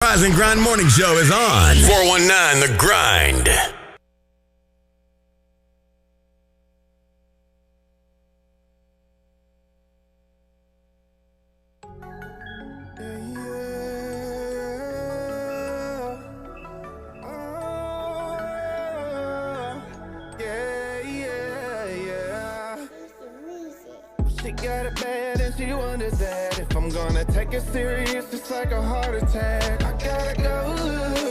Rise and Grind Morning Show is on 419 The Grind. She got it bad and she wonders that if I'm gonna take it serious, it's like a heart attack. I gotta go,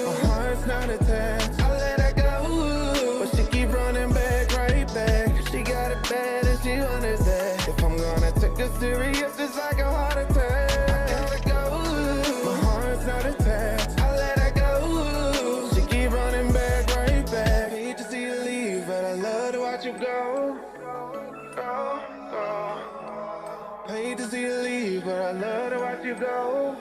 my heart's not attached. I let her go, but she keep running back, right back. She got it bad and she wonders that if I'm gonna take it serious, it's like a heart attack. I gotta go, my heart's not attached. I let her go, she keep running back, right back. Hate to see you leave, but I love to watch you go. Hate to see you leave, but I love to watch you go.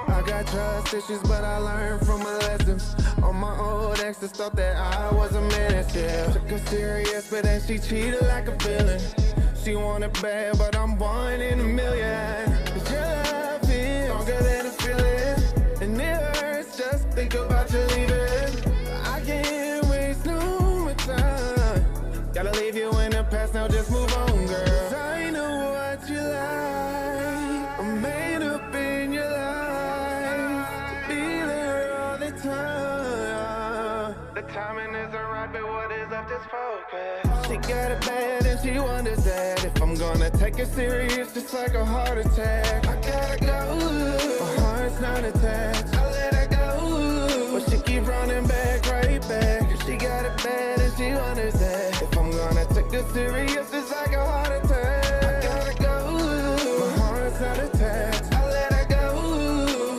I got trust issues, but I learned from my lessons. All my old exes thought that I was a menace, yeah. Took her serious, but then she cheated like a villain. She wanted bad, but I'm one in a million. Cause your love is stronger than a feeling, and it hurts just think about you leaving. I can't waste no more time. Gotta leave you in the past, now just move on, girl. 'Cause I know what you like. I'm made up in your life to be there all the time. The timing isn't right, but what is up, just focus. She got it bad and she wonders that if I'm gonna take it serious, just like a heart attack. I gotta go, my heart's not attached. I let her go, but she keep running back, right back. She got it bad and she wonders that if I'm gonna take it serious, it's like a heart attack. I gotta go, my heart's not attached. I let her go,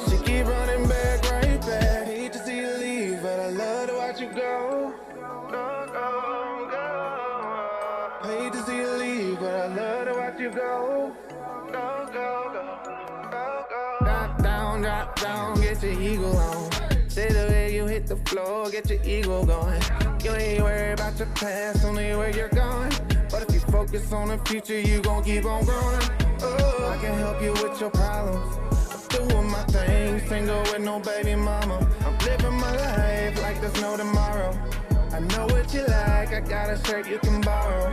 she keep running back, right back. Hate to see you leave, but I love to watch you go. Go, go, go. Hate to see you leave, but I love to watch you go. Go, go, go, go, go. Drop down, get your ego on. Say the way you hit the floor, get your ego going. You ain't worried about your past, only where you're going. But if you focus on the future, you gon' keep on growing. Oh, I can help you with your problems. I'm doing my thing, single with no baby mama. I'm living my life like there's no tomorrow. I know what you like, I got a shirt you can borrow.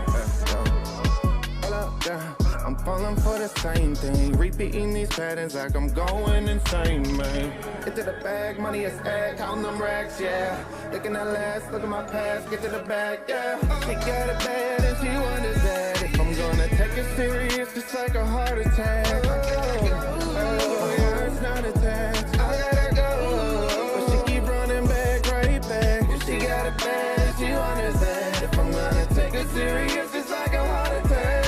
Hold up, girl. I'm falling for the same thing, repeating these patterns like I'm going insane, man. Get to the bag, money is ag, counting them racks, yeah. Looking at last, look at my past, get to the bag, yeah. She got it bad and she wonders that if I'm gonna take it serious, it's like a heart attack. Oh, yeah, it's not attached. I let her go, but she keep running back, right back. She got it bad and she wonders that if I'm gonna take it serious, it's like a heart attack.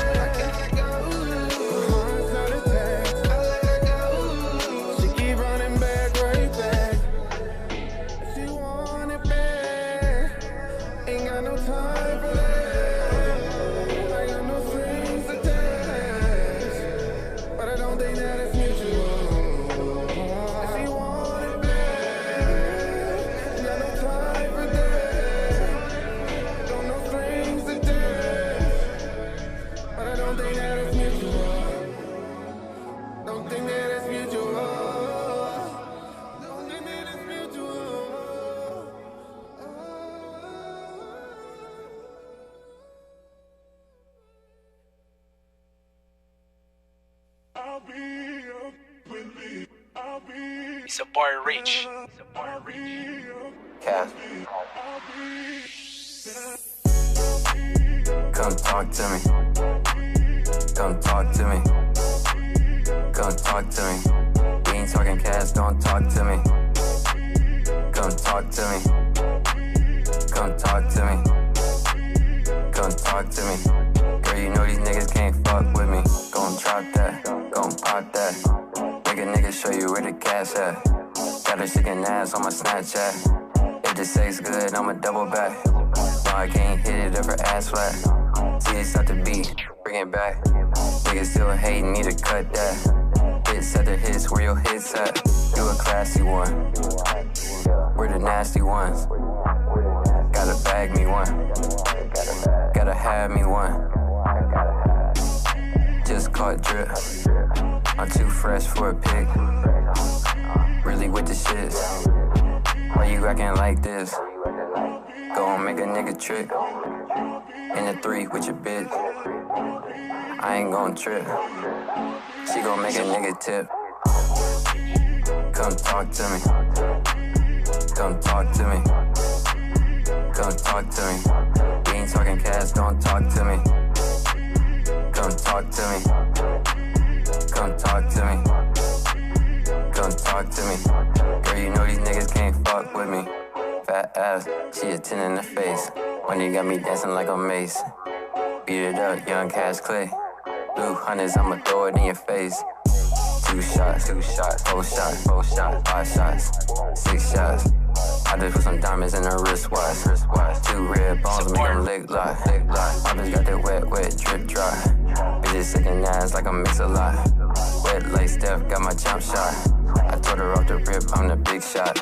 It's a boy Rich. Cash. Come talk to me. Come talk to me. Come talk to me. We ain't talking cash, don't talk to me. Come talk to me. Come talk to me. Come talk to me. Girl, you know these niggas can't fuck with me. Gon' drop that, gon' pop that. Make a nigga show you where the cash at. Got a shaking ass on my Snapchat. If the sex good, I'ma double back. No, I can't hit it if her ass flat. See it start to beat, bring it back. Niggas still hating, need to cut that. Hits at the hits, where your hits at? You a classy one. We're the nasty ones. Gotta bag me one. Gotta have me one. Just caught drip. I'm too fresh for a pic. Really with the shit. Why you acting like this? Go and make a nigga trick. In the 3 with your bitch. I ain't gon' trip. She gon' make a nigga tip. Come talk to me. Come talk to me. Come talk to me. We ain't talking cash, don't talk to me. Come talk to me. Come talk to me. Come talk to me. Girl, you know these niggas can't fuck with me. Fat ass, she a 10 in the face. Money got me dancing like a mace. Beat it up, young Cash Clay. Blue hundreds, I'ma throw it in your face. 2 shots, 4 shots, 5 shots, 6 shots. I just put some diamonds in her wristwatch. 2 red bones, make them lick lock. I just got that wet, drip dry. Bitches sitting ass like a mix-a-lot. Wet like Steph, got my jump shot. I told her off the rip, I'm the big shot.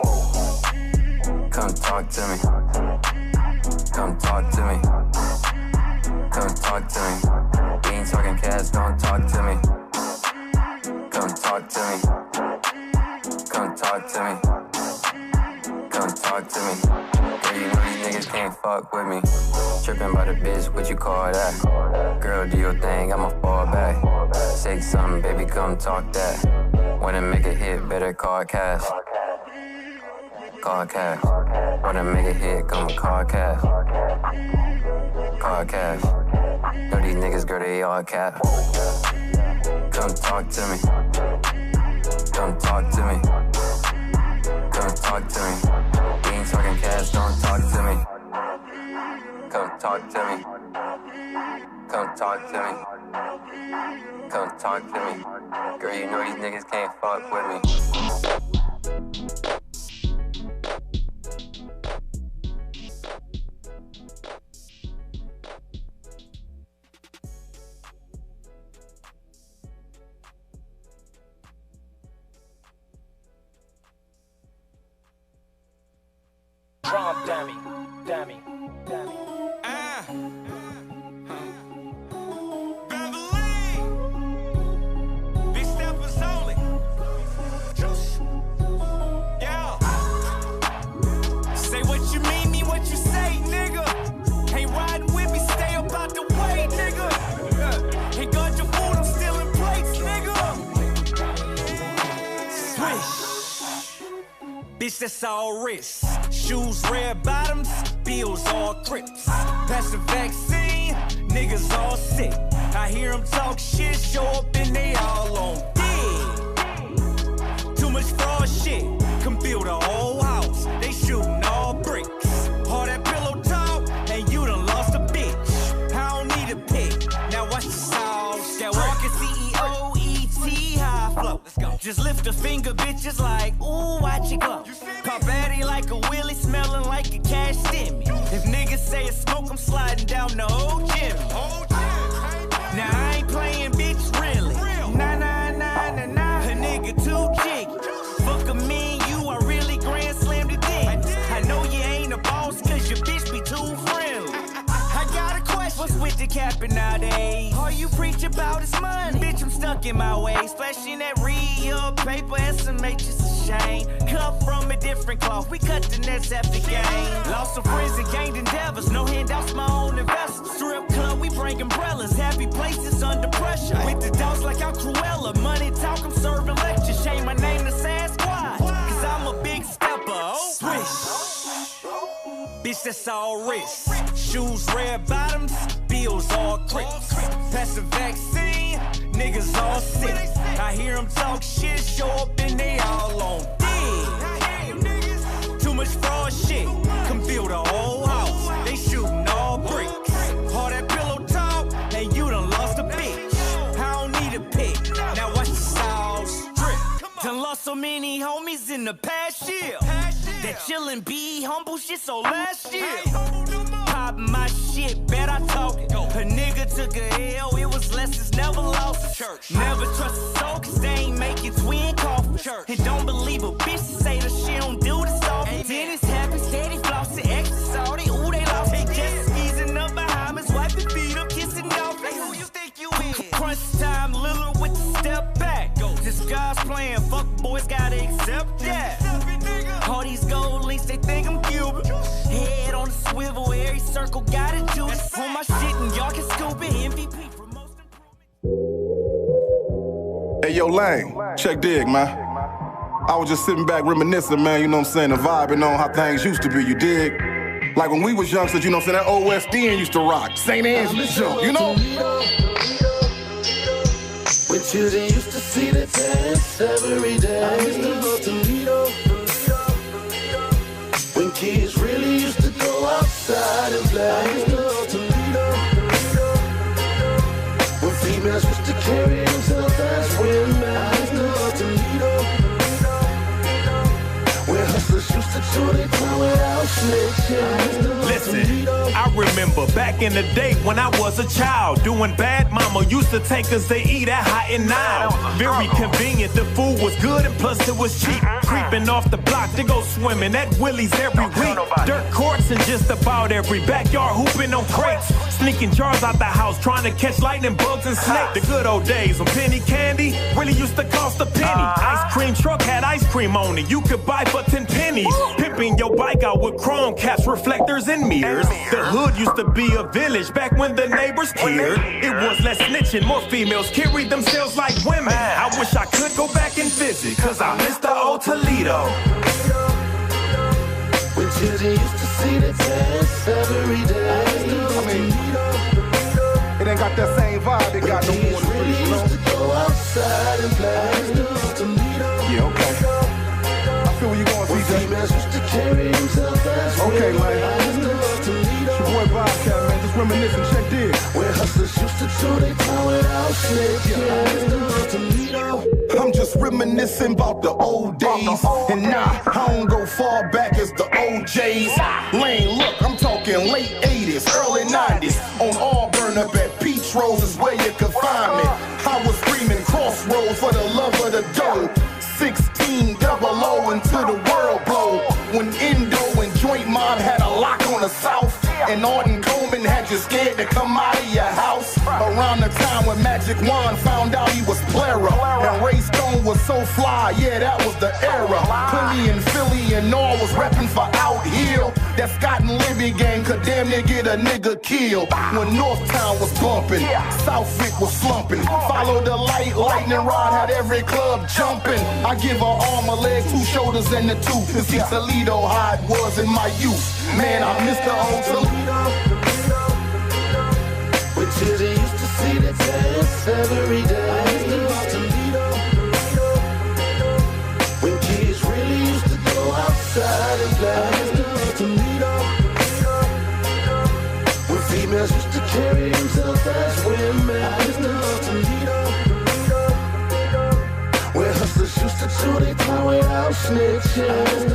Come talk to me. Come talk to me. Come talk to me. We ain't talking cash, don't talk to me. Come talk to me. Come talk to me. Come talk to me. Girl, you know these niggas can't fuck with me. Trippin' by the bitch, what you call that? Girl, do your thing, I'ma fall back. Say something, baby, come talk that. Wanna make a hit, better call cash. Call cash. Wanna make a hit, come call cash. Call cash. Know these niggas, girl, they all cap. Come talk to me. Come talk to me. Come talk to me. We ain't talking cash, don't talk to me. Come talk to me. Come talk to me. Come talk to me. Girl, you know these niggas can't fuck with me. Drum dummy. Big steppers only. Yeah. Say what you mean, what you say, nigga. Ain't riding with me, stay up out the way, nigga. Ain't got your food, I'm stealing plates, nigga. Swish. Bitch, that's all wrist. Shoes, red bottoms, bills, all crips. Pass the vaccine, niggas all sick. I hear them talk shit, show up and they all on dick. Too much fraud shit, come build a whole house. They shooting all bricks. All that pillow talk, and you done lost a bitch. I don't need a pick, now watch the sauce. That walking CEO, E.T. high flow. Let's go. Just lift a finger, bitches like, ooh, watch it go. Pop Addy like a wheelie, smelling like a cash stimmy. If niggas say it's smoke, I'm sliding down the whole gym. Now I ain't playing, bitch, really. Nah. A nigga too jiggy. Fuck a mean, you are really grand slam the dick. I know you ain't a boss, cause your bitch be too friendly. I got a question. What's with the capping nowadays? All you preach about is money. Bitch, I'm stuck in my ways. Splashing that real paper, SMH just a shame. Cut from a different cloth, we cut the nets after game. Lost some friends and gained endeavors, no handouts, my own investors. Strip club, we bring umbrellas, happy places under pressure. With the dogs like I'm Cruella, money talk, I'm serving lectures. Shame my name to Sasquatch, cause I'm a big stepper. Oh. Swish. Bitch, that's all wrist. Shoes, red bottoms, bills, all crips. Pass the vaccine, niggas all sick. I hear them talk shit, show up and they all on dick. Too much fraud shit, come build a whole house. They shooting all bricks. All that pillow talk, and you done lost a bitch. I don't need a pick, now watch the sauce drip. Done lost so many homies in the past year. That chillin' be humble shit, so last year pop my shit, bet I talk it. A nigga took a L, it was lessons never lost. Never trust a soul, cause they ain't making twin coffins. And don't believe a bitch to say that she don't do this often. Dennis happy, steady flossing, extra salty, ooh they lost. They just squeezing up behind us, wiping feet up, kissing off. Who you think you is? Crunch time, Lillard with the step back. playing. Fuck boys gotta accept that. All these gold links, they think I'm Cuban. Head on the swivel, every circle got a juice. Pull my shit and y'all can scoop it. MVP for most improvement. Hey, yo, Lane, check dig, man. I was just sitting back reminiscing, man, you know what I'm saying, and vibing on how things used to be, you dig? Like when we was youngsters, you know what I'm saying, that old West End used to rock. St. Angela's jump, you know? When children used to see the dance every day. I used to go to Toledo. When kids really used to go outside and play. I used to go to Toledo. When females used to carry themselves as women. I used to go to Toledo. When hustlers used to chew their tongue without snitching. Listen, I remember back in the day when I was a child, doing bad, mama used to take us to eat at Hot and Now. Very convenient, the food was good and plus it was cheap. Creeping off the block to go swimming at Willie's every week. Dirt courts in just about every backyard, hooping on crates. Sneaking jars out the house, trying to catch lightning bugs and snakes. The good old days when penny candy really used to cost a penny. Ice cream truck had ice cream on it, you could buy for 10 pennies. Pimping your bike out with chrome caps, reflectors and mirrors. The hood used to be a village back when the neighbors cared. It was less snitching, more females carried themselves like women. I wish I could go back and visit, cause I miss the old Toledo. When children used to see the dance every day. I mean, it ain't got that same vibe it got no more in the streets, you know? Used to go outside and play. Yeah, okay. I feel where you going, CJ. Used to carry themselves as Okay, women. man. It's your boy Bobcat, man. Just reminiscing, check dig. Where hustlers used to chew their tongue without snitching. I'm just reminiscing about the old days. And nah, I don't go far back as the OJs. Lane, look, I'm talking late 80s, early 90s. On Auburn up at Peach Rose is where you could find me. I was screaming crossroads for the love of the dough. 1600 until the world blow. When Indo and Joint Mob had a lock on the South. And Arden Coleman had you scared to come out of your house. Around the time when Magic Wand found out he was Clara. And Ray Stone was so fly, yeah, that was the era. Philly and Philly and all was reppin' for Out Hill. That Scott and Libby gang could damn near get a nigga killed. When Northtown was bumpin', Southwick was slumpin'. Follow the light, lightning rod had every club jumpin'. I give her arm, a leg, 2 shoulders, and a tooth. To see Toledo how it was in my youth. Man, I miss the old Toledo. When children used to see the dance every day. When kids really used to go outside and play. When females used to carry themselves as women. Where hustlers used to chew their tongue without snitching.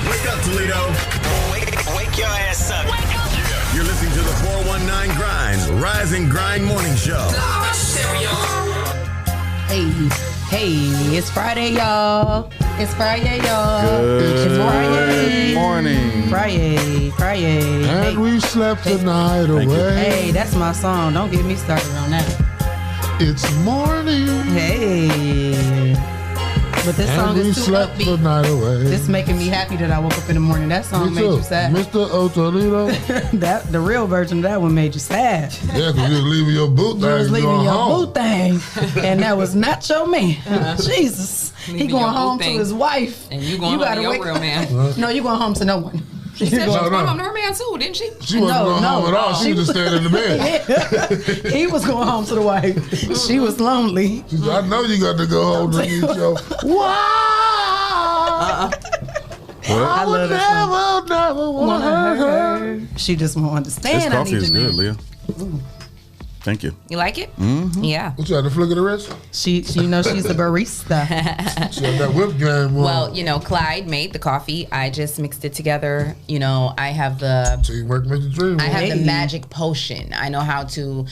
Wake up, Toledo. Wake your ass up. You're listening to the 419 Grinds Rise and Grind Morning Show. Hey, it's Friday, y'all. It's Friday, y'all. Good morning. Friday. And we slept the night away. Hey, that's my song. Don't get me started on that. It's morning. Hey. But this song And we is too slept the upbeat. night away. This making me happy that I woke up in the morning. That song made you sad. Mr. Otolito. That the real version of that one made you sad. Yeah, because you was leaving your boot thing. You was leaving going your home. boot thing, and that was not your man. Jesus, he going home to his wife, and you going home to your real man. No, you going home to no one. She said she was going home to her man too, didn't she? She wasn't going home at all. She was just staying in the bed. Yeah. He was going home to the wife. She was lonely. She said, I know you got to go home to eat your. Wow. I would never want to hurt her. She just won't understand. This coffee is good, man. Leah. Ooh. Thank you. You like it? Mm-hmm. Yeah. What you had, the flick of the wrist? She she's a barista. She had that whip game on. Well, Clyde made the coffee. I just mixed it together. I have the teamwork makes the dream. I have the magic potion. I know how to,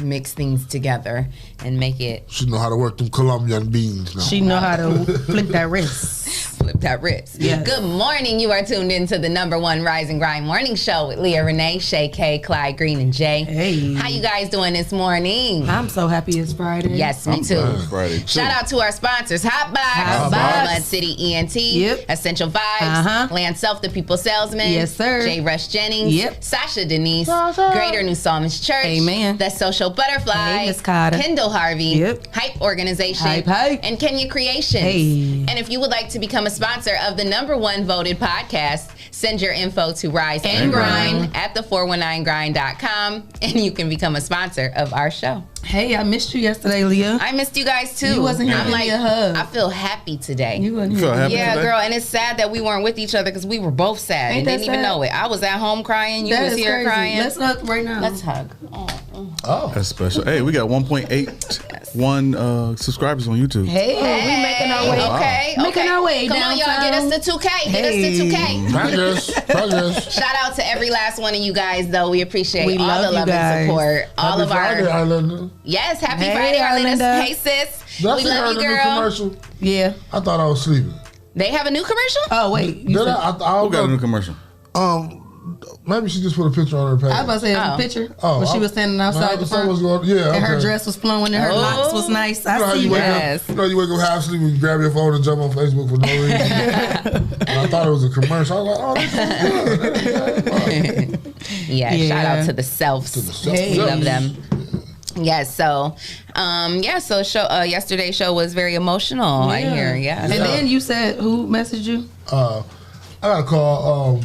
mix things together and make it. She know how to work them Colombian beans now. She know how to flip that wrist. Flip that rips. Yes. Good morning. You are tuned into the #1 Rise and Grind morning show with Leah, Renee, Shae, K, Clyde, Green, and Jay. Hey. How you guys doing this morning? I'm so happy it's Friday. Yes, me too. Friday. Shout out to our sponsors, HOTBOX, Mud City ENT, Essential Vibes, Land Self, the People Salesman, Yes, sir. J. Rush Jennings, Sasha Denise, Greater New Psalmist Church, Amen. The Social Butterfly, Hey, Miss Carter. Kendall Harvey, Hype Organization, Hype. and Kenya Creations. Hey. And if you would like to become a sponsor of the #1 voted podcast, send your info to Rise and Grind at the419grind.com, and you can become a sponsor of our show. Hey, I missed you yesterday, Leah. I missed you guys too. You wasn't here I'm to give like, me a hug. I feel happy today. You wasn't You here. feel happy Yeah, today? girl, and it's sad that we weren't with each other because we were both sad Ain't and that didn't even sad? know it. I was at home crying. You That was is here crazy. crying. Let's hug right now. Let's hug. That's special. Hey, we got 1.81 subscribers on YouTube. Hey, we making our way. Okay, Making our way Come on, y'all, get us to 2K. Get us to 2K. Progress. Shout out to every last one of you guys, though. We appreciate We all love the you love guys. and support. All Happy of Friday, our Islander. yes, happy Hey, Friday, Arlinda. Arlinda. Hey, sis. Did I We see her love in you, the new girl. commercial? Yeah. I thought I was sleeping. They have a new commercial? Oh, wait. You Did said, I Who got a new commercial? Maybe she just put a picture on her page. I was about to say Oh. a picture when she was standing outside the front. Yeah, And her okay. dress was flowing and her locks was nice. You know how I see you wake that. up, you wake up half asleep and you grab your phone and jump on Facebook for no reason. And I thought it was a commercial. I was like, oh, this is good. Yeah, shout out to the Selfs. Hey. We love them. Yes, so yesterday's show was very emotional, I hear. Yeah. And then you said, who messaged you? I got a call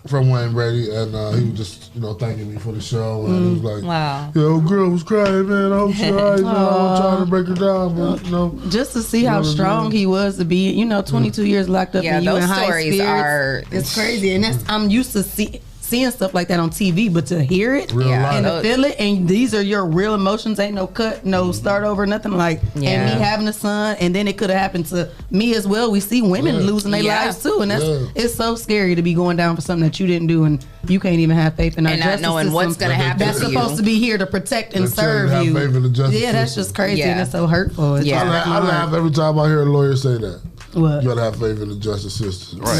from Wayne Brady, and he was just, thanking me for the show. And he was like, wow. Yo, girl was crying, man. I hope she's all right. I'm trying to break her down, but, Just to see how strong he was to be, 22 years locked up Yeah, and you those in high stories spirits. It's crazy. And I'm used to seeing stuff like that on TV, but to hear it and to feel it, and these are your real emotions, ain't no cut, no start over, nothing like. And me having a son, and then it could have happened to me as well. We see women losing their lives too, and it's so scary to be going down for something that you didn't do, and you can't even have faith in our justice not knowing system what's gonna happen that's to supposed you. to be here to protect and serve you. That's just crazy, and it's so hurtful. It's I laugh every time I hear a lawyer say that. What? You gotta have faith in the justice system. Right.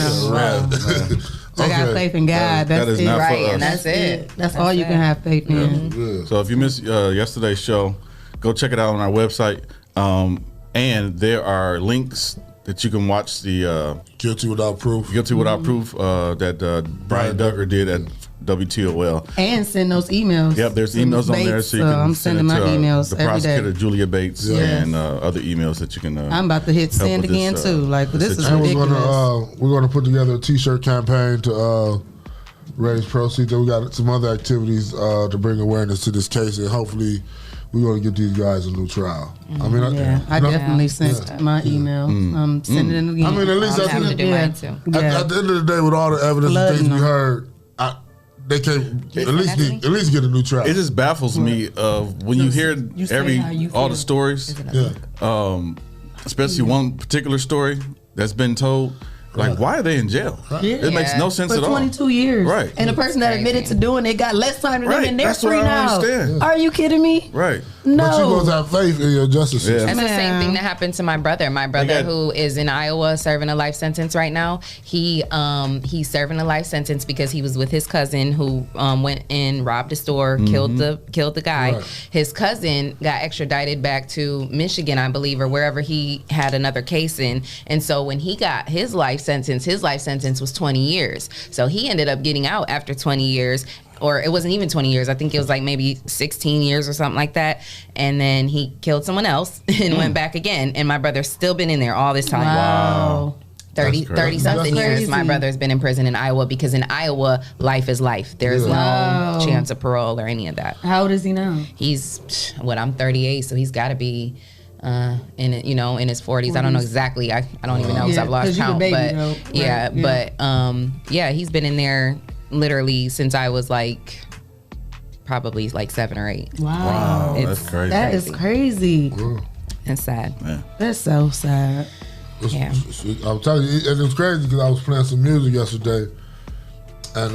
I got faith in God. That's that is it. not for Right, us. and that's it. That's all you can have faith in. Yeah. So if you missed yesterday's show, go check it out on our website. And there are links that you can watch the Guilty Without Proof. That Brian Duggar did at WTOL. And send those emails. Yep, there's emails on there, so you can I'm send sending it my to emails the every prosecutor, day. Julia Bates, and other emails that you can. I'm about to hit help send with again this, too. Like this is And ridiculous. we're gonna put together a T-shirt campaign to raise proceeds. Then we got some other activities to bring awareness to this case, and hopefully we're gonna give these guys a new trial. I mean, I definitely sent my email. I'm sending it again. I mean, at least I'll have to do mine too. At the end of the day, with all the evidence and things we heard, they can at least get a new trial. It just baffles me when you hear all the stories, especially one particular story that's been told. Like, why are they in jail? It makes no sense for at all. 22 years. Right. And the person that admitted to doing it got less time than them, and they're That's what free I don't now. understand. Are you kidding me? Right. No. But you supposed to have faith in your justice system. That's the same thing that happened to my brother. My brother, who is in Iowa serving a life sentence right now, he's serving a life sentence because he was with his cousin who went and robbed a store, killed the guy. Right. His cousin got extradited back to Michigan, I believe, or wherever he had another case in. And so when he got his life sentence was 20 years. So he ended up getting out after 20 years. Or it wasn't even 20 years. I think it was like maybe 16 years or something like that. And then he killed someone else and went back again. And my brother's still been in there all this time. Wow. 30 something years. crazy. My brother's been in prison in Iowa because in Iowa, life is life. There's no chance of parole or any of that. How old is he now? He's, I'm 38, so he's got to be in his 40s. I don't know exactly. I don't even know because I've lost count. But he's been in there literally since I was probably 7 or 8. Wow. That's crazy. That is crazy. It's sad. Yeah. That's so sad. Yeah. I'm telling you, and it was crazy because I was playing some music yesterday, and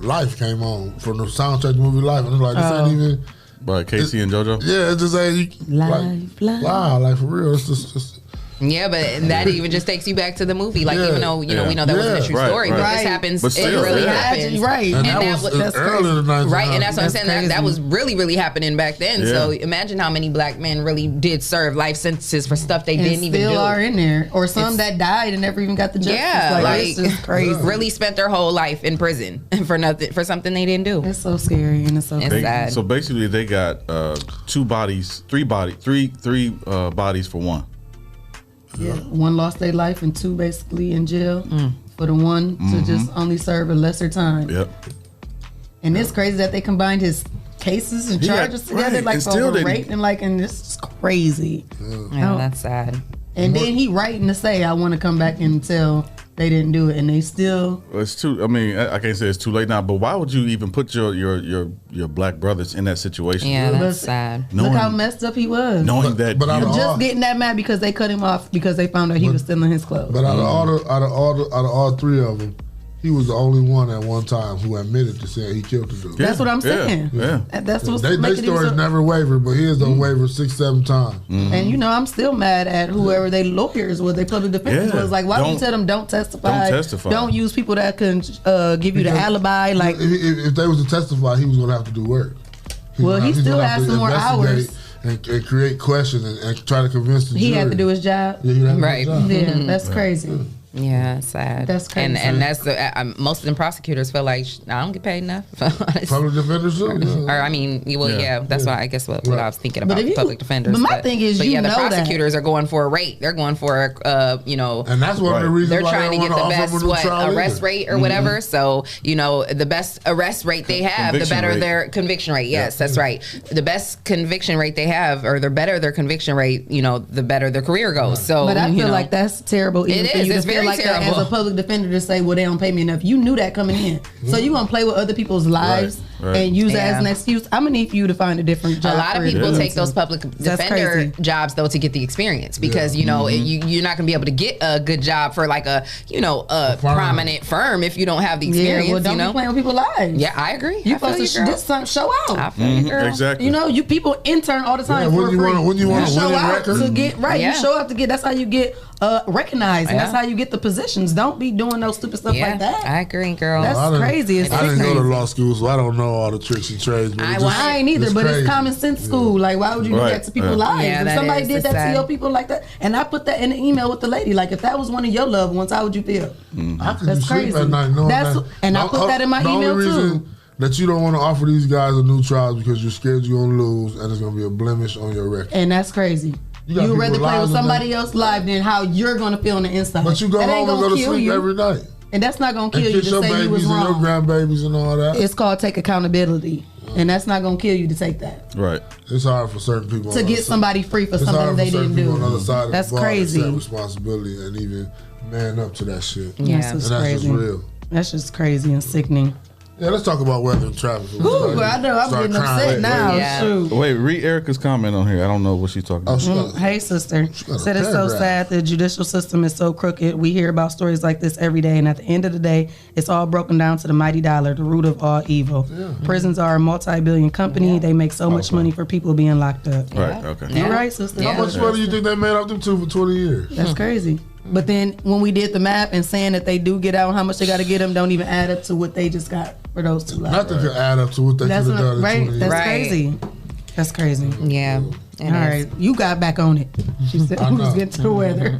Life came on from the soundtrack to the movie Life, and it's like, this ain't even. But Casey and JoJo? Yeah, it just ain't. Life. Wow, like for real. It's just Yeah, but that even just takes you back to the movie. Like, even though, you know, we know that wasn't a true story, but this happens, but still, it really happens. Right. And that was that's early in the 1900s. Right, and that's what I'm saying. That was really happening back then. Yeah. So imagine how many black men really did serve life sentences for stuff they didn't even do. Still are in there. Or some that died and never even got the justice. Yeah, like it's just crazy. Really spent their whole life in prison for nothing, for something they didn't do. It's so scary and it's so sad. So basically, they got three bodies for one. Yeah, one lost their life and two basically in jail for the one to just only serve a lesser time. Yep. And it's crazy that they combined his cases and charges together, like for rape and this is crazy. Yeah, that's sad. And then he writing to say, "I want to come back and tell they didn't do it," and they still. Well, it's too. I mean, I can't say it's too late now, but why would you even put your black brothers in that situation? Yeah, that's sad. Look how messed up he was. Knowing that, but just getting that mad because they cut him off because they found out he was stealing his clothes. But out of all three of them, he was the only one at one time who admitted to saying he killed the dude. That's what I'm saying. Yeah. That's what's their stories never wavered, but his don't waver 6-7 times. And you know, I'm still mad at whoever they lawyers was, they public defenders was. Like, why would you tell them don't testify? Don't use people that can give you the alibi. Like, if they was to testify, he was going to have to do work. He still has some more hours. And create questions and try to convince the jury. He had to do his job. Yeah, he had to do his job. Yeah, that's crazy. Yeah, sad. That's crazy. And that's most of them prosecutors feel like I don't get paid enough. Public defenders too. Or I mean, that's why I guess what I was thinking about public defenders. But my thing is, the prosecutors are going for a rate. They're going for and that's one of the reasons they're why trying to get the best arrest rate or whatever. So the best arrest rate they have, the better their conviction rate. Yes, that's right. The best conviction rate they have, or the better their conviction rate, the better their career goes. So, but I feel like that's terrible. It is. It's very like terrible. As a public defender to say, well, they don't pay me enough. You knew that coming in. So you gonna play with other people's lives and use that as an excuse. I'm gonna need for you to find a different job. A lot of people take those public defender jobs though to get the experience because you're not gonna be able to get a good job for like a prominent firm if you don't have the experience. Well, don't be playing with people's lives. Yeah, I agree. You supposed to just show out. I feel you, girl. Exactly. You people intern all the time when for you free. want to show win a out record to get You show out to get. That's how you get recognized. And that's how you get the positions. Don't be doing no stupid stuff like that. I agree, girl. That's crazy. I didn't go to law school, so I don't know all the tricks and trades. I ain't either, but it's common sense school. Like, why would you do that to people's lives? If somebody did that to your people like that, and I put that in the email with the lady, like, if that was one of your loved ones, how would you feel? That's crazy. At night knowing and I put that in my email too. That you don't want to offer these guys a new trial because you're scared you're going to lose and it's going to be a blemish on your record. And that's crazy. You'd rather play with somebody else's life than how you're going to feel on the inside. But you go home and go to sleep every night. And that's not going to kill you to say you was wrong. And your grandbabies and all that. It's called take accountability. And that's not going to kill you to take that. Right. It's hard for certain people to get somebody free for something they didn't do. On the other side that's crazy. That responsibility and even man up to that shit. Yeah, that's crazy. Just real. That's just crazy and sickening. Yeah, let's talk about weather and traffic. Ooh, I know. I'm getting upset now. Shoot. Wait, read Erica's comment on here. I don't know what she's talking about. Hey, sister. Said it's so sad. The judicial system is so crooked. We hear about stories like this every day. And at the end of the day, it's all broken down to the mighty dollar, the root of all evil. Yeah. Prisons are a multi-billion company. Yeah. They make so much money for people being locked up. Right, okay. You're right, sister. How much money do you think they made off them two for 20 years? That's crazy. But then when we did the math and saying that they do get out and how much they got to get them don't even add up to what they just got for those 2 lives. Nothing can add up to what they could have done. Right? That's crazy. That's crazy. Yeah. All right, you got back on it. She said, "Let's get to the weather."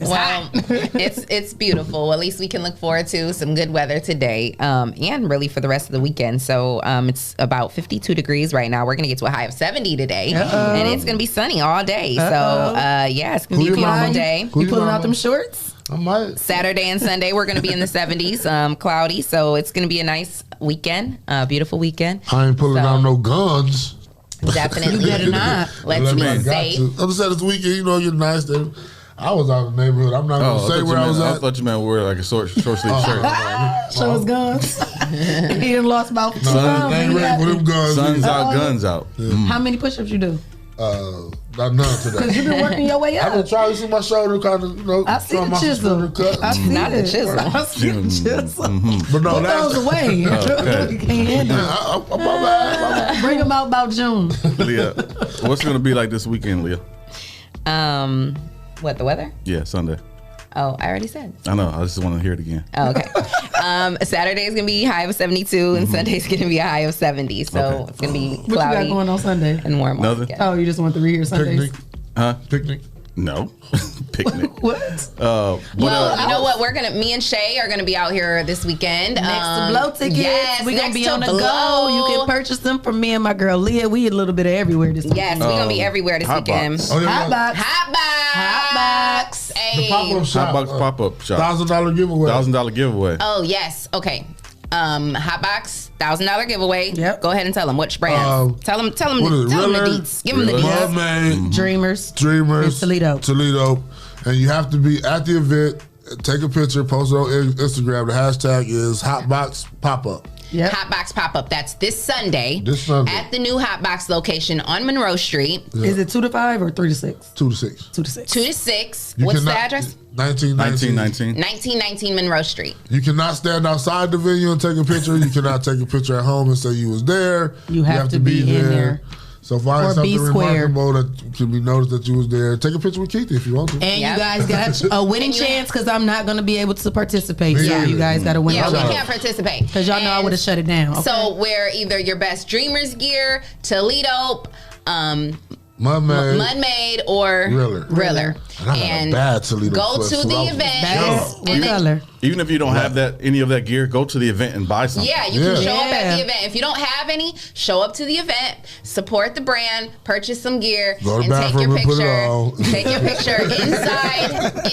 Well, it's beautiful. At least we can look forward to some good weather today, and really for the rest of the weekend. So it's about 52 degrees right now. We're gonna get to a high of 70 today, and it's gonna be sunny all day. So it's gonna be a beautiful day. You pulling out them shorts? I might. Saturday and Sunday we're gonna be in the 70s, cloudy. So it's gonna be a nice weekend, beautiful weekend. I ain't pulling out no guns. Definitely. You better not. Let's be safe. I just said this weekend, you're nice. I was out in the neighborhood. I'm not going to say where I was at. I thought you meant wear like a short sleeve shirt. Show his guns. He done lost about 2 pounds. Ain't ready for them guns. Sun's out, guns out. How many push-ups you do? Not none today. Because you've been working your way up. I've been trying to see my shoulder kind of, I see the chisel. I see not the chisel. I see the chisel. But no, put those away. You can't handle it. Bring them out about June. Leah, what's it going to be like this weekend, Leah? What, the weather? Yeah, Sunday. Oh, I already said. I know. I just want to hear it again. Oh, okay. Saturday is going to be high of 72 and Sunday is going to be a high of 70. So it's going to be cloudy. What you got going on Sunday? And warm. Nothing. Oh, you just want to rehear Sundays? Picnic. Huh? Picnic. No. Picnic. What? Well, you know what? Me and Shae are gonna be out here this weekend. Next to Blow tickets. Yes, We're gonna be on the Blow. go. You can purchase them from me and my girl Leah. We a little bit of everywhere this weekend. Yes, we're gonna be everywhere this weekend. Oh, yeah, HOTBOX. The pop-up shop. HOTBOX pop-up shop. $1,000 giveaway. $1,000 giveaway. Oh yes. Okay. HOTBOX $1,000 giveaway. Yep. Go ahead and tell them which brand. Tell them the deets. Give them the deets. Mermaid. Dreamers. Dreamers. And Toledo. And you have to be at the event. Take a picture. Post it on Instagram. The hashtag is HOTBOX Pop-Up. Yep. HOTBOX pop-up. That's this Sunday. At the new HOTBOX location on Monroe Street. Yeah. Is it 2 to 5 or 3 to 6? 2 to 6. 2 to 6. 2 to 6. You What's cannot- the address? 1919. 1919 Monroe Street. You cannot stand outside the venue and take a picture. You cannot take a picture at home and say you was there. You have to be in there. So find Or something be square. remarkable that can be noticed that you was there. Take a picture with Keith if you want to. And you guys got a winning chance because I'm not going to be able to participate. Me So either. you guys got to win. Yeah, we can't participate. Because y'all know I would have shut it down. Okay? So wear either your best Dreamers gear, Toledo, Mudmade, or Riller. And I got a bad Toledo go to sweatsuit. the I was event. jealous. What color? Even if you don't have any of that gear, go to the event and buy something. Yeah, you can show up at the event. If you don't have any, show up to the event, support the brand, purchase some gear, Go to and the take your bathroom and put it picture. on. Take your picture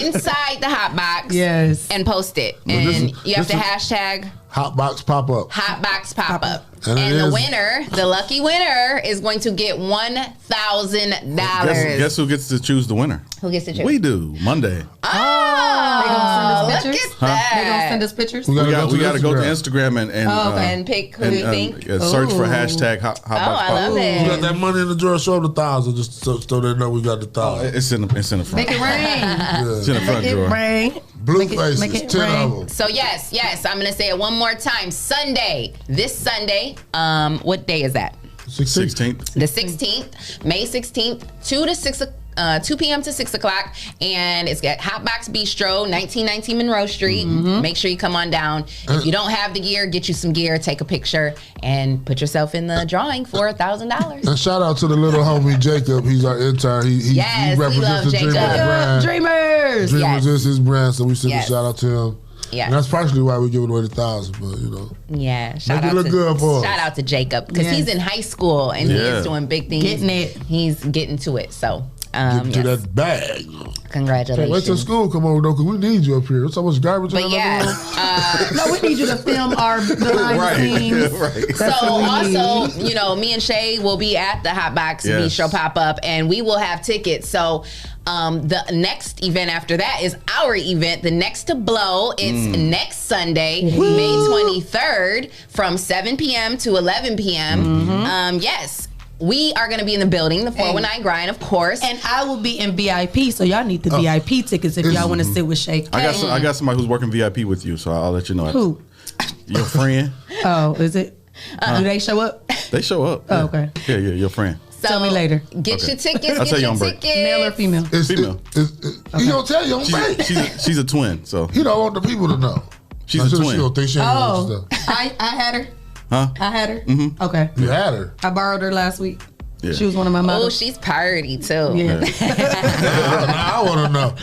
inside the HOTBOX. Yes. And post it. Well, And you have to this is- hashtag HOTBOX Pop-Up. HOTBOX Pop-Up. And it And the is- winner, the lucky winner, is going to get $1,000. Guess who gets to choose the winner? Who gets to choose? We do. Monday. Oh, They gonna send us look pictures? at that. They gonna send us pictures? We got to go to Instagram and and pick who you think. search for Ooh. hashtag HOTBOX Oh, I love Pop-Up. it. We got that money in the drawer. Show them the 1,000 just so they know we got the 1,000. It's in the front. Make it rain. It's in the front Make it drawer. rain. Blue Make it- faces, make it 10 rain. of them. So yes, I'm gonna say it one more time. Sunday, this Sunday. What day is that? 16th. The 16th, May 16th, 2 p.m. to 6 o'clock, and it's at HOTBOX Bistro, 1919 Monroe Street. Make sure you come on down. If you don't have the gear, get you some gear, take a picture, and put yourself in the drawing for $1,000. And shout out to the little homie Jacob. He's our intern. He Yes, we love represents the Jacob. Dreamers brand. Dreamers. Dreamers is his brand, so we send Yes. a shout out to him. Yes. And that's partially why we're giving away the 1,000, but you know. Yeah, Make it look good for us. shout out to Jacob because Yes. he's in high school and he Yeah. is doing big things. Getting it. He's getting to it. So, Get to yes. that bag. Congratulations. Wait till school come over though, because we need you up here. There's so much garbage But in the yeah, room. No, we need you to film our behind Right. the scenes. Right. so That's what we need. also, me and Shae will be at the HOTBOX Yes. Bistro pop-up and we will have tickets. So the next event after that is our event, the Next to Blow. It's next Sunday, May 23rd from 7 p.m. to 11 p.m. Yes. We are going to be in the building, the 419 Grind, of course. And I will be in VIP, so y'all need the VIP tickets if y'all want to sit with Shae. I got somebody who's working VIP with you, so I'll let you know. Who? Your friend. Oh, is it? Do they show up? They show up. Oh, okay. Yeah, your friend. So Tell me later. Get your tickets. I'll Get tell you your on break. tickets. Male or female? Female. He don't tell you on break. She's a twin, so He don't want the people to know. she's I'm a sure twin. She don't think she ain't know Oh, stuff. I had her. Huh? I had her. Mm-hmm. Okay. You had her. I borrowed her last week. Yeah. She was one of my Oh, models. she's party too. Yeah. I want to know.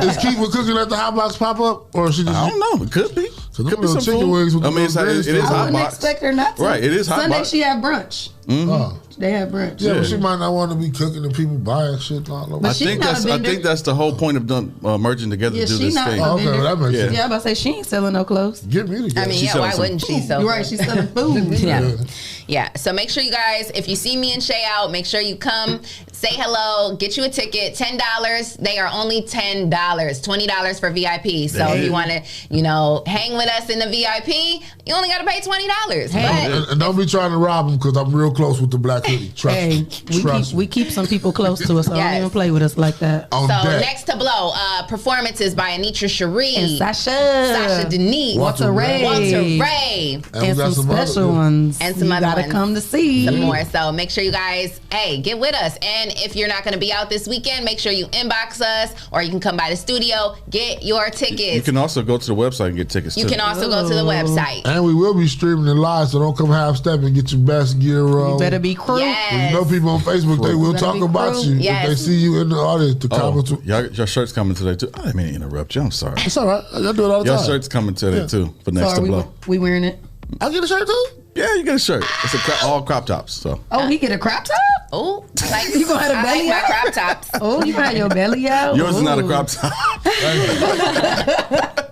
Is Keith was cooking at the HOTBOX pop up, or is she just? I don't know. It could be. them Could be little some chicken food. wings with I the mean, it's, little it grits is in it. I wouldn't HOTBOX. expect her not to. Right, it is Sunday HOTBOX. she had brunch. Oh. They had brunch. Yeah, Yeah. but she might not want to be cooking and people buying shit all over. I she's think not a that's. I vendor. think that's the whole point of merging together Yeah, to do she this not thing. a Okay, well, that makes Yeah. sense. Yeah, I'm about to say she ain't selling no clothes. Get me together. I mean, She's yeah, selling why some wouldn't she? So You're right, she's selling food. Yeah. Yeah. Yeah. So make sure you guys, if you see me and Shae out, make sure you come, say hello, get you a ticket. $10. They are only $10. $20 for VIP. So if you want to, hang with us in the VIP, you only got to pay $20. But And don't be trying to rob them because I'm real close with the black hoodie. Trust Hey, me. Trust we me. keep some people close to us, so Yes. don't even play with us like that. On so deck. next to blow, performances by Anitra Cherie, And Sasha Denise, Walter Ray. Walter Ray, And we And got some other- special ones. and some you other gotta ones. come to see. some more. So make sure you guys, get with us. And And if you're not going to be out this weekend, make sure you inbox us, or you can come by the studio, get your tickets. You can also go to the website and get tickets, You too. can also go to the website. And we will be streaming it live, so don't come half step and get your best gear on. You better be crew. Yes. You know people on Facebook, they will talk about you. Yes. If they see you in the audience, the comments. Your shirt's coming today, too. I didn't mean to interrupt you. I'm sorry. It's all right. Y'all do it all the Your time. shirt's coming today, too, for Next So to are Blow. we wearing it? I get a shirt, too? Yeah, you get a shirt. It's all crop tops, so. Oh, he get a crop top? Oh, like, You gonna have a belly my out? crop tops. Oh, you got your belly out? Yours is not a Ooh. crop top.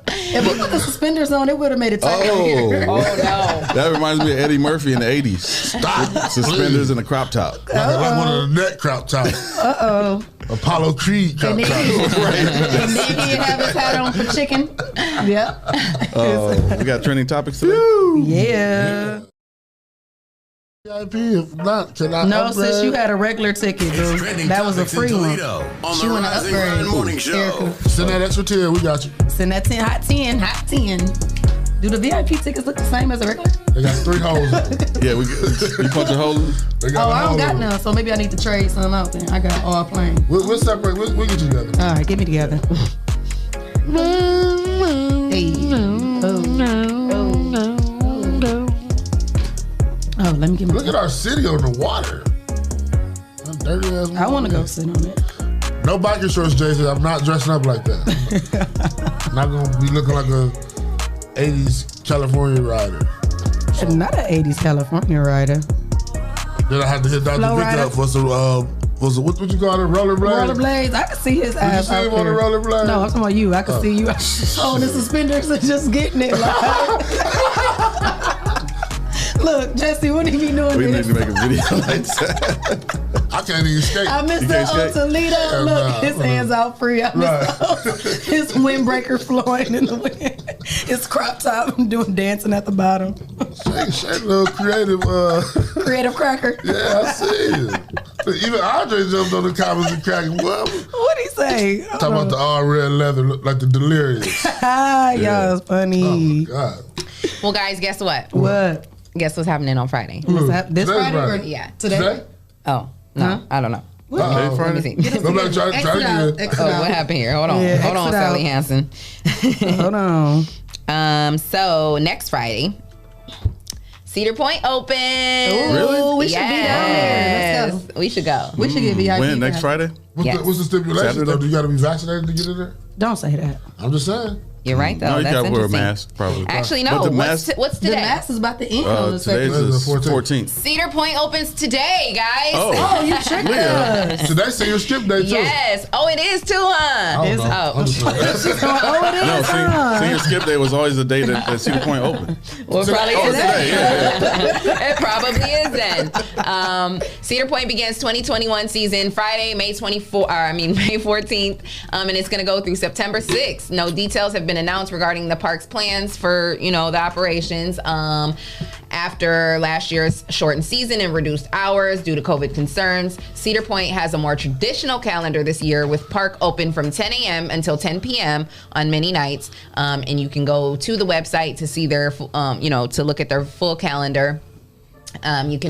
If we put the suspenders on, it would have made it tight. Oh. Oh, no. That reminds me of Eddie Murphy in the 80s. Stop. Suspenders and a crop top. Like one of the neck crop tops. Uh-oh. Apollo Creed crop And tops. then he have his hat on for chicken. Yeah. We got trending topics today? Yeah. VIP, if not, can I No, upgrade? sis, you had a regular ticket, dude. That was a free one. On She the want to Rising Grind upgrade. Morning Show. Erica, Send that extra tier, we got you. send that 10, hot 10, hot 10. Do the VIP tickets look the same as a regular? They got 3 holes in them. Yeah, you punch a hole in it? They Oh, got a I don't hole got in them. none, so maybe I need to trade some out then. I got all plain. We'll separate, we'll get you together. All right, get me together. Hey. Oh, let me get my. Look at our city on the water. That dirty ass. I want to go sit on it. No biker shorts, Jason. I'm not dressing up like that. I'm not gonna be looking like a 80s California rider. Not an 80s California rider. Then I had to hit Dr. Flow Vic rider? up for some what you call it? Rollerblades? Rollerblades. I can see his Did you ass see out him on the there. rollerblades? No, I'm talking about you. I can see you. Oh, the suspenders are just getting it. Like. Look, Jesse, what did he be doing We need this? to make a video like that. I can't even skate. I missed You that can't on skate? Toledo. Yeah, Look, nah. his hands out free. I missed Right. his windbreaker flowing in the wind. His crop top doing dancing at the bottom. Shae little creative. Creative cracker. Yeah, I see it. Even Andre jumped on the comments and cracked. What? What'd he say? Talking about the all red leather, look like the Delirious. Y'all is Oh funny. my God. Well, guys, guess what? What? Guess what's happening on Friday? What's that? This Today's Friday? Or Friday. Yeah. Today? Today? Oh, no, Huh? I don't know. Uh-oh. Let me see. Go back, try to Exit out, get it. exit Oh, out. what happened here? Hold on. Yeah, Hold on, exit out. Sally Hansen. Hold on. So next Friday, Cedar Point open. Ooh, we should be down there. Let's go. We should go. We should get VIP. When? Next pass. Friday? Yes. What's the stipulation, Saturday? though? Do you got to be vaccinated to get in there? Don't say that. I'm just saying. You're right, though. No, you That's got to wear a interesting. mask, probably. Actually, But no. the What's, mask, what's The today? mask is about to end on the today's second. the 14th. Cedar Point opens today, guys. Oh. You tricked us. Today's senior skip day, too. Yes. Oh, it is too, huh? I don't know. Oh. I'm just saying. Oh, it is. No, huh? senior skip day was always the day that Cedar Point opened. Well, it probably Oh, is today, then. It probably is then. Cedar Point begins 2021 season Friday, May 14th, and it's going to go through September 6th. No details have been announced regarding the park's plans for, the operations. After last year's shortened season and reduced hours due to COVID concerns, Cedar Point has a more traditional calendar this year with park open from 10 a.m. until 10 p.m. on many nights. And you can go to the website to see their, to look at their full calendar. You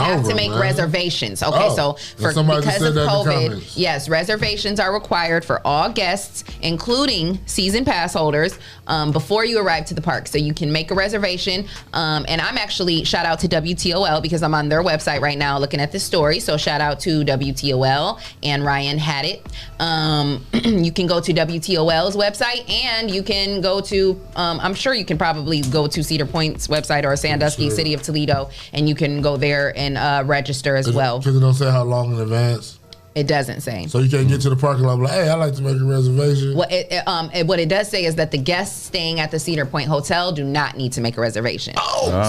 have to make reservations. Okay, so because of COVID, yes, reservations are required for all guests, including season pass holders, before you arrive to the park. So you can make a reservation. And I'm actually, shout out to WTOL because I'm on their website right now looking at this story. So shout out to WTOL and Ryan had it. You can go to WTOL's website and you can go to, I'm sure you can probably go to Cedar Point's website or Sandusky, City of Toledo, and you can go there and register as well. Because it don't say how long in advance. It doesn't say. So you can't get to the parking lot and be like, hey, I'd like to make a reservation. What it does say is that the guests staying at the Cedar Point Hotel do not need to make a reservation.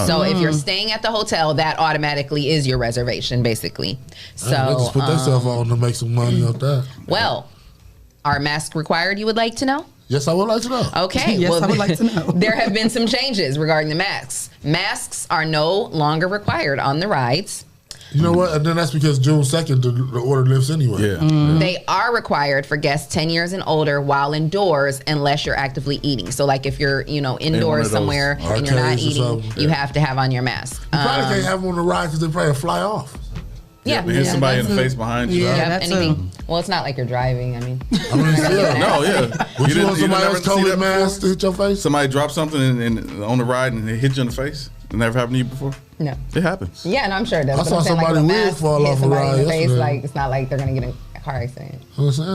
So if you're staying at the hotel, that automatically is your reservation, basically. So they just put themselves on to make some money off that. Well, are masks required, you would like to know? Yes, I would like to know. Okay. Yes, I would like to know. There have been some changes regarding the masks. Masks are no longer required on the rides. You know what? And then that's because June 2nd, the order lifts anyway. Yeah. They are required for guests 10 years and older while indoors unless you're actively eating. So like if you're, indoors somewhere and you're not arcades or eating, something. you have to have on your mask. You probably can't have them on the ride because they probably fly off. Yeah. Hit somebody in the face behind you. Yeah, that's anything. Well, it's not like you're driving. I mean, No, yeah. Would you want somebody never else see COVID that mask to hit your face? Somebody dropped something and on the ride and it hit you in the face? It never happened to you before? No. It happens. Yeah, and I'm sure it does. I saw somebody like, wig fall off a somebody ride in the face, yesterday. like it's not like they're gonna get in a car accident.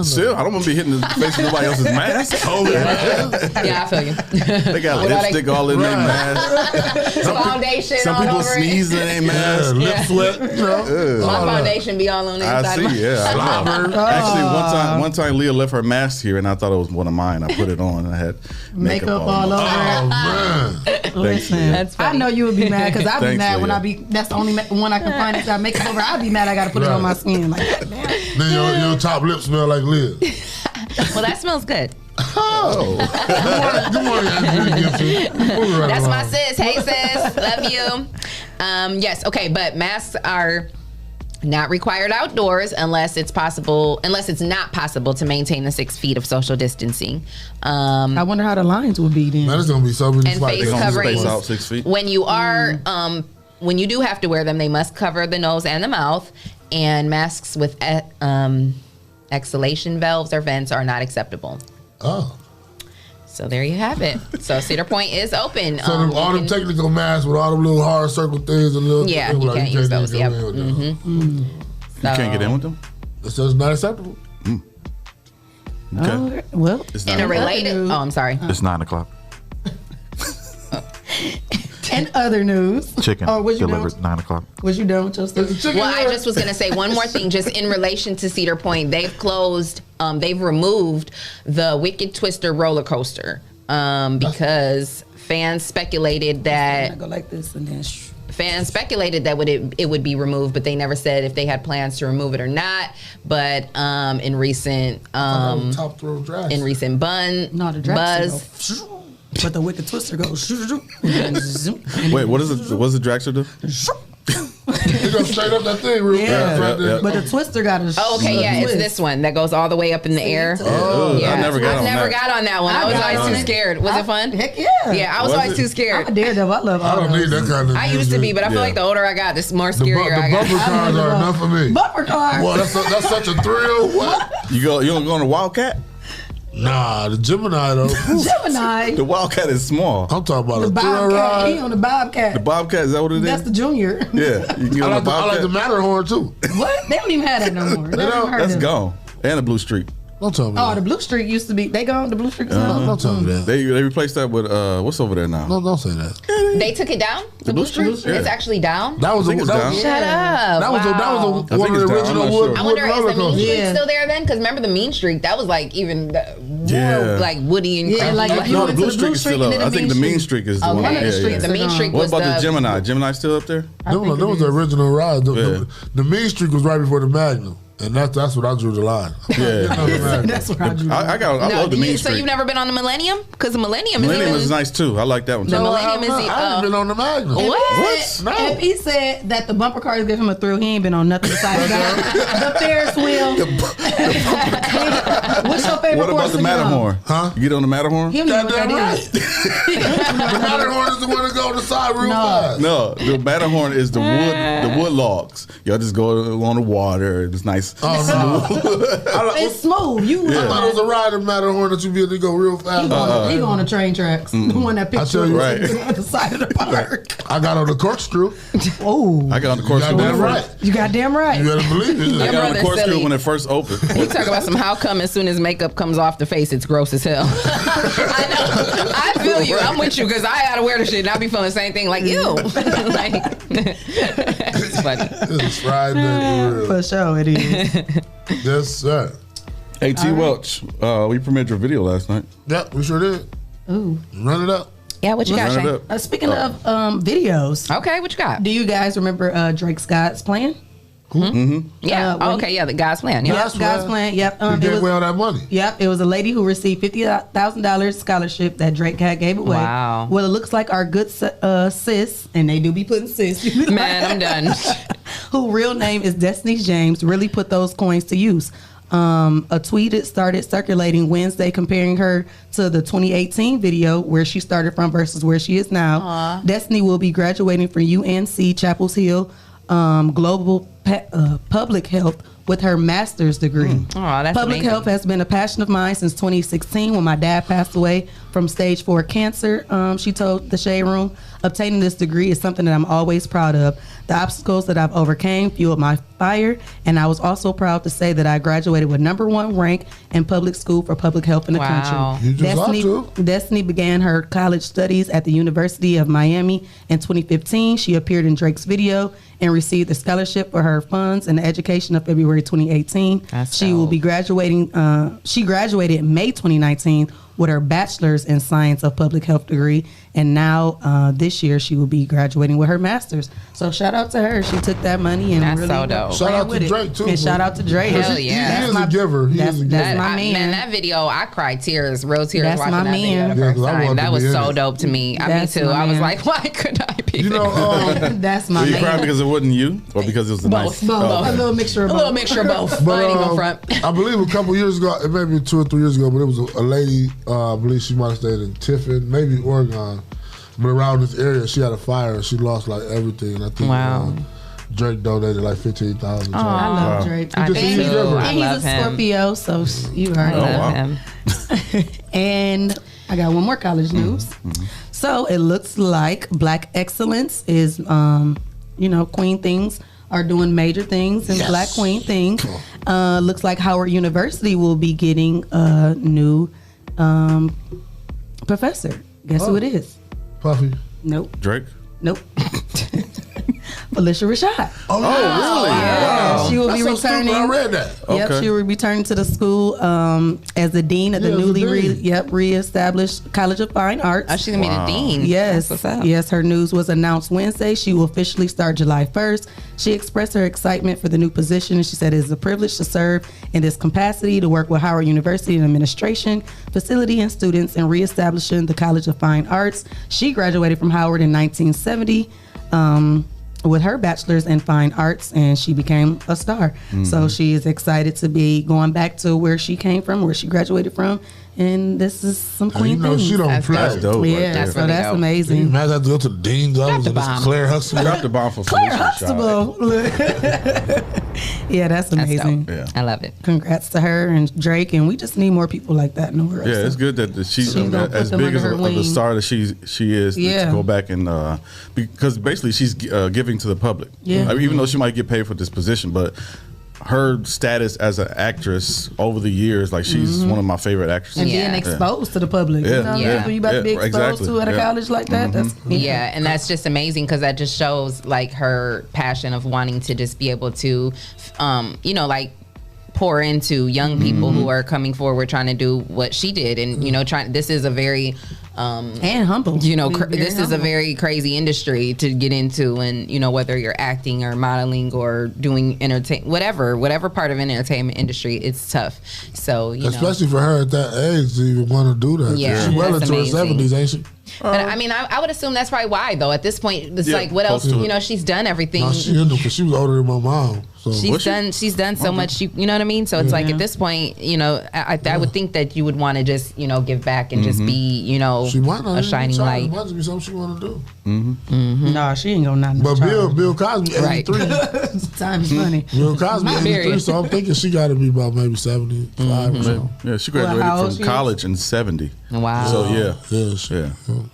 Still, I don't want to be hitting the face of nobody else's mask. Yeah, I feel you. They got lipstick all in their mask. Foundation Some all people over sneeze in their mask. Lip sweat. My foundation be all on the I inside. see, yeah. I know. Actually, one time Leah left her mask here, and I thought it was one of mine. I put it on, and I had makeup all over. Oh man! Listen, That's funny. I know you would be mad because I'd be Thanks, mad when Leah. I be. That's the only one I can find that's got makeup over. I'd be mad. I got to put it on my skin. Like, damn. Then your top lip smell like Leah. Well, that smells good. Good morning, Anthony Gibson. Moving right That's my along. sis. Hey, sis. Love you. Yes. Okay. But masks are not required outdoors unless it's not possible to maintain the 6 feet of social distancing. I wonder how the lines would be then. Man, it's gonna be so many And spots. face They gonna coverings. Space out 6 feet. When you are, when you do have to wear them, they must cover the nose and the mouth. And masks with exhalation valves or vents are not acceptable. Oh. So there you have it. So Cedar Point is open. So all them technical masks with all them little hard circle things and little Yeah, things, you can't use those. even Yep. go in with them. You can't get in with them? It's just not acceptable. Okay. Well, It's In not. a related, oh, I'm sorry. It's 9 o'clock. in other news. Chicken was you delivered done? 9 o'clock. Was you done with your stuff? Well, I just was going to say one more thing, just in relation to Cedar Point. They've closed, they've removed the Wicked Twister roller coaster because fans speculated that I go like this and then. it would be removed, but they never said if they had plans to remove it or not. But in recent Top throw drags. in recent No, the buzz. Dragster but the Wicked Twister goes. Wait, what does the dragster do? He goes straight up that thing real fast right there. But the Twister got a. Oh, okay, yeah, it's this one that goes all the way up in the air. Oh, Yeah. I never got on that. got on that one. I was always too scared. Was it fun? Heck yeah. Yeah, I was Was always it? too scared. I'm a daredevil. I love all I don't need those. that kind of I used to be, but I feel Yeah. like the older I got, the more the scarier I got. bumper cars are enough for me. Bumper car. Boy, that's such a thrill. What? You don't go on the Wildcat? Nah, the Gemini though. Gemini. The Wildcat is small. I'm talking about The a thrill Bobcat. He ride. on the Bobcat. The Bobcat, is that what it is? That's the junior. Yeah, you can get I on like, the I like Bobcat. the Matterhorn too. What? They don't even have that no more. Never don't? heard That's of it. gone. And the Blue Streak. Don't tell me. Oh, that. the Blue Streak used to be. They gone. The Blue Streak is gone. Don't tell me that. They replaced that with what's over there now? No, don't say that. They took it down? The Blue Blue Streak? Streak? Yeah. It's actually down? That was I think it's down. Shut up. That was Wow. one of the it's down. I'm original not wood. sure. I wonder, roller is the Mean coasters. Streak Yeah. still there then? Because remember the Mean Streak, that was like even Yeah. like Woody and Yeah, like if you No, went the to Blue Streak is still up. and I then think the Mean Streak is the one. Okay. Yeah, the yeah. streets The Mean Streak What was about the Gemini? Gemini still up there? No, that was the original ride. The Mean Streak was right before the Magnum. And that's what I drew the line. Yeah. That's what I do. I love the Mean So Streak. you've never been on the Millennium? Because the Millennium is Millennium even... is nice too. I like that one The too. Millennium is... I haven't been on the Magnum. What? No. If he said that the bumper cars give him a thrill, he ain't been on nothing besides that. The Ferris wheel. What's your favorite What about horse the to get on? Matterhorn? Huh? You get on the Matterhorn? He don't even know what Goddamn that right. is. The Matterhorn is the one that go on the side real No. fast. No, the Matterhorn is the wood logs. Y'all just go on the water. It's nice. It's smooth. You I thought it was a ride in Matterhorn that you be able to go real fast. he go on the train tracks. The one that picks tell you, right. at the side of the park. I got on the corkscrew. Oh, I got on the corkscrew. Goddamn right. you goddamn right. You better believe it. I got on the brother's corkscrew silly. when it first opened. You talk about some how come as soon as makeup comes off the face, it's gross as hell. I know. I feel you. I'm with you because I gotta wear the shit and I be feeling the same thing like you. Like, it's funny. It's Friday for real. For sure, it is. Yes, sir. Hey, T. Welch, we premiered your video last night. Yep, we sure did. Ooh. Run it up. Yeah, what you got, Run it Shae? up. Speaking of videos, Okay, what you got? do you guys remember Drake's God's Plan? Yeah. when Okay, yeah, the God's plan. Yeah. Yep, God's Plan. Yep. You It gave was, away all that money. Yep, it was a lady who received $50,000 scholarship that Drake had gave away. Wow. Well, it looks like our good sis, and they do be putting sis. Man, I'm done. Who real name is Destiny James, really put those coins to use. A tweet started circulating Wednesday comparing her to the 2018 video where she started from versus where she is now. Aw. Destiny will be graduating from UNC Chapel Hill global public health with her master's degree. Oh, that's Public amazing. health has been a passion of mine since 2016 when my dad passed away from stage 4 cancer. She told the Shae Room, obtaining this degree is something that I'm always proud of. The obstacles that I've overcame fueled my fire, and I was also proud to say that I graduated with #1 rank in public school for public health in the country. You just ought to. Destiny began her college studies at the University of Miami in 2015. She appeared in Drake's video and received a scholarship for her funds in the education of February 2018. She will be graduating. She graduated in May 2019 with her bachelor's in science of public health degree, and now this year she will be graduating with her master's. So shout out to her. She took that money and That's really so dope. Shout out to Drake too. And shout out to Drake. Hell yeah. He is a giver. He is a giver. That's my man. Man, that video, I cried tears, real tears That's watching my that video man. the Yeah, first 'cause I time. wanted That to was be in so it. dope to me. I That's me too. my I was man. like, why could I be You know, That's my Were you man. crying because it wasn't you, or because it was a nice? Both. Oh, A little mixture of a both. little mixture of both. I ain't even gonna front. I believe a couple years ago, it may be 2 or 3 years ago, but it was a lady, I believe she might have stayed in Tiffin, maybe Oregon, but around this area, she had a fire and she lost like everything. And I think Drake donated like $15,000. I love Drake. I just do see too. you giver. I And he's love a him. Scorpio, so you already I know. love him. And I got one more college news. So it looks like Black excellence is, Queen things are doing major things in Black Queen things. Looks like Howard University will be getting a new professor. Guess who it is? Puffy. Nope. Drake. Nope. Felicia Rashad. Oh, really? Yeah, Wow. she will That's be so stupid. returning. I read that. Yep, Okay. she will be returning to the school as the dean of the Yeah, as the newly dean. reestablished College of Fine Arts. Oh, she's gonna be the dean. Yes, That's what's up. yes. Her news was announced Wednesday. She will officially start July 1st. She expressed her excitement for the new position, and she said it is a privilege to serve in this capacity, to work with Howard University and administration, facility, and students in reestablishing the College of Fine Arts. She graduated from Howard in 1970. With her bachelor's in fine arts, and she became a star. So she is excited to be going back to where she came from, where she graduated from, and this is some You queen know, things. she don't That's play. That's dope. Yeah, right there. so really that's dope. amazing. Imagine I have to go to the dean's office the and it's bomb. Claire Huxtable. Drop the bomb for Felicia Rashad. Yeah, that's That's amazing. dope. Yeah. I love it. Congrats to her and Drake, and we just need more people like that in the world. Yeah, so. it's good that she's gonna put as them big under as her of the wing. star that she is Yeah. to go back and because basically she's giving to the public. Yeah. I mean, even though she might get paid for this position, but her status as an actress over the years, like she's one of my favorite actresses. And Yeah. being exposed to the public. Yeah. You know, Yeah. people you about to be Yeah, exposed exactly. to at a Yeah. college like that. That's Yeah, and that's just amazing because that just shows like her passion of wanting to just be able to, like pour into young people who are coming forward trying to do what she did, and this is a very and humble. this is a very crazy industry to get into, and whether you're acting or modeling or doing whatever part of an entertainment industry, it's tough. So Especially for her at that age to even want to do that. Yeah, She's well that's into her amazing. 70s, ain't she? But I mean, I would assume that's probably why though. At this point, it's Yeah, like what else? close to it. She's done everything. No, she into because she was older than my mom. So She's done so much. You know what I mean? So it's like at this point, I would think that you would want to just give back and just be she might not a shining light. It might be something she want to do. No, she ain't gonna not. But Bill Cosby, 83. Right. Time is money. Bill Cosby, 83. Period. So I'm thinking she got to be about maybe 75 or so. Yeah, she Well, how old graduated she from is? college in '70. Wow. So yeah, Yeah,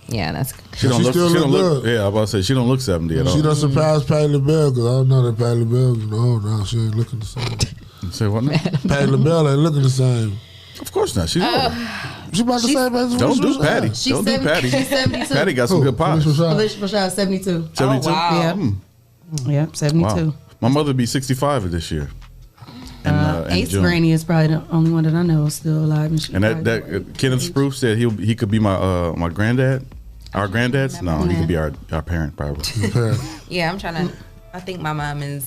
Yeah, that's she don't She look. still She look don't look. good. Yeah, I was about to say she don't look 70 at all. She done surpassed Patti LaBelle because I don't know that Patti LaBelle, now she ain't looking the same. Say what now? Patti LaBelle ain't looking the same. Of course not. She's She about the same age as don't do Felicia Patty. Rashad. Don't do Patty. She's 72. Patty got some Who? good pops. Felicia Rashad? Felicia Rashad, 72. 72. wow. Yeah. Yep, 72. Wow. My mother will be 65 this year. In Ace June. Granny is probably the only one that I know is still alive. And, she And probably- that Kenneth Spruce said he could be my granddad. Our granddads? No, he could be our parent probably. Yeah, I'm trying to. I think my mom is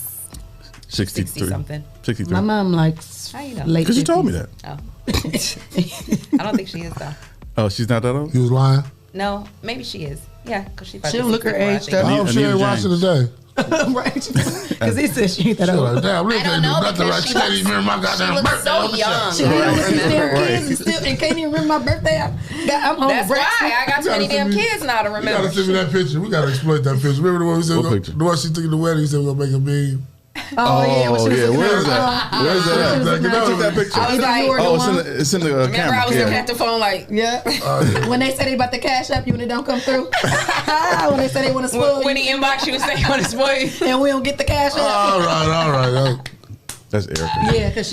63. something. 63. My mom likes How you know? late. Because you told me 50s. that. Oh. I don't think she is though. Oh, she's not that old? You was lying? No, maybe she is. Yeah, because she don't look her age. I hope she ain't watching today. Right, because he said she ain't that old. Like, damn, Leah can't do nothing right. She can't even remember my goddamn birthday. So young. She and can't even remember my birthday. I'm home. That's why I got 20 damn kids now to remember. You gotta send me that picture. We gotta exploit that picture. Remember the one we said? The one she took in the wedding. He said we're gonna make a meme. Oh yeah, where's that? Where's that at? Took that picture. I was like, it's in the camera. Remember, I was looking at the phone like, When they say they about to cash up you and it don't come through. When they say they want to spoil you. When he inbox you and say you want to spoil you. And we don't get the cash up. All right. That's Erica. Yeah, because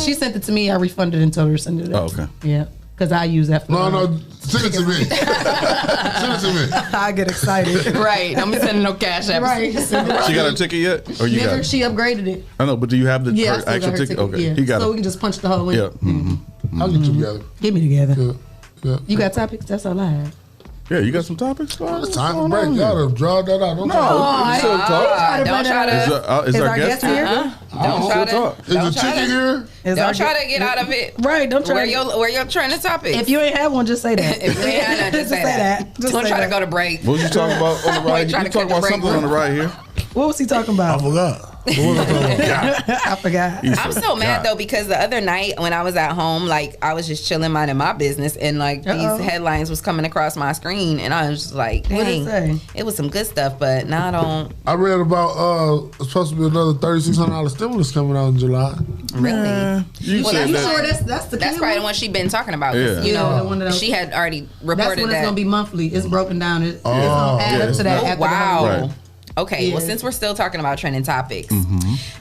she sent it to me. I refunded and told her to send it. Oh, okay. Yeah. Because I use that for No, send it to me. Send it to me. I get excited. Right. I'm sending no cash apps. Right. She got her ticket yet? Or you got it? She upgraded it. I know, but do you have the her actual ticket? Okay. Yeah. He got so it. we can just punch the hole in. Yeah. Mm-hmm. I'll get you together. Get me together. Yeah. You got topics? That's all I have. Yeah, you got some topics? It's time for break. Y'all done draw that out. Don't Don't try to. Is our guest here? Don't try to. Is the chicken here? Don't try to get out of it. Right. Don't try. Where your trending topics? If you ain't have one, just say that. If you ain't have none, just say that. Don't try to go to break. What was you talking about on the right? You talking about something on the right here? What was he talking about? I forgot. I forgot. I'm so mad though because the other night when I was at home, like I was just chilling minding my business and like these headlines was coming across my screen and I was just like, dang, it was some good stuff, but now I don't. I read about it's supposed to be another $3,600 stimulus coming out in July. Really? You said that. That's probably the one she been talking about. Yeah. You know, the one that she had already reported that's when that. It's gonna be monthly. It's broken down. It's gonna add up to that. Wow. Right. Okay, well, since we're still talking about trending topics,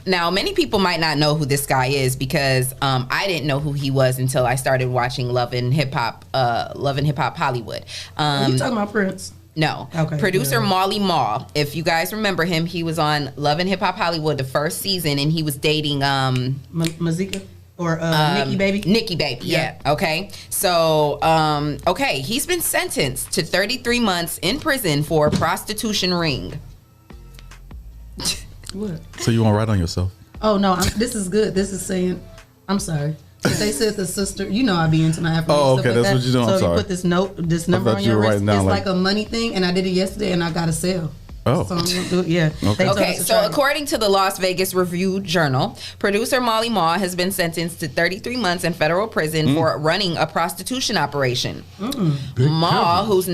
now many people might not know who this guy is because I didn't know who he was until I started watching Love and Hip Hop Hollywood. You talking about Prince? No. Okay. Producer Marley Marl. If you guys remember him, he was on Love and Hip Hop Hollywood the first season, and he was dating Mazika. Or Nikki Baby? Nikki Baby, yeah. Okay. So, he's been sentenced to 33 months in prison for a prostitution ring. What? So you want to write on yourself? Oh, no. This is good. This is saying, I'm sorry. They said the sister, you know I be into my affirmations. Oh, okay. That's what you're doing. So I'm sorry. You put this number on your wrist. It's like a money thing, and I did it yesterday, and I got a sale. Oh. So I'm gonna do it, yeah. Okay, so according to the Las Vegas Review-Journal, producer Molly Ma has been sentenced to 33 months in federal prison for running a prostitution operation. Ma, whose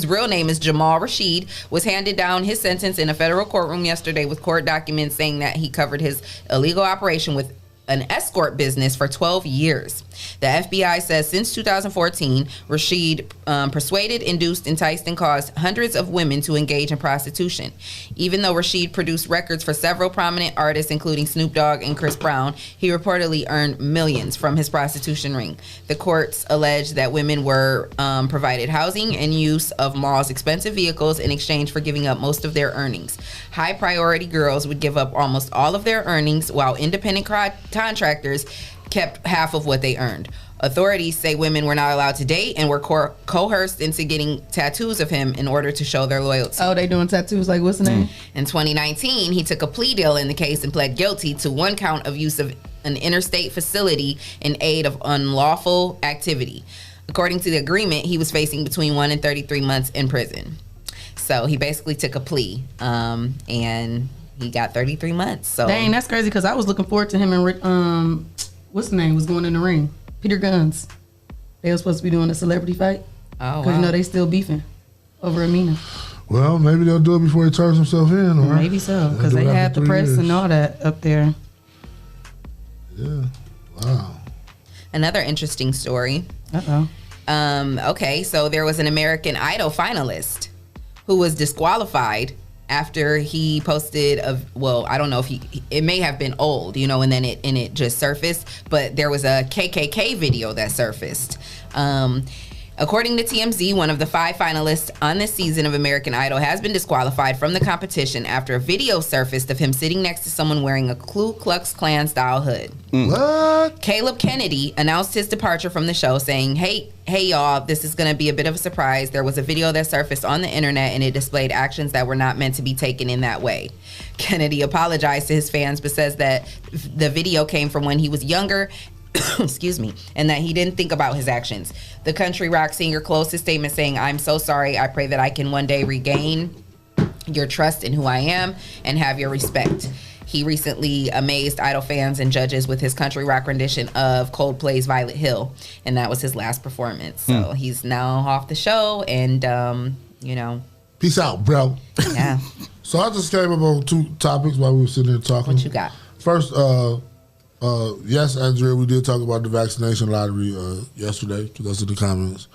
real name is Jamal Rashid, was handed down his sentence in a federal courtroom yesterday with court documents saying that he covered his illegal operation with an escort business for 12 years. The FBI says since 2014, Rashid persuaded, induced, enticed, and caused hundreds of women to engage in prostitution. Even though Rashid produced records for several prominent artists, including Snoop Dogg and Chris Brown, he reportedly earned millions from his prostitution ring. The courts alleged that women were provided housing and use of Maul's expensive vehicles in exchange for giving up most of their earnings. High priority girls would give up almost all of their earnings, while independent contractors kept half of what they earned. Authorities say women were not allowed to date and were coerced into getting tattoos of him in order to show their loyalty. Oh, they doing tattoos like what's the name? In 2019, he took a plea deal in the case and pled guilty to one count of use of an interstate facility in aid of unlawful activity. According to the agreement, he was facing between 1 and 33 months in prison. So he basically took a plea, and he got 33 months. So dang, that's crazy because I was looking forward to him and what's the name was going in the ring. Peter Guns. They were supposed to be doing a celebrity fight. Oh, because you know they still beefing over Amina. Well, maybe they'll do it before he turns himself in, or maybe so because they had the press and all that up there. Yeah. Wow. Another interesting story. Okay, so there was an American Idol finalist who was disqualified after he posted I don't know if it may have been old, and then it just surfaced, but there was a KKK video that surfaced. According to TMZ, one of the 5 finalists on this season of American Idol has been disqualified from the competition after a video surfaced of him sitting next to someone wearing a Ku Klux Klan style hood. What? Caleb Kennedy announced his departure from the show, saying, Hey y'all, this is going to be a bit of a surprise. There was a video that surfaced on the internet and it displayed actions that were not meant to be taken in that way. Kennedy apologized to his fans but says that the video came from when he was younger excuse me, and that he didn't think about his actions. The country rock singer closed his statement saying, "I'm so sorry. I pray that I can one day regain your trust in who I am and have your respect." He recently amazed Idol fans and judges with his country rock rendition of Coldplay's Violet Hill, and that was his last performance. So he's now off the show, and, you know. Peace out, bro. Yeah. So I just came up on 2 topics while we were sitting there talking. What you got? First, yes, Andrea, we did talk about the vaccination lottery yesterday, because that's in the comments.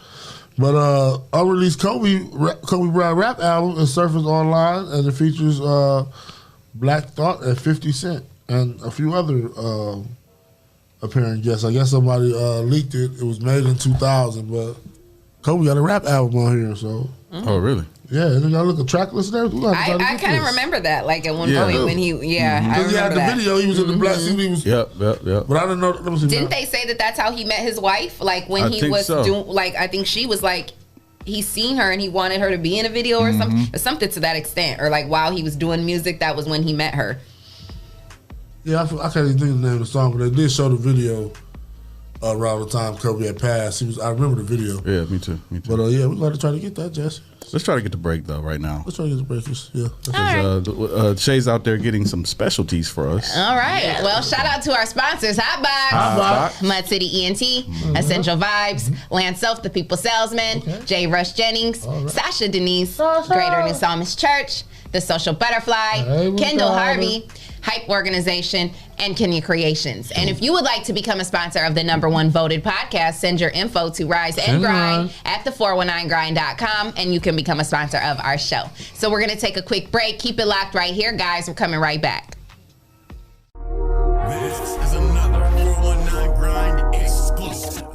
But unreleased Kobe Bryant rap album is surfaced online, and it features Black Thought and 50 Cent and a few other apparent guests. I guess somebody leaked it. It was made in 2000, but Kobe got a rap album on here. So. Oh, really? Yeah, and then y'all look at track list there. I kind of remember that, like at one point when he, I remember he had the that. video. He was in the black suit. He was. Yep. But I didn't know. Didn't they say that that's how he met his wife? Like when he was doing, like I think she was like, he seen her and he wanted her to be in a video or something to that extent, or like while he was doing music, that was when he met her. Yeah, I can't even think of the name of the song, but they did show the video around the time Kobe had passed. I remember the video. Yeah, me too. But yeah, we're going to try to get that, Jesse. Let's try to get the break though right now. Let's try to get the break. Yeah. Shae's out there getting some specialties for us. All right. Well, shout out to our sponsors: HOTBOX, Mud City ENT, Essential Vibes, Land Self, The People Salesman, J. Rush Jennings, Sasha Denise, Greater New Psalmist Church, The Social Butterfly, Kendall Harvey, Hype Organization, and Kenya Creations. And if you would like to become a sponsor of the #1 voted podcast, send your info to Rise and Grind at the419grind.com, and you can become a sponsor of our show. So we're going to take a quick break. Keep it locked right here, guys. We're coming right back. This is another 419 Grind exclusive.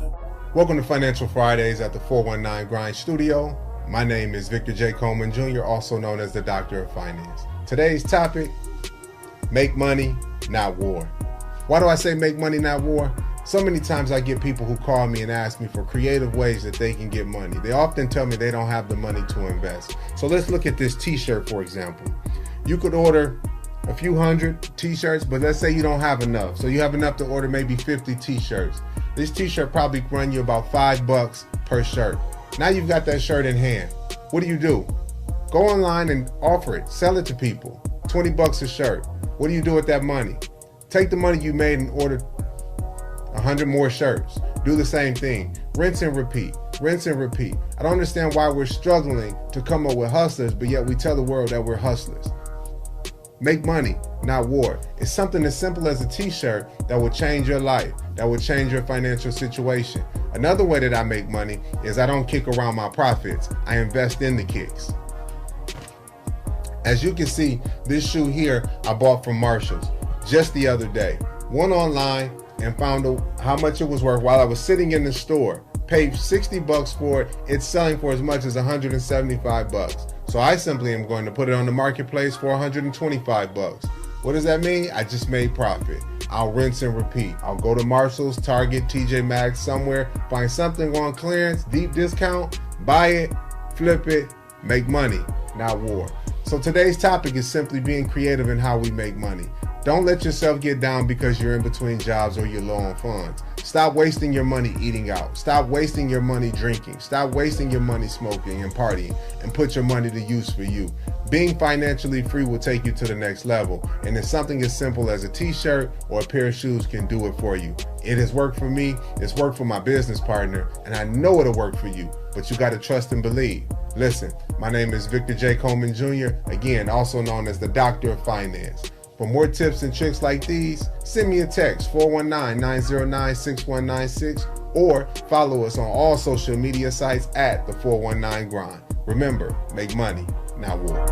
Welcome to Financial Fridays at the 419 Grind studio. My name is Victor J. Coleman Jr., also known as the Doctor of Finance. Today's topic: make money, not war. Why do I say make money, not war? So many times I get people who call me and ask me for creative ways that they can get money. They often tell me they don't have the money to invest. So let's look at this t-shirt, for example. You could order a few hundred t-shirts, but let's say you don't have enough. So you have enough to order maybe 50 t-shirts. This t-shirt probably run you about $5 per shirt. Now you've got that shirt in hand. What do? Go online and offer it. Sell it to people. $20 a shirt. What do you do with that money? Take the money you made and order 100 more shirts. Do the same thing. Rinse and repeat. Rinse and repeat. I don't understand why we're struggling to come up with hustlers, but yet we tell the world that we're hustlers. Make money, not war. It's something as simple as a t-shirt that will change your life, that will change your financial situation. Another way that I make money is I don't kick around my profits. I invest in the kicks. As you can see, this shoe here I bought from Marshall's just the other day. Went online and found how much it was worth while I was sitting in the store. Paid $60 for it. It's selling for as much as $175. So I simply am going to put it on the marketplace for $125. What does that mean? I just made profit. I'll rinse and repeat. I'll go to Marshall's, Target, TJ Maxx, somewhere, find something on clearance, deep discount, buy it, flip it, make money, not war. So today's topic is simply being creative in how we make money. Don't let yourself get down because you're in between jobs or you're low on funds. Stop wasting your money eating out. Stop wasting your money drinking. Stop wasting your money smoking and partying, and put your money to use for you. Being financially free will take you to the next level, and it's something as simple as a t-shirt or a pair of shoes can do it for you. It has worked for me, it's worked for my business partner, and I know it'll work for you, but you got to trust and believe. Listen, my name is Victor J. Coleman Jr., again, also known as the Doctor of Finance. For more tips and tricks like these, send me a text, 419-909-6196, or follow us on all social media sites at the 419 Grind. Remember, make money, not war.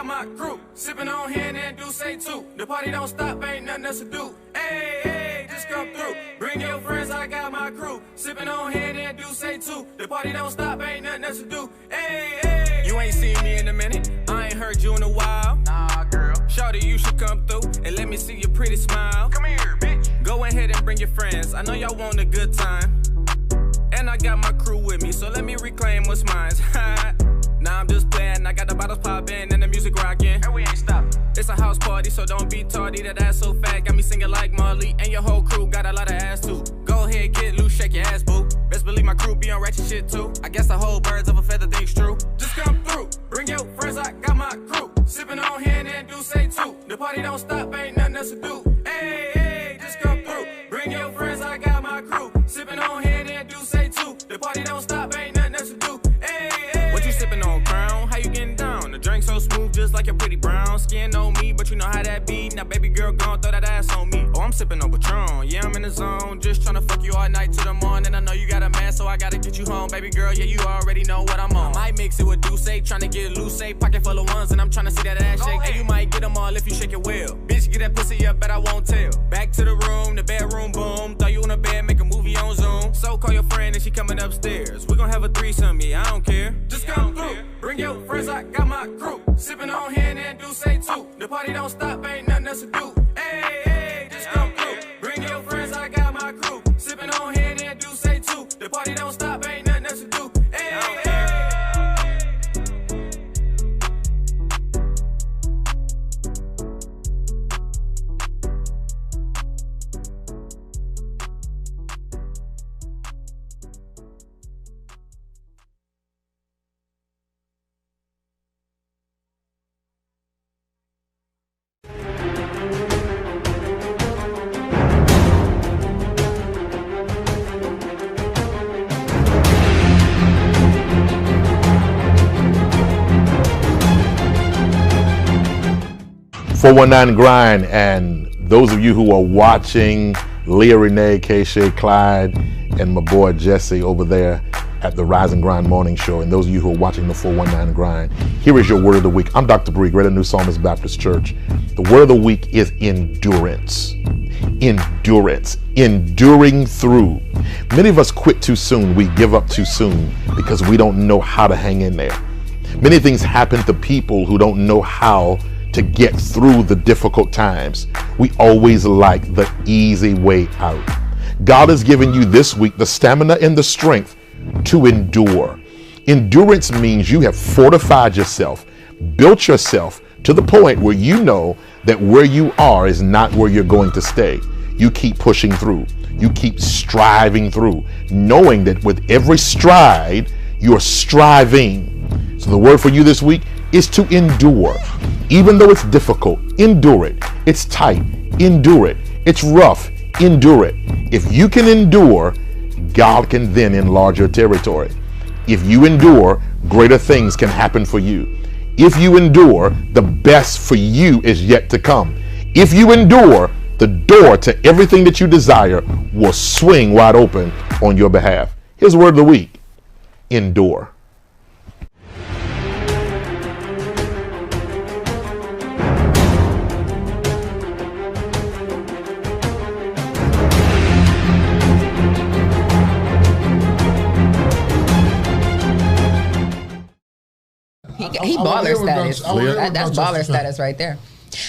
got my crew. Sipping on hand and do say too. The party don't stop, ain't nothing else to do. Hey, hey, just come through. Bring your friends, I got my crew. Sipping on hand and do say too. The party don't stop, ain't nothing else to do. Hey, hey. You ain't seen me in a minute. I ain't heard you in a while. Nah, girl. Shawty, you should come through and let me see your pretty smile. Come here, bitch. Go ahead and bring your friends. I know y'all want a good time. And I got my crew with me, so let me reclaim what's mine. Nah, I'm just playing. I got the bottles popping and the music rocking. And we ain't stopping. It's a house party, so don't be tardy. That ass so fat, got me singing like Marley. And your whole crew got a lot of ass too. Go ahead, get loose, shake your ass, boo. Best believe my crew be on ratchet shit too. I guess the whole birds of a feather thing's true. Just come through, bring your friends, I got my crew. Sipping on hand and do say too. The party don't stop, ain't nothing else to do. Hey, hey, just come through. Bring your friends, I got my crew. Sipping on hand and do say too. The party don't stop, ain't nothing else to do. Hey, hey. What you sipping on, Crown? How you getting down? The drink so smooth, just like your pretty brown skin on me, but you know how that be. Now, baby girl, gon' throw that ass on me. Oh, I'm sipping on Patron. Yeah, I'm in the zone. Just tryna fuck you all night to the morning. I know you got a man, so I gotta get you home. Baby girl, yeah, you already know what I'm on. I might mix it with Douce, tryna get loose, pocket full of ones, and I'm tryna see that ass shake. And you might get them all if you shake it well. Bitch, get that pussy up, but I won't tell. Back to the room, the bedroom, boom. Throw you in the bed, make a movie on Zoom. So call your friend and she coming upstairs. We gon' have a threesome, yeah, I don't care. Just come through, bring your friends, I got my crew. Sipping on hand and do say too. The party don't stop, ain't nothing else to do. Hey, hey, just come through, bring your friends, I got my crew. Sipping on hand and do say too. The party don't stop, ain't nothing else to do. Hey, hey. .419 Grind, and those of you who are watching Leah, Renee, Shae, Clyde, and my boy Jesse over there at the Rise and Grind Morning Show, and those of you who are watching the 419 Grind, here is your word of the week. I'm Dr. Bree, Greater New Psalmist Baptist Church. The word of the week is endurance. Endurance. Enduring through. Many of us quit too soon. We give up too soon because we don't know how to hang in there. Many things happen to people who don't know how to get through the difficult times. We always like the easy way out. God has given you this week the stamina and the strength to endure. Endurance means you have fortified yourself, built yourself to the point where you know that where you are is not where you're going to stay. You keep pushing through. You keep striving through, knowing that with every stride, you're striving. So the word for you this week is to endure. Even though it's difficult, endure it. It's tight, endure it. It's rough, endure it. If you can endure, God can then enlarge your territory. If you endure, greater things can happen for you. If you endure, the best for you is yet to come. If you endure, the door to everything that you desire will swing wide open on your behalf. Here's the word of the week: endure. He baller status. That's baller status right there.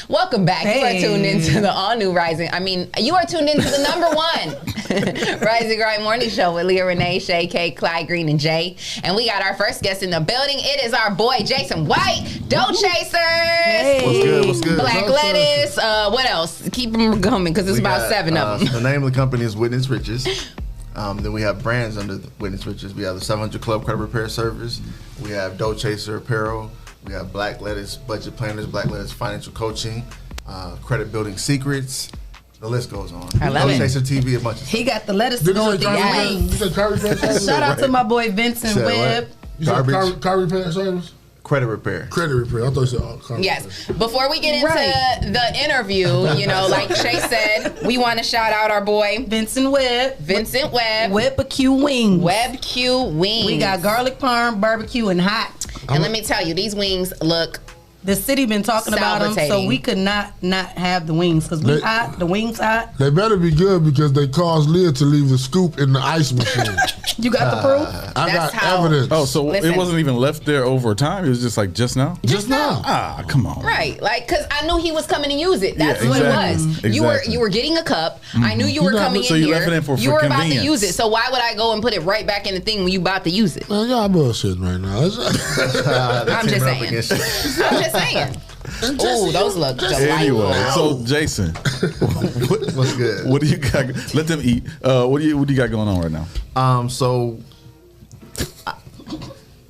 Welcome back. Hey. You are tuned into the all-new you are tuned into the number one Rising Grind Morning Show with Leah, Renee, Shae, K, Clyde, Green, and Jay. And we got our first guest in the building. It is our boy, Jason White, Dough Chasers. Hey. What's good, what's good? Black Lettuce. What else? Keep them coming because it's about 7 of them. The name of the company is Witness Riches. Then we have brands under Witness Riches. We have the 700 Club Credit Repair Service. We have Dough Chaser Apparel. We have Black Lettuce Budget Planners, Black Lettuce Financial Coaching, Credit Building Secrets. The list goes on. I love it. Chaser TV, a bunch of stuff. He got the lettuce going through wings. Shout out to my boy Vincent Webb. You said car repair service? Credit repair. Credit repair. I thought you said car Yes. repair. Before we get into the interview, like Shae said, we want to shout out our boy Vincent Webb. WebQ Wings. WebQ Wings. We got garlic parm, barbecue, and hot. And let me tell you, these wings look The city been talking about them, so we could not have the wings because we hot. The wings hot. They better be good because they caused Leah to leave the scoop in the ice machine. You got the proof? I got evidence. Oh, so it wasn't even left there over time. It was just like just now. Just now. Ah, come on. Right, like because I knew he was coming to use it. That's what it was. Exactly. You were getting a cup. I knew you were coming in so you here. left it in for you were about to convenience. use it. So why would I go and put it right back in the thing when you about to use it? Man, y'all bullshitting right now. I'm just saying. I'm just saying. Oh, those look delightful. Anyway, so Jason, what's good? What do you got? Let them eat. What do you got going on right now? So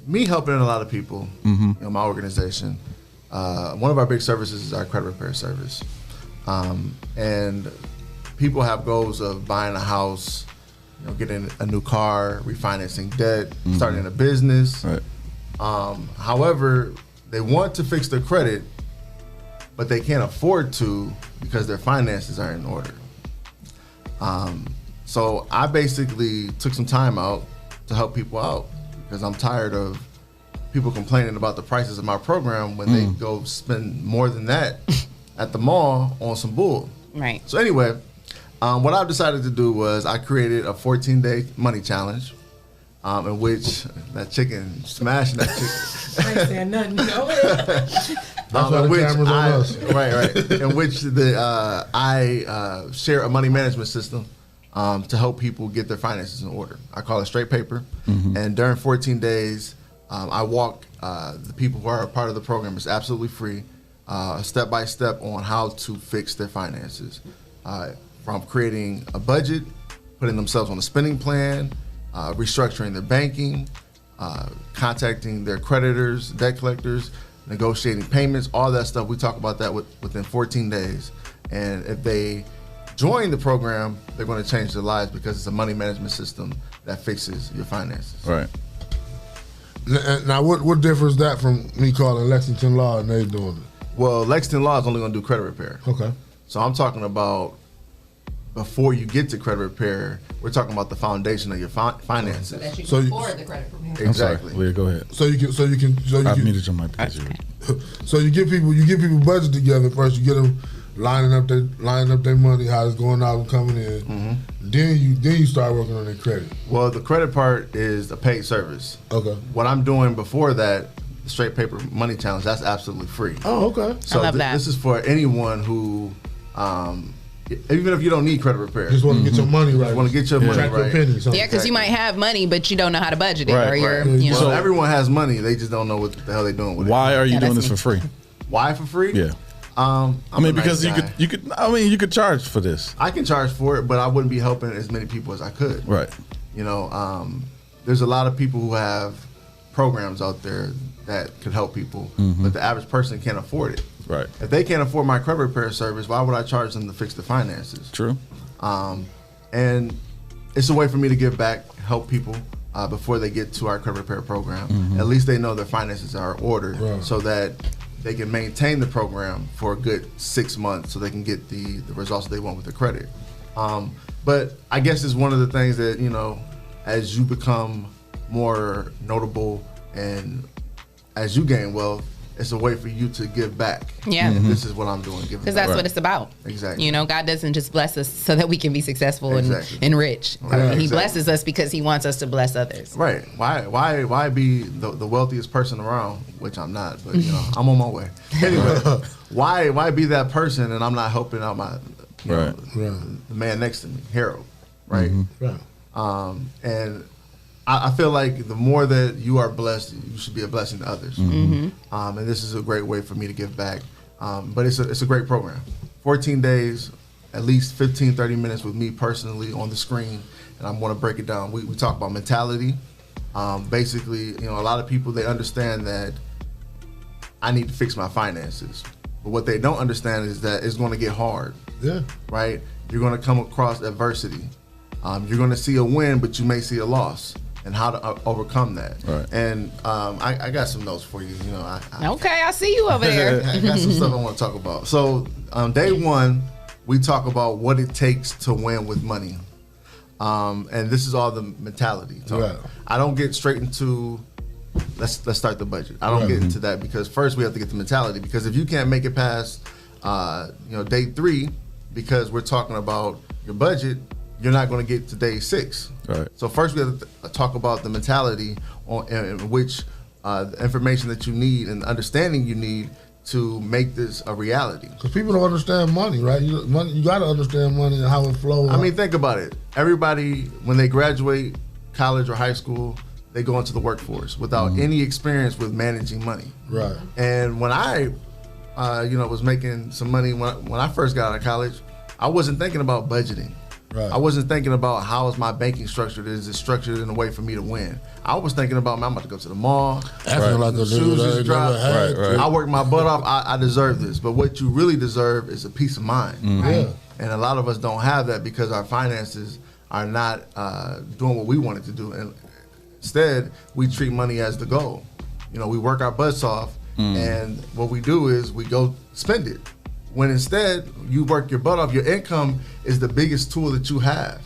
me helping a lot of people in my organization. One of our big services is our credit repair service, and people have goals of buying a house, getting a new car, refinancing debt, starting a business. Right. However, they want to fix their credit, but they can't afford to because their finances aren't in order. So I basically took some time out to help people out because I'm tired of people complaining about the prices of my program when they go spend more than that at the mall on some bull. Right. So anyway, what I decided to do was I created a 14-day money challenge in which that chicken, smashing that chicken. I ain't saying nothing. Go That's why the camera's on us. Right. In which I share a money management system to help people get their finances in order. I call it Straight Paper. And during 14 days, I walk the people who are a part of the program. It's absolutely free, step by step on how to fix their finances. From creating a budget, putting themselves on a spending plan, restructuring their banking, contacting their creditors, debt collectors, negotiating payments, all that stuff. We talk about that within 14 days. And if they join the program, they're going to change their lives because it's a money management system that fixes your finances. Right. Now, what differs that from me calling Lexington Law and they doing it? Well, Lexington Law is only going to do credit repair. Okay. So I'm talking about before you get to credit repair, we're talking about the foundation of your finances. So that you can afford the credit repair. Exactly. I'm sorry, Leah, go ahead. So you can. I muted your mic. So you get people budget together first. You get them lining up their money, how it's going out and coming in. Then you start working on their credit. Well, the credit part is a paid service. Okay. What I'm doing before that, the Straight Paper Money Challenge, that's absolutely free. Oh, okay. So I love that. This is for anyone who, even if you don't need credit repair, Just want to get your money right. just want to get your money Track your right. pennies. Yeah, because you might have money, but you don't know how to budget it, Right, or you're, right. you know. So everyone has money, they just don't know what the hell they're doing with it. Why are you Yeah, doing that's this for free? Why for free? Yeah. I'm I mean, a nice because guy. you could charge for this. I can charge for it, but I wouldn't be helping as many people as I could. Right. There's a lot of people who have programs out there that could help people, but the average person can't afford it. Right. If they can't afford my credit repair service, why would I charge them to fix the finances? True. And it's a way for me to give back, help people before they get to our credit repair program. At least they know their finances are ordered so that they can maintain the program for a good 6 months so they can get the results they want with their credit. But I guess it's one of the things that, as you become more notable and as you gain wealth, it's a way for you to give back. Yeah. And this is what I'm doing. Giving Because that's back. what it's about. Exactly. God doesn't just bless us so that we can be successful Exactly. and rich. Right, He exactly. blesses us because he wants us to bless others. Right. Why be the wealthiest person around, which I'm not, but I'm on my way. Anyway, why be that person and I'm not helping out my the man next to me, Harold, right? Right. And I feel like the more that you are blessed, you should be a blessing to others. And this is a great way for me to give back. But it's a great program. 14 days, at least 15, 30 minutes with me personally on the screen. And I'm going to break it down. We talk about mentality. Basically, a lot of people, they understand that I need to fix my finances. But what they don't understand is that it's going to get hard. Yeah. Right? You're going to come across adversity. You're going to see a win, but you may see a loss. And how to overcome that. Right. And I got some notes for you. Okay, I see you over there. I got some stuff I want to talk about. So day one, we talk about what it takes to win with money. And this is all the mentality talk. Right. I don't get straight into let's start the budget. I don't get into that because first we have to get the mentality. Because if you can't make it past, day 3, because we're talking about your budget, you're not going to get to day 6. Right. So first we have to talk about the mentality in which the information that you need and the understanding you need to make this a reality. Because people don't understand money, right? You got to understand money and how it flows. I mean, think about it. Everybody, when they graduate college or high school, they go into the workforce without any experience with managing money. Right. And when I, was making some money when I first got out of college, I wasn't thinking about budgeting. Right. I wasn't thinking about how is my banking structured. Is it structured in a way for me to win? I was thinking about, man, I'm about to go to the mall. The shoes just dropped. I worked my butt off. I deserve this. But what you really deserve is a peace of mind. Yeah. And a lot of us don't have that because our finances are not doing what we wanted to do. And instead, we treat money as the goal. We work our butts off, and what we do is we go spend it. When instead, you work your butt off. Your income is the biggest tool that you have.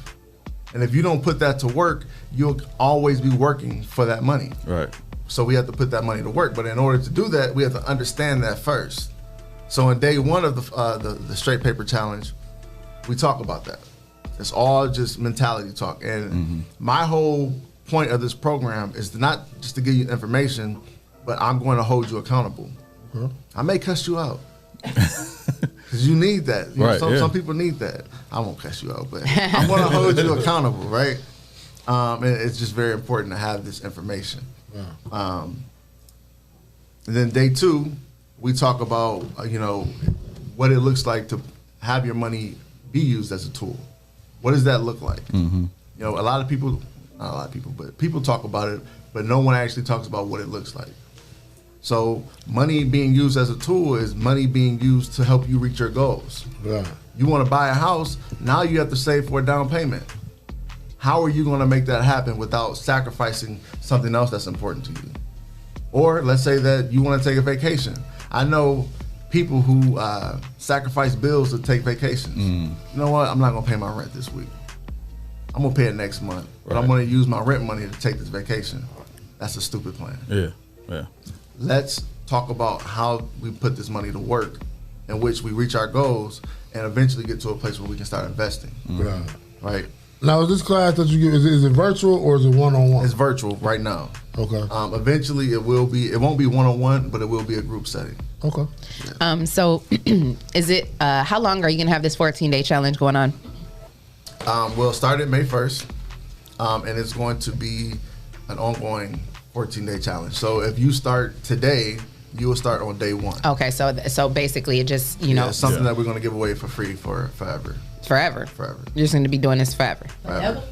And if you don't put that to work, you'll always be working for that money. Right. So we have to put that money to work. But in order to do that, we have to understand that first. So in day 1 of the Straight Paper Challenge, we talk about that. It's all just mentality talk. And my whole point of this program is not just to give you information, but I'm going to hold you accountable. I may cuss you out. Because you need that. Some people need that. I won't cuss you out, but I'm going to hold you accountable, right? And it's just very important to have this information. And then day 2, we talk about, what it looks like to have your money be used as a tool. What does that look like? A lot of people, not a lot of people, but people talk about it, but no one actually talks about what it looks like. So money being used as a tool is money being used to help you reach your goals. Right. You want to buy a house, now you have to save for a down payment. How are you going to make that happen without sacrificing something else that's important to you? Or let's say that you want to take a vacation. I know people who sacrifice bills to take vacations. You know what? I'm not going to pay my rent this week. I'm going to pay it next month. But I'm going to use my rent money to take this vacation. That's a stupid plan. Yeah. Let's talk about how we put this money to work in which we reach our goals and eventually get to a place where we can start investing. Right. Now, is this class that you give, is it virtual or is it one-on-one? It's virtual right now. Okay. Eventually it won't be one-on-one, but it will be a group setting. Okay. So is it, how long are you going to have this 14-day challenge going on? We'll start it May 1st, and it's going to be an ongoing 14-day challenge. So if you start today, you will start on day 1. Okay, so basically it just, it's something that we're going to give away for free for forever. Forever. You're just going to be doing this forever. Forever.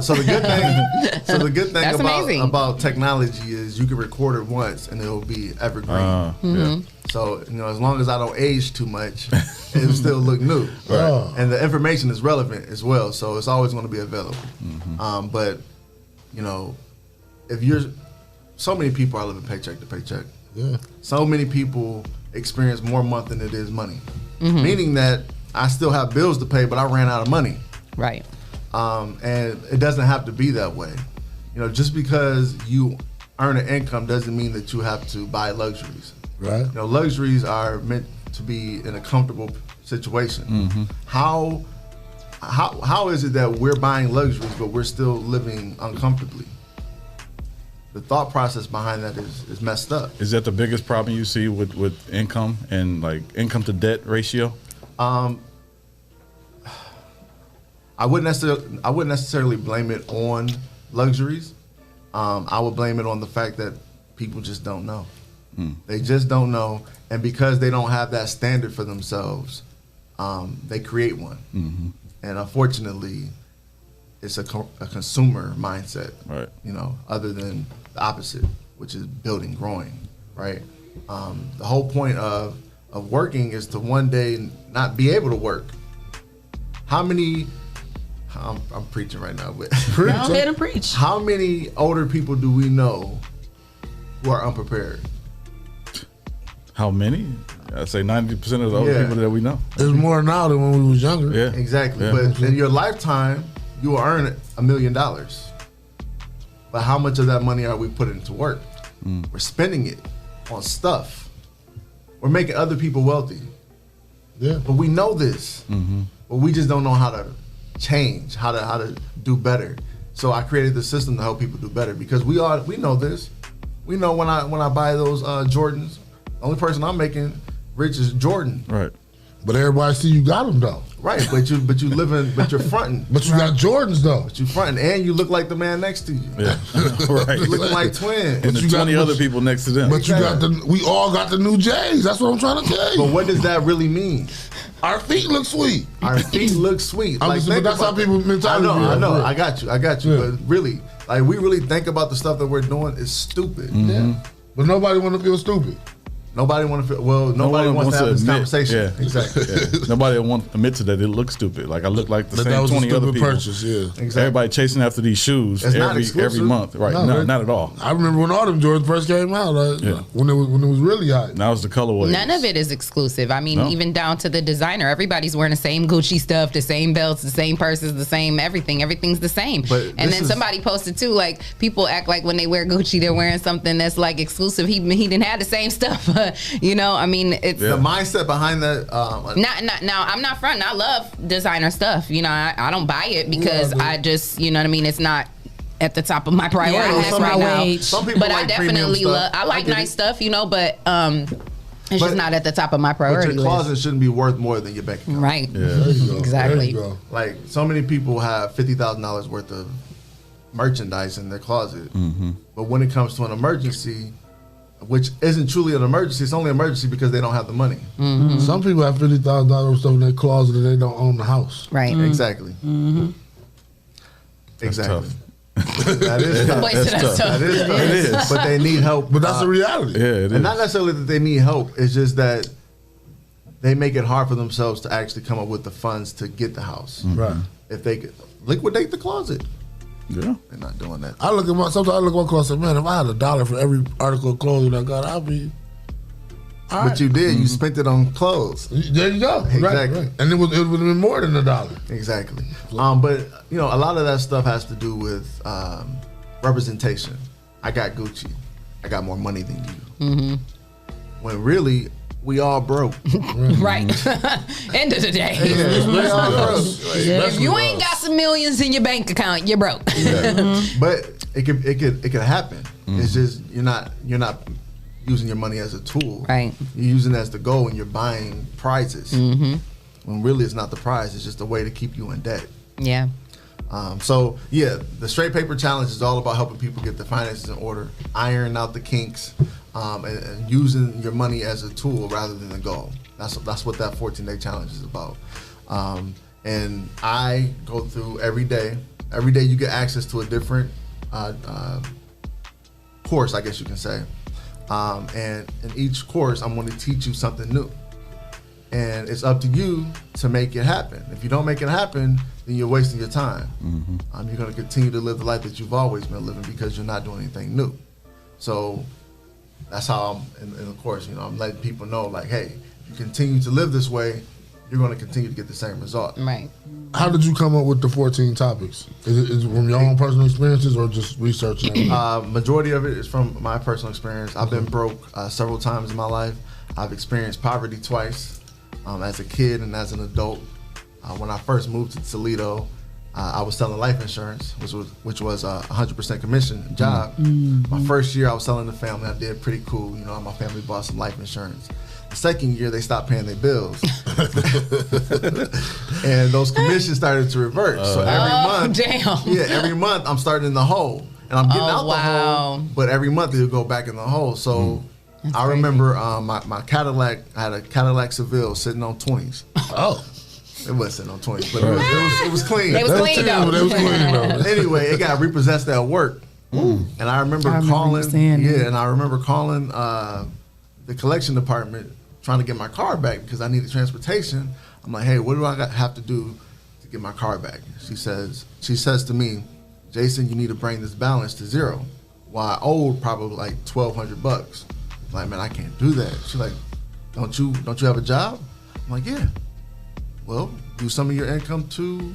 So the good thing about technology is you can record it once and it'll be evergreen. So as long as I don't age too much, it'll still look new. And the information is relevant as well, so it's always going to be available. But if you're, so many people are living paycheck to paycheck. So many people experience more month than it is money. Meaning that I still have bills to pay, but I ran out of money. Right. And it doesn't have to be that way. Just because you earn an income doesn't mean that you have to buy luxuries. Right. Luxuries are meant to be in a comfortable situation. How is it that we're buying luxuries, but we're still living uncomfortably? The thought process behind that is messed up. Is that the biggest problem you see with income and like income to debt ratio? I wouldn't necessarily blame it on luxuries. I would blame it on the fact that people just don't know. They just don't know, and because they don't have that standard for themselves, they create one. And unfortunately, it's a consumer mindset. Right. Other than the opposite, which is building, growing. Right. The whole point of working is to one day not be able to work. How many? I'm preaching right now, but go ahead and preach. How many older people do we know who are unprepared? How many? I'd say 90% of the older people that we know. There's more now than when we was younger. Yeah, exactly. But in your lifetime, you will earn $1 million. But how much of that money are we putting to work? We're spending it on stuff. We're making other people wealthy. Yeah. But we know this. But we just don't know how to change, how to do better. So I created the system to help people do better because we know this. We know when I buy those Jordans, the only person I'm making rich is Jordan. Right. But everybody see you got them though. Right, but you're fronting. But you got Jordans though. But you fronting, and you look like the man next to you. Yeah, right. You're looking like twins. And But the 20 other people next to them. But you got we all got the new J's. That's what I'm trying to tell you. But what does that really mean? Our feet look sweet. Our feet look sweet. But that's how people mentality. I know. I got you. Yeah. But really, like we really think about the stuff that we're doing is stupid. Yeah. But nobody want to feel stupid. Nobody want to feel. Well, nobody wants to have this conversation. Yeah, exactly. Yeah. Nobody want to admit to that it looks stupid. Like I look like the same 20 other people. Purchase, yeah. Exactly. Everybody chasing after these shoes every month. Right? No, not at all. I remember when all them Jordans first came out. When it was really hot. Now it's the colorway. None of it is exclusive. I mean, even down to the designer. Everybody's wearing the same Gucci stuff, the same belts, the same purses, the same everything. Everything's the same. And then somebody posted too, like people act like when they wear Gucci, they're wearing something that's like exclusive. He didn't have the same stuff. You know. I mean, it's the mindset behind that. Now, I'm not fronting. I love designer stuff. You know, I don't buy it because I just, you know what I mean. It's not at the top of my priority list right now. Some people but like I definitely love. I like nice stuff, you know, but it's just not at the top of my priority list. But your closet shouldn't be worth more than your bank account. Right. Yeah. There you go. Exactly. There you go. Like so many people have $50,000 worth of merchandise in their closet, but when it comes to an emergency, which isn't truly an emergency, it's only an emergency because they don't have the money. Some people have $50,000 stuff in their closet and they don't own the house. Right. Exactly. Exactly. That is tough. That is tough. It is. But they need help. But that's the reality. Yeah, it is. And not necessarily that they need help. It's just that they make it hard for themselves to actually come up with the funds to get the house. Right. If they could liquidate the closet. Yeah. They're not doing that. Sometimes I look at my closet, man, if I had $1 for every article of clothing I got, I'd be all But you did. You spent it on clothes. There you go. Exactly. Right. And it would have been more than $1. Exactly. But you know, a lot of that stuff has to do with representation. I got Gucci. I got more money than you. When really, we all broke. Right. End of the day. We all broke. If you ain't got some millions in your bank account, you're broke. But it could happen. It's just you're not using your money as a tool. Right. You're using it as the goal and you're buying prizes. When really it's not the prize, it's just a way to keep you in debt. Yeah. So yeah, the Straight Paper Challenge is all about helping people get their finances in order, iron out the kinks, and using your money as a tool rather than a goal. That's what that 14-day challenge is about. And I go through every day. Every day you get access to a different course, I guess you can say. And in each course, I'm going to teach you something new. And it's up to you to make it happen. If you don't make it happen, then you're wasting your time. You're going to continue to live the life that you've always been living because you're not doing anything new. So that's how I'm in the course. You know, I'm letting people know, like, hey, if you continue to live this way, you're going to continue to get the same result. Right. How did you come up with the 14 topics? Is it from your own personal experiences or just researching? Majority of it is from my personal experience. I've been broke several times in my life. I've experienced poverty twice, as a kid and as an adult. When I first moved to Toledo, I was selling life insurance, which was a 100% commission job. My first year I was selling to family. I did pretty cool. You know, my family bought some life insurance. The second year they stopped paying their bills. And those commissions started to revert. So every month I'm starting in the hole. And I'm getting out the hole, but every month it'll go back in the hole. So I remember my Cadillac, I had a Cadillac Seville sitting on 20s. It wasn't sitting on 20s, but it was clean. It was clean though. Anyway, it got repossessed at work. And I remember calling the collection department trying to get my car back because I needed transportation. I'm like, hey, what do I have to do to get my car back? She says to me, Jason, you need to bring this balance to zero. Well, I owed probably like $1,200. I'm like, man, I can't do that. She's like, don't you have a job? I'm like, yeah. Well, do some of your income to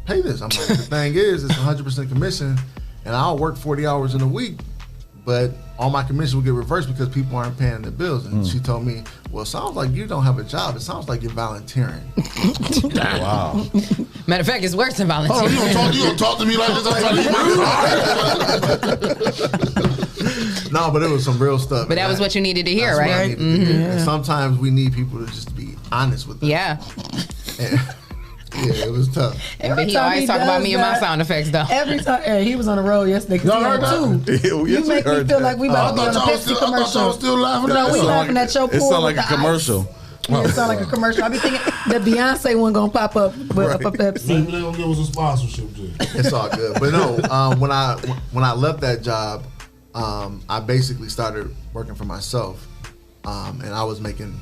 pay this. I'm like, the thing is, it's 100% commission, and I'll work 40 hours in a week, but all my commission would get reversed because people aren't paying their bills. And she told me, well, it sounds like you don't have a job. It sounds like you're volunteering. Wow. Matter of fact, it's worse than volunteering. You don't talk to me like this. No, but it was some real stuff. But that was what you needed to hear, right? To hear. And sometimes we need people to just be honest with us. Yeah. Yeah, it was tough. But he always talk about me and my sound effects, though. Every time he was on the road yesterday. Y'all heard that? You make me feel like we about to be on a Pepsi commercial. I thought y'all still laughing at we laughing at your pool. It sound like a commercial. Yeah, it sound like a commercial. I be thinking the Beyonce one gonna pop up with a Pepsi. Maybe they gonna give us a sponsorship too. It's all good. But no, when I left that job, I basically started working for myself, and I was making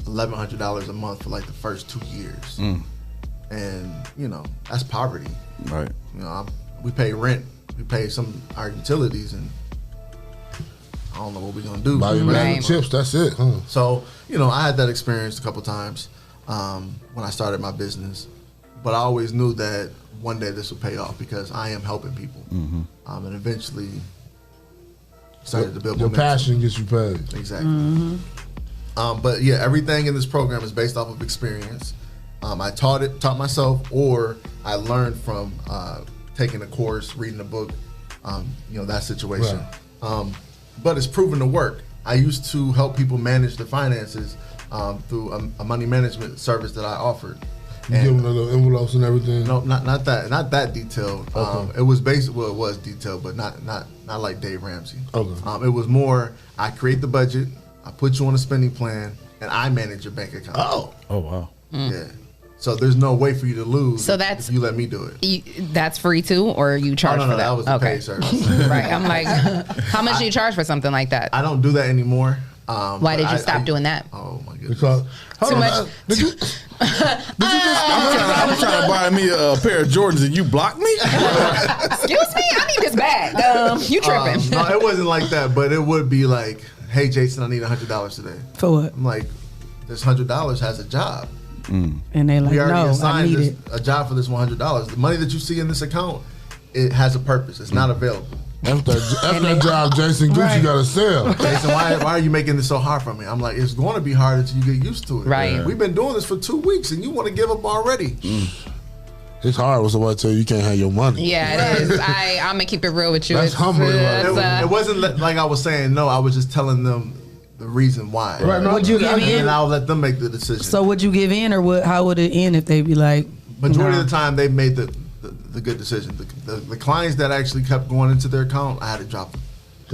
$1,100 a month for like the first 2 years. And that's poverty. Right. We pay rent, we pay our utilities, and I don't know what we're gonna do. Buy your bag of chips. That's it. Huh? So I had that experience a couple times when I started my business, but I always knew that one day this would pay off because I am helping people, and eventually started to build. Your passion gets you paid. Exactly. But yeah, everything in this program is based off of experience. I taught myself, or I learned from taking a course, reading a book, that situation. Right. But it's proven to work. I used to help people manage their finances through a money management service that I offered. You give them the little envelopes and everything? No, not that detailed. Okay. It was it was detailed, but not like Dave Ramsey. Okay. It was more, I create the budget, I put you on a spending plan, and I manage your bank account. Oh wow. Yeah. So there's no way for you to lose. So that's if you let me do it. That's free too, or you charge for that? That was a paid service. Right. I'm like, how much do you charge for something like that? I don't do that anymore. Why did you stop doing that? Oh my goodness. Because Too much. I'm trying to buy me a pair of Jordans and you block me? Excuse me, I need this bag. You tripping? No, it wasn't like that, but it would be like, hey Jason, I need $100 today. For what? I'm like, this $100 has a job. And they like, We already no, I assigned need it. a job for this $100. The money that you see in this account, it has a purpose. It's not available. After that job, Jason Gucci got to sell. Jason, why are you making this so hard for me? I'm like, it's going to be hard until you get used to it. Right. Yeah. We've been doing this for 2 weeks, and you want to give up already. It's hard when somebody tell you can't have your money. Yeah, it is. I'm gonna keep it real with you. That's humbling. It wasn't like I was saying no. I was just telling them the reason why. Right. No, Would you give in? And I'll let them make the decision. So would you give in, or how would it end if they be like? Majority of the time, they made the good decision. The clients that actually kept going into their account, I had to drop them.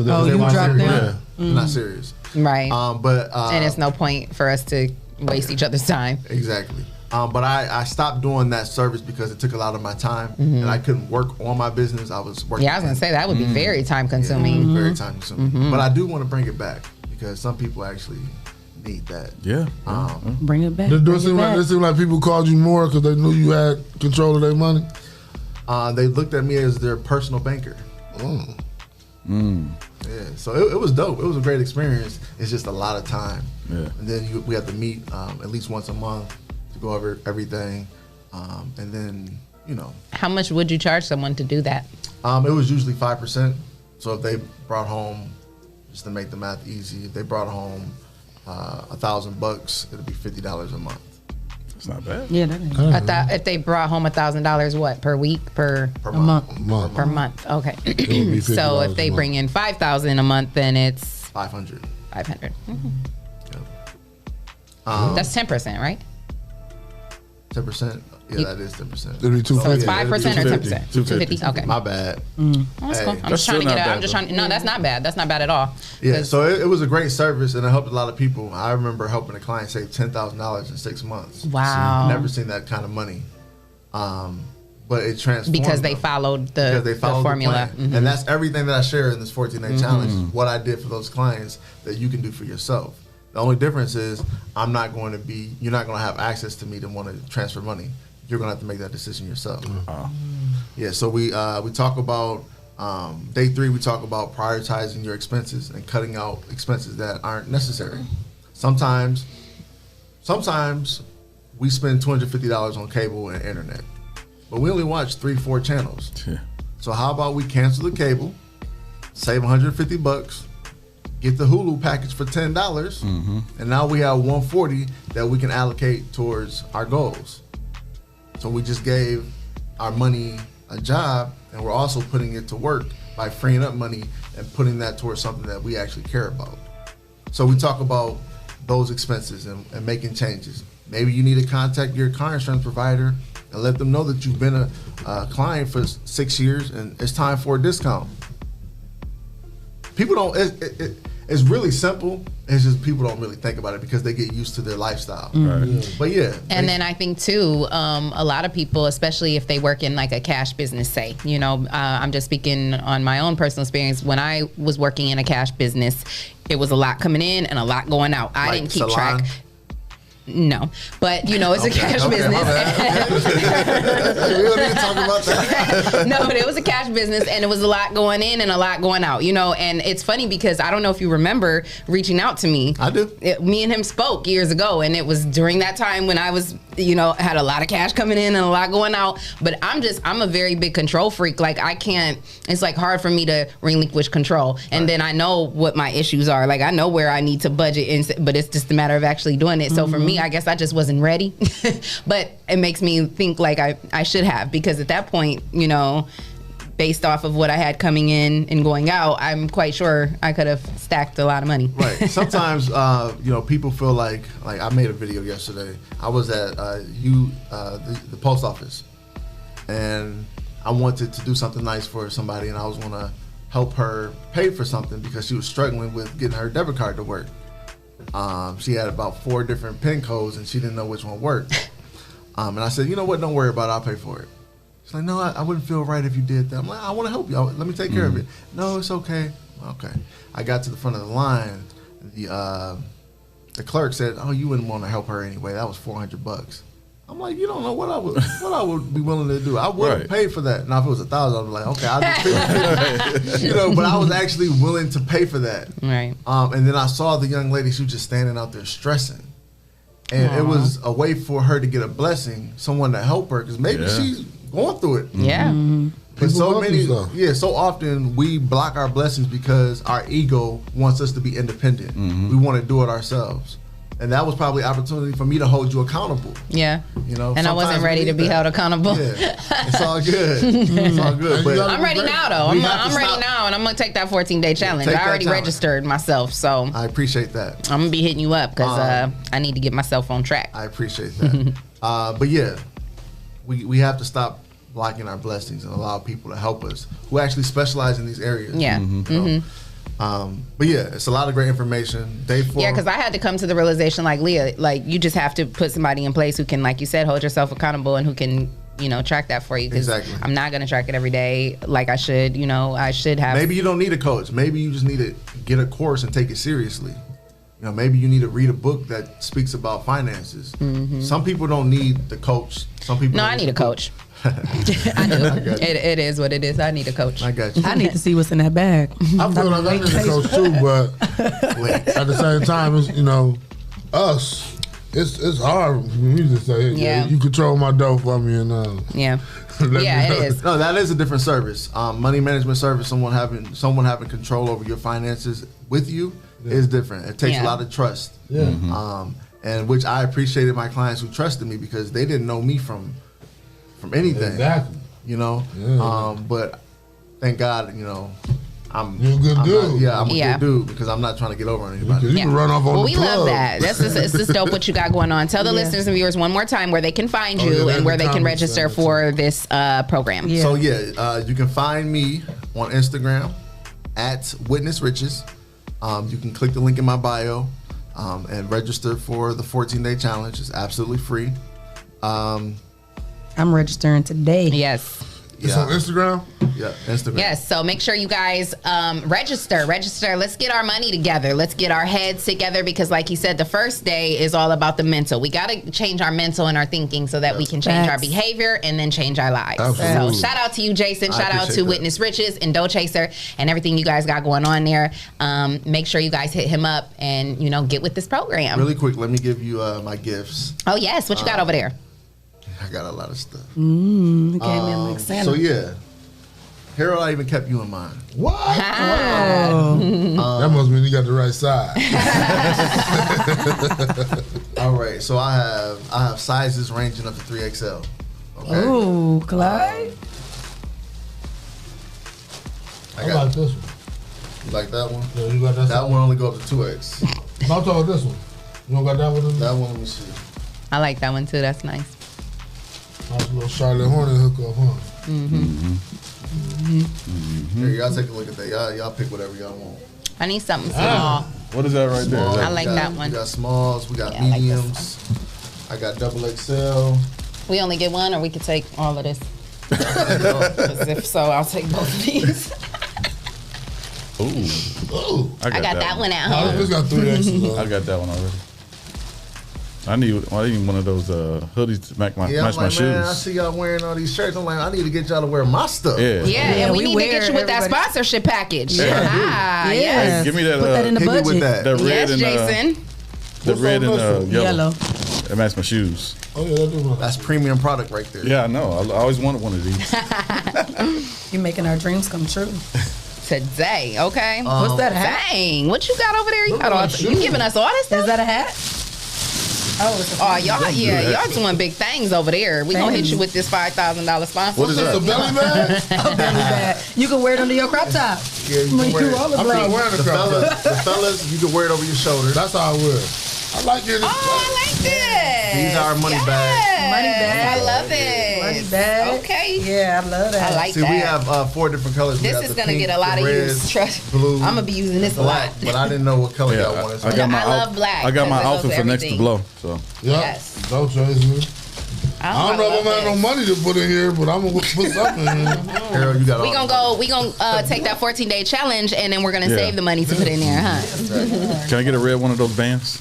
Oh, you dropped them? Yeah, not serious. Right. And it's no point for us to waste each other's time. Exactly. But I stopped doing that service because it took a lot of my time, and I couldn't work on my business. I was working. Yeah, I was gonna say that would be very time consuming. Yeah, very time consuming. But I do want to bring it back because some people actually need that. Yeah. Bring it back. Does it seem like people called you more because they knew you had control of their money? They looked at me as their personal banker. Yeah, so it was dope. It was a great experience. It's just a lot of time. Yeah. And then we have to meet at least once a month to go over everything. And then, How much would you charge someone to do that? It was usually 5%. So if they brought home, just to make the math easy, if they brought home $1,000, it'd be $50 a month. It's not bad. Yeah, that is. If they brought home $1,000, what, per week, per month? Per month. Okay. So if they bring in $5,000 a month, then it's $500. $500. Yep. That's 10%, right? 10%. Yeah, that is 10%. It'd be 250. So it's 5% or 10%? 250. Okay. My bad. That's cool. I'm just trying to get it. I'm just trying. No, that's not bad. That's not bad at all. Yeah. So it was a great service, and it helped a lot of people. I remember helping a client save $10,000 in 6 months. Wow. Never seen that kind of money. But it transformed because they followed the formula. The and that's everything that I share in this 14-day challenge. What I did for those clients that you can do for yourself. The only difference is you're not going to have access to me to want to transfer money. You're going to have to make that decision yourself. Yeah, so we talk about, day 3, we talk about prioritizing your expenses and cutting out expenses that aren't necessary. Sometimes we spend $250 on cable and internet, but we only watch 3-4 channels. Yeah. So how about we cancel the cable, save $150, get the Hulu package for $10, and now we have $140 that we can allocate towards our goals. So we just gave our money a job, and we're also putting it to work by freeing up money and putting that towards something that we actually care about. So we talk about those expenses and making changes. Maybe you need to contact your car insurance provider and let them know that you've been a client for 6 years and it's time for a discount. People don't, it's really simple. It's just people don't really think about it because they get used to their lifestyle. Right. But yeah. And then I think too, a lot of people, especially if they work in like a cash business, say, you know, I'm just speaking on my own personal experience. When I was working in a cash business, it was a lot coming in and a lot but I didn't keep track. No, but you know, it's a cash business. We don't need to talk about that. No, but it was a cash business and it was a lot going in and a lot going out, you know, and it's funny because I don't know if you remember reaching out to me. I do. Me and him spoke years ago, and it was during that time when I was, you know, had a lot of cash coming in and a lot going out, but I'm a very big control freak. Like it's like hard for me to relinquish control. And then I know what my issues are. Like I know where I need to budget, but it's just a matter of actually doing it. So for me, I guess I just wasn't ready, but it makes me think like I should have, because at that point, you know, based off of what I had coming in and going out, I'm quite sure I could have stacked a lot of money. Right. Sometimes, you know, people feel like I made a video yesterday. I was at the post office, and I wanted to do something nice for somebody, and I was going to help her pay for something because she was struggling with getting her debit card to work. She had about 4 different PIN codes and she didn't know which one worked. And I said, you know what, don't worry about it, I'll pay for it. She's like, no, I wouldn't feel right if you did that. I'm like, I want to help you. Let me take care of it. No, it's okay. Okay. I got to the front of the line. The clerk said, oh, you wouldn't want to help her anyway. That was $400. I'm like, you don't know what I would be willing to do. I wouldn't pay for that. Now, if it was $1,000, I'd be like, okay, I'll just you know. But I was actually willing to pay for that. Right. And then I saw the young lady. She was just standing out there stressing, and it was a way for her to get a blessing, someone to help her, because maybe she's going through it. Yeah. But so often we block our blessings because our ego wants us to be independent. We want to do it ourselves. And that was probably an opportunity for me to hold you accountable. Yeah. You know, and I wasn't ready to be held accountable. Yeah. It's all good. It's all good. But I'm ready now, though. I'm ready now, and I'm going to take that 14-day challenge. I already registered myself, so. I appreciate that. I'm going to be hitting you up because I need to get myself on track. I appreciate that. But yeah, we have to stop blocking our blessings and allow people to help us who actually specialize in these areas. Yeah. You know? But yeah, it's a lot of great information. Day 4. Yeah, because I had to come to the realization, like Leah, like you just have to put somebody in place who can, like you said, hold yourself accountable and who can, you know, track that for you. Exactly. I'm not going to track it every day like I should. You know, I should have. Maybe you don't need a coach. Maybe you just need to get a course and take it seriously. You know, maybe you need to read a book that speaks about finances. Some people don't need the coach. Some people. No, I need a coach. I do. It is what it is. I need a coach. I got you. I need to see what's in that bag. I feel like I need a coach too, but at the same time, it's, you know, us. It's hard for me to say, hey, you control my dough for me, and it is. No, that is a different service. Money management service. Someone having control over your finances with you is different. It takes a lot of trust. Yeah. And which I appreciated my clients who trusted me because they didn't know me from anything. Exactly. You know. Yeah. But thank God, you know, you're a good dude. I'm a good dude because I'm not trying to get over on anybody. You can run off on the we love that. It's just dope what you got going on. Tell the listeners and viewers one more time where they can find you and where they can register for this program. Yeah. So you can find me on Instagram at Witness Riches. You can click the link in my bio and register for the 14-day challenge. It's absolutely free. I'm registering today. Yes. It's on Instagram? Yeah, Instagram. Yes, so make sure you guys register. Let's get our money together. Let's get our heads together because like he said, the first day is all about the mental. We got to change our mental and our thinking so that we can change our behavior and then change our lives. Absolutely. So shout out to you, Jason. Shout out to Witness Riches and Dough Chaser and everything you guys got going on there. Make sure you guys hit him up and, you know, get with this program. Really quick, let me give you my gifts. Oh, yes. What you got over there? I got a lot of stuff. Came in like Santa. So yeah, Harold, I even kept you in mind. What? That must mean you got the right side. All right, so I have sizes ranging up to 3XL. Okay. Ooh, Clyde. I like this one. You like that one? Yeah, you got that. That one only goes up to 2X. I'm talking about this one. You don't got that one? That one, let me see. I like that one too. That's nice. Nice little Charlotte Hornet hookup, huh? Here, y'all take a look at that. Y'all pick whatever y'all want. I need something small. What is that right there? I like that one. We got smalls, we got Yeah, I like this mediums. I got double XL. We only get one, or we could take all of this. 'Cause if so, I'll take both of these. Ooh. I got that one at I home. just got 3X's on. I got that one already. I need one of those hoodies to match my Yeah, I'm like, shoes. man, I see y'all wearing all these shirts. I'm like, I need to get y'all to wear my stuff. Yeah. Yeah, and we need to get you with that sponsorship package. Yeah. Yes. Hey, give me that. Put that in the Hit me budget. with that. That red Yes, and Jason. the red and yellow. That match my shoes. Oh yeah, that's premium product right there. Yeah, I know. I always wanted one of these. You're making our dreams come true. Today, okay. What's that hat? Dang, what you got over there? You giving us all this stuff? Is that a hat? Oh, it's a y'all doing big things over there. We gonna hit you with this $5,000 sponsor. What is that? A belly bag? belly bag. You can wear it under your crop top. Yeah, you can wear it. rollerblade. I'm not wearing The a crop top. fellas, you can wear it over your shoulder. That's how I wear it. I like it. Oh, I like this. These are our money bags. Money bag. I love it. Money bag. Okay. Yeah, I love that. I like See, that. we have 4 different colors. We This got is the gonna pink, get a lot the of red, use. Trust. blue, I'm gonna be using this a lot. black, but I didn't know what color y'all wanted. So I got my I love black I got my because it goes outfit to for next to everything. blow. So Yes. Don't chase me. I don't know if I'm having no money to put in here, but I'm gonna put something in here. Harold, you got We gonna take that 14-day challenge, and then we're gonna save the money to put in there, huh? can I get a red one of those bands?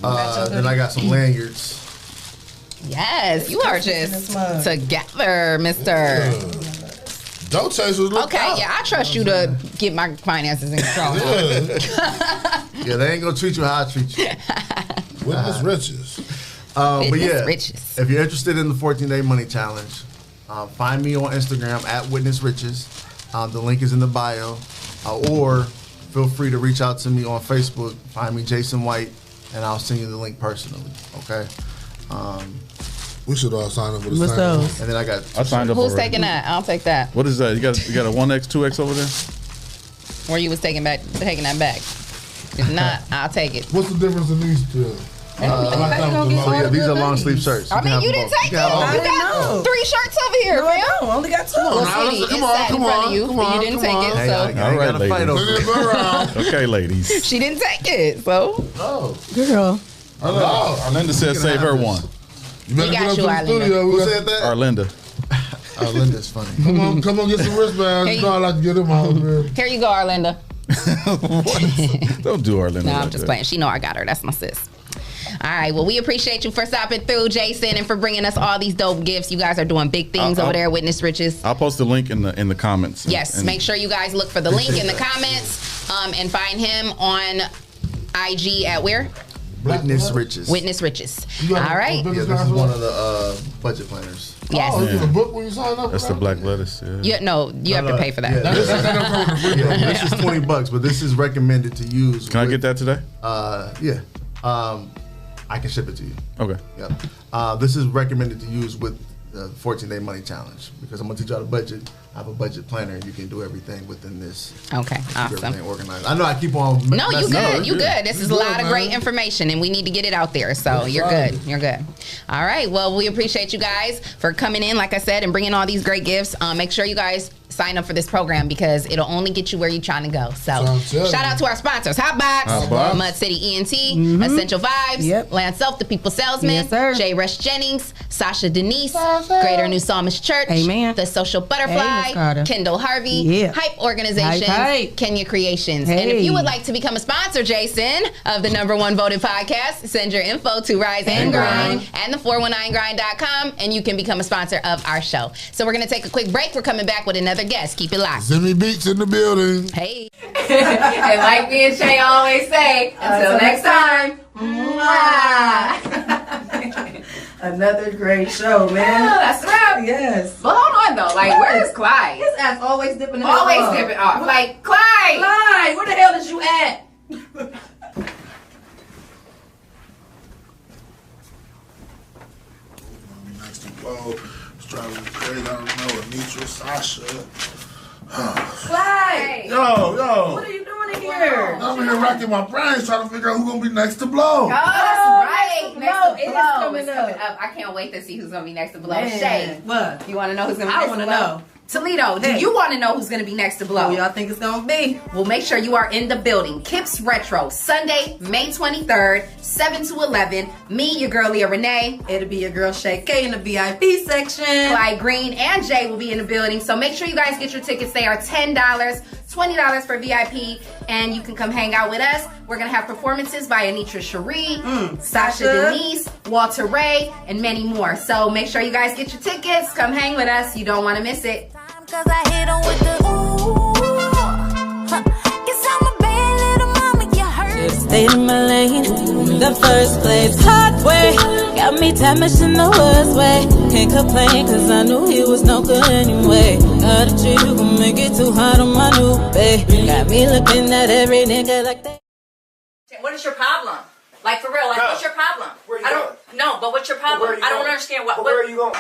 Then I got some lanyards. Yes, you are just together, Mister. Don't chase us. Okay, yeah, I trust you to get my finances in control. Yeah, they ain't gonna treat you how I treat you. Witness riches. But yeah, riches. if you're interested in the 14-day money challenge, find me on Instagram at Witness Riches. The link is in the bio. Or feel free to reach out to me on Facebook. Find me Jason White, and I'll send you the link personally. Okay. We should all sign up for the What's same. those? And then I got. I signed up. Who's already. taking that? I'll take that. What is that? You got a 1X, 2X over there? Where you was taking that back? If not, I'll take it. What's the difference in these two? So yeah, these are long sleeve shirts. I mean, you didn't take it. You got 3 shirts over here, No, fam. I don't. Only got 2. Well, sweetie, it sat in front of you, but you didn't take it, Hey, so All right, ladies. Okay, ladies. she didn't take it, so. Oh, Girl. Arlinda said save her one. You better We get got up you, to the Arlinda. studio. who said that? Arlinda. Oh, Linda's funny. Come on, get some wristbands. Hey. You know I like to get them out, man. Here you go, Arlinda. Don't do Arlinda. No, I'm like just that. playing. She know I got her. That's my sis. All right. Well, we appreciate you for stopping through, Jason, and for bringing us all these dope gifts. You guys are doing big things over there, Witness Riches. I'll post the link in the comments. Yes. Make sure you guys look for the link in the comments and find him on IG at where? Witness Riches. Witness Riches. All right. Yeah, this is one of the budget planners. Yes. Oh, it's a book when you sign up. That's the black lettuce. Yeah. You have to pay for that. Yeah, this is $20, but this is recommended to use. Can I get that today? Yeah. I can ship it to you. Okay. Yep. This is recommended to use with the 14-day money challenge because I'm gonna teach y'all the budget. I have a budget planner, and you can do everything within this. Okay, Keep awesome. everything organized. I know I keep on. No, you messing good. up. You good. This is a lot of great information, and we need to get it out there. So you're good. You're good. All right. Well, we appreciate you guys for coming in, like I said, and bringing all these great gifts. Make sure you guys sign up for this program because it'll only get you where you're trying to go. So shout out to our sponsors: HOTBOX, Mud City ENT, Essential Vibes, Lance Self, the People Salesman, Jay Rush Jennings, Sasha Denise, Greater New Psalmist Church, The Social Butterfly, Kendall Harvey, Hype Organization, Hype. Kenya Creations. And if you would like to become a sponsor, Jason, of the #1 voted podcast, send your info to Rise and Grind and the 419grind.com, and you can become a sponsor of our show. So we're going to take a quick break. We're coming back with another guest. Keep it locked. Zimmy Beats in the building. Hey. And like me and Shae always say, until next time. Mwah. Another great show, man. Yeah, that's right. Yes. But hold on though, like where is Clyde? His ass always dipping. Always dipping off. Like Clyde. Clyde, where the hell is you at? Next to blow. It's driving me crazy. I don't know. Anitra, Sasha. Clyde. Yo. What are you doing in here? I'm in here racking my brains trying to figure out who's gonna be next to blow. Oh, that's right. Next to Blow. It is Coming coming up. I can't wait to see who's gonna be next to Blow. Man. Shae, What? you want to know who's gonna be I next want to to Blow? know. Toledo, do Hey. you want to know who's going to be next to Blow? Who y'all think it's going to be? Well, make sure you are in the building. Kips Retro, Sunday, May 23rd, 7 to 11. Me, your girl Leah Renee. It'll be your girl Shae K in the VIP section. Clyde Green and Jay will be in the building. So make sure you guys get your tickets. They are $10, $20 for VIP, and you can come hang out with us. We're going to have performances by Anitra Cherie, Sasha Denise, Walter Ray, and many more. So make sure you guys get your tickets. Come hang with us. You don't want to miss it. Cause I hit on with the ooh. Guess I'm a bad little mama, you heard. Just stayed in my lane in the first place. Hot way, got me damaged in the worst way. Can't complain cause I knew he was no good anyway. Got a chick who gon' make it too hot on my new babe. Got me looking at every nigga like that. What is your problem? Like for real, like what's your problem? Where you I don't know, but what's your problem? I don't understand what. Where are you going?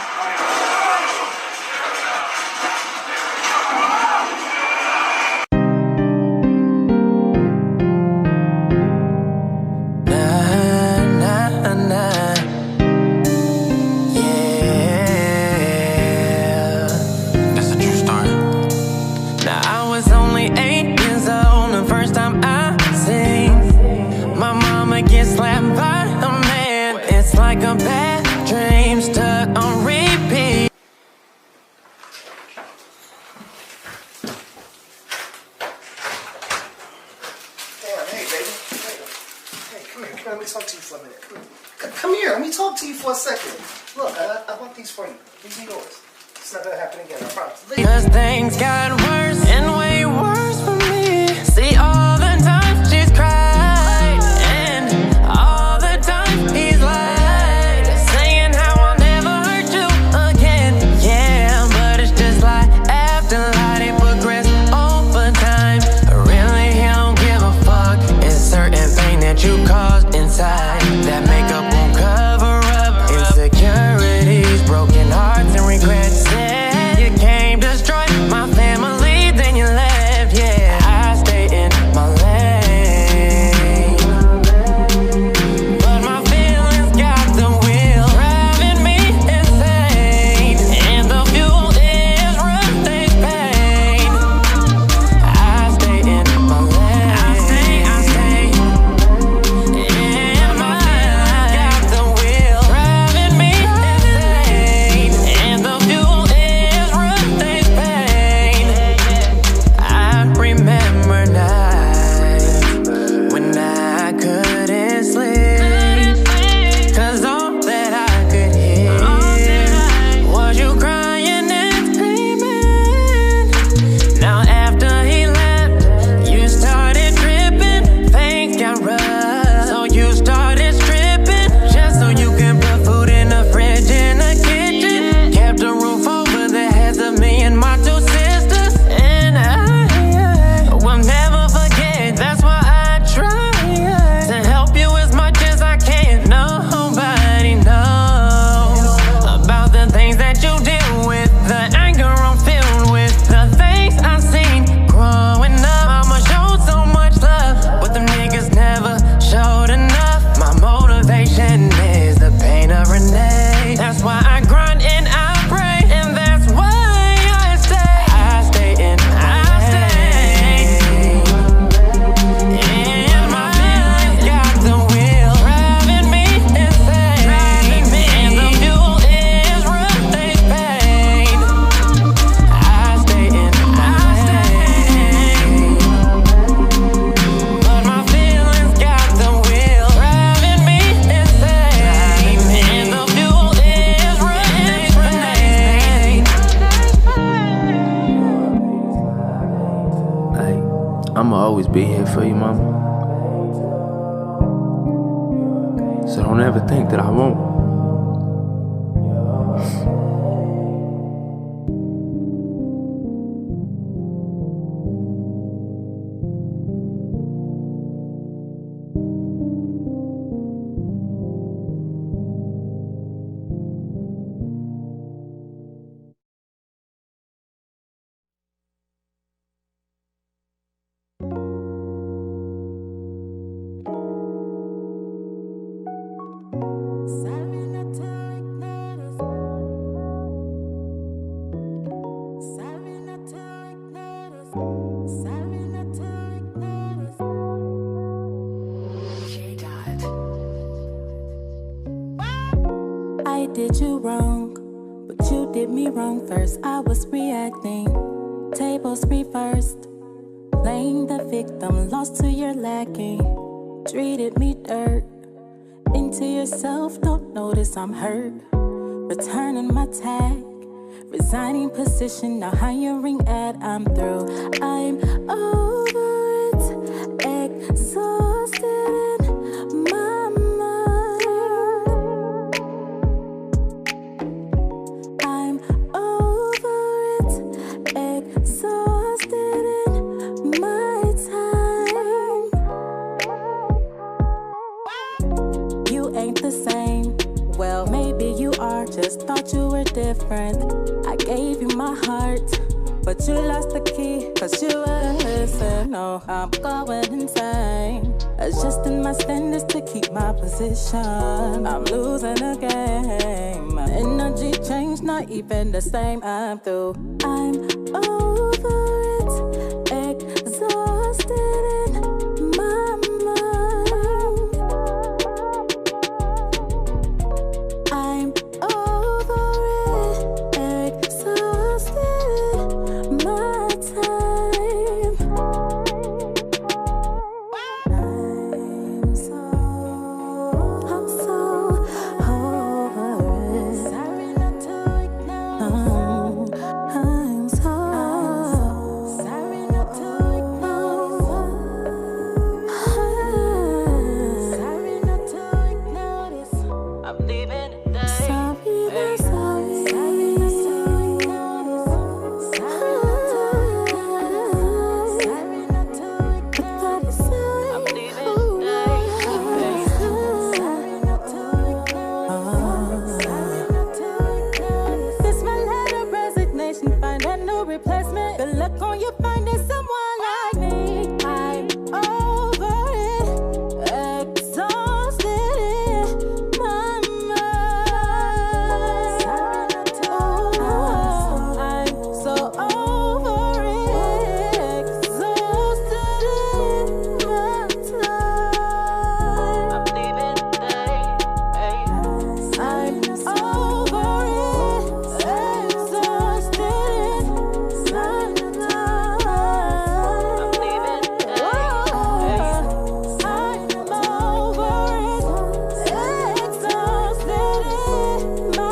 Slapped by a man, it's like a bad dream stuck on repeat. Hey, baby. Hey, come here. Let me talk to you for a minute. Come here. Let me talk to you for a second. Look, I bought these for you. These are yours. It's not gonna happen again. I promise. Cause things got worse and way worse for me. See all the times she's cried and all the time he's lied, saying how I'll never hurt you again. Yeah, but it's just like after lie, they progress over time. Really, he don't give a fuck. It's certain pain that you caused inside that makeup won't cover up insecurities, broken hearts and regrets. Yeah, you came destroy my family, then you left. Yeah, I stay in my lane, but my feelings got the wheel driving me insane, and the fuel is rough-day's pain. I stay in my lane. I stay in my lane. Got the wheel driving me insane, and the fuel is rough-day's pain. I remember nights when I couldn't sleep, cause all that I could hear was you crying and screaming. Now after he left, you started tripping. Things got rough, so you started stripping, just so you can put food in the fridge in the kitchen. Kept a roof over the heads of me and my two sisters, and I will never forget. That's why I try to help you as much as I can. Nobody knows about the things that you deal with, the anger I'm filled with, the things I've seen growing up. Mama showed so much love, but them niggas never showed enough. My motivation is the pain of Renee. That's why I grind and I pray, and that's why I stay. I stay in my lane. Got the wheel driving me insane, and the fuel is rough-day's pain. I stay in my lane, but my feelings got the wheel driving me insane, and the fuel is rough-day's pain. Like, I'ma always be here for you, mama. So don't ever think that I won't. did you wrong, but you did me wrong first. I was reacting, tables reversed, playing the victim, lost to your lacking. Treated me dirt, into yourself, don't notice I'm hurt. Returning my tag, resigning position, now hiring ad, I'm through. I'm over it, exhausted in my mind. I'm over it, exhausted in my time. You ain't the same. Well, maybe you are, just thought you were different. I gave you my heart, but you lost the key, cause you wouldn't listen. No, I'm going insane. Adjusting my standards to keep my position. I'm losing the game. My energy changed, not even the same. I'm through. I'm over it, exhausted in my mind. I'm over it, exhausted my time. I'm so over it. Sorry not to ignore. I'm so sorry not to ignore. Sorry not to ignore this. I'm leaving today. Sorry, sorry, sorry not to ignore this. Sorry not to ignore. Sorry not to ignore this. I'm leaving today. Sorry not to ignore. Sorry not to ignore this. This my letter of resignation. Find a new replacement. Good luck on you finding someone like me. I'm over it, exhausted in my mind. Sorry not to. I'm so over it, exhausted in my time. I'm leaving today. I'm over it, exhausted in my time. I'm leaving today. I'm over it, exhausted in my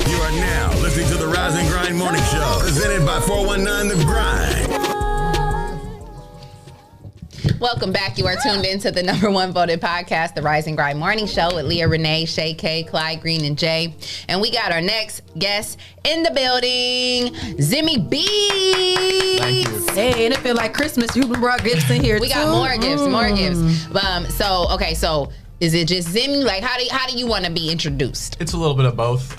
You are now listening to the Rise and Grind Morning Show, presented by 419 The Grind. Welcome back. You are tuned into the #1 voted podcast, the Rise and Grind Morning Show with Leah, Renee, Shae, K, Clyde, Green, and Jay. And we got our next guest in the building, Zimmy B. Thank you. Hey, and it feel like Christmas. You brought gifts in here We too. got more gifts, more gifts. So is it just Zimmy? Like, how do you want to be introduced? It's a little bit of both.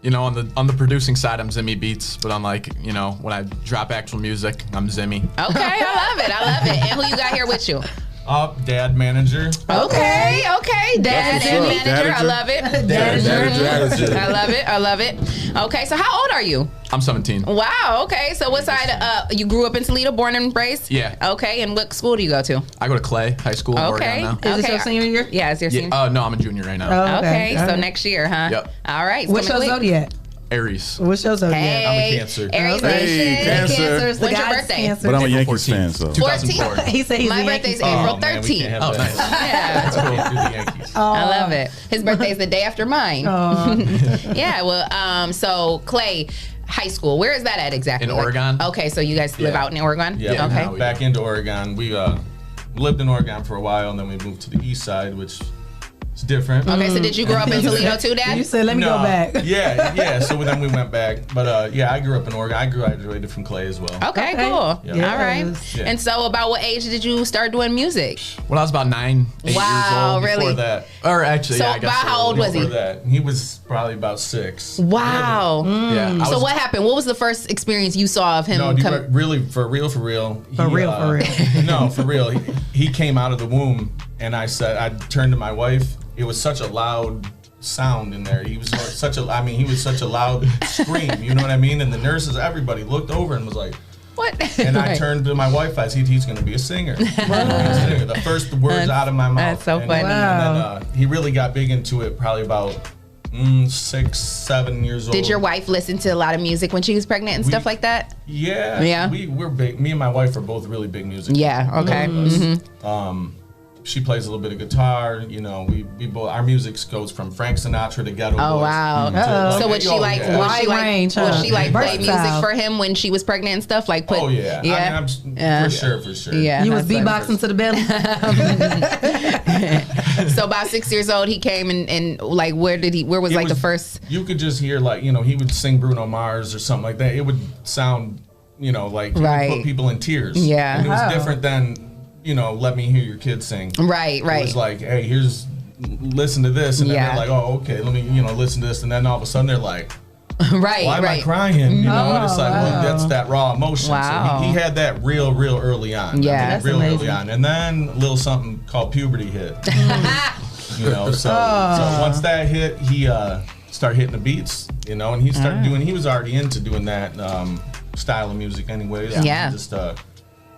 You know, on the producing side, I'm Zimmy Beats, but on when I drop actual music, I'm Zimmy. Okay, I love it. And who you got here with you? Dad, manager. Okay. Dad and manager. I love it. Dadager. I love it. Okay, so how old are you? I'm 17. Wow, okay. So what side, you grew up in Toledo, born and raised? Yeah. Okay, and what school do you go to? I go to Clay High School in Oregon now. Is this your senior year? Yeah, it's your senior. No, I'm a junior right now. Okay, so next year, huh? Yep. All right. What's your zodiac? Aries. What's your zodiac? Hey, I'm a Cancer. Aries Okay. Nation. Cancer. When's your birthday? But I'm a Yankees fan, so. 2004. He said he's My a birthday's Yankee fan. April 13th. Oh, nice. Yeah. That's cool. Do the Yankees. I love it. His birthday's the day after mine. Yeah, well, so Clay High School, where is that at exactly? In Oregon. Okay, so you guys live out in Oregon? Yeah. Okay. Back into Oregon. We lived in Oregon for a while, and then we moved to the east side, which is different. Okay, so did you grow up in Toledo too, Dad? You said, let me go back. Yeah. So then we went back. But I grew up in Oregon. I graduated from Clay as well. Okay, cool. Yeah. All right. Yeah. And so, about what age did you start doing music? When I was about 9, 8 Wow, years old. really? Before that. Or actually, So yeah, I guess. about how old was he? Before that, he was probably about 6. Wow. Yeah. So what happened? What was the first experience you saw of him? No, really, for real. For real. No, for real. He came out of the womb, and I turned to my wife. It was such a loud sound in there. He was such a loud scream. You know what I mean? And the nurses, everybody looked over and was like, "What?" And I turned to my wife. I said, "He's going to be a singer." The first words out of my mouth. That's so funny. And then he really got big into it probably about 6, 7 years old. Did your wife listen to a lot of music when she was pregnant and stuff like that? Yeah. Yeah. We're big. Me and my wife are both really big music. Yeah. Okay. Mm-hmm. She plays a little bit of guitar. You know, we both, our music goes from Frank Sinatra to Ghetto Boys. Oh wow! So would she like? Would she like play music for him when she was pregnant and stuff? Like put? Oh yeah. Yeah. For sure. Yeah. You was beatboxing to the belly. So about 6 years old, he came and like where was the first? You could just hear like, you know, he would sing Bruno Mars or something like that. It would sound, you know, like he would put people in tears. Yeah. And it was different than, you know, let me hear your kid sing. Right. It was like, hey, listen to this, and then they're like, oh, okay, let me, you know, listen to this, and then all of a sudden they're like, why am I crying? You know, and it's like, well, that's that raw emotion. Wow. So he had that real early on. Yeah, that's real early on, and then a little something called puberty hit. You know, so once that hit, he started hitting the beats. You know, and he started doing. He was already into doing that style of music, anyways. Yeah.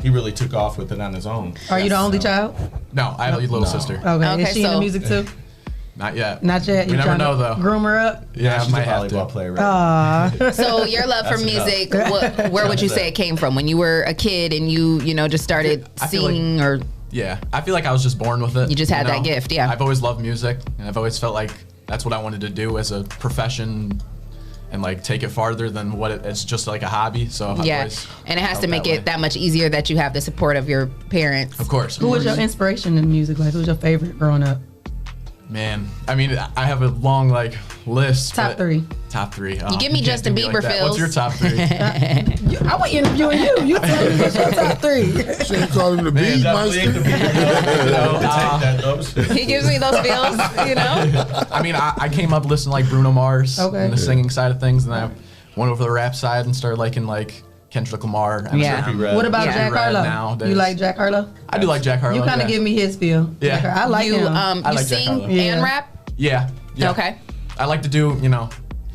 He really took off with it on his own. Are you the only child? No, I have a little sister. Okay. Is she into music too? Not yet. Not yet. We never know though. Groom her up. Yeah, she's I might a have volleyball to. player. Right? So your love for music, where would you say it came from? When you were a kid and you just started singing, or? Yeah, I feel like I was just born with it. You just had that gift, yeah. I've always loved music, and I've always felt like that's what I wanted to do as a profession, and like take it farther than what it's just like a hobby. So I've always and it has to felt make that way. it that much easier that you have the support of your parents. Of course. Who was your inspiration in music? Like, who was your favorite growing up? Man, I mean, I have a long like list. Top 3. Top 3. You give me can't Justin do me Bieber that. feels. What's your top 3? I was interviewing you. You tell me what's your top 3. She ain't calling him the Beatmeister. He gives me those feels, you know? I mean, I came up listening to like Bruno Mars Okay. and the singing side of things, and then I went over to the rap side and started liking like Kendrick Lamar. Eminem, What about Trippie Jack Redd Harlow? nowadays. You like Jack Harlow? I do like Jack Harlow. You kind of give me his feel. Yeah. Jack, I like you, him. I you like Jack sing Harlow. and rap? Yeah. Okay. I like to do,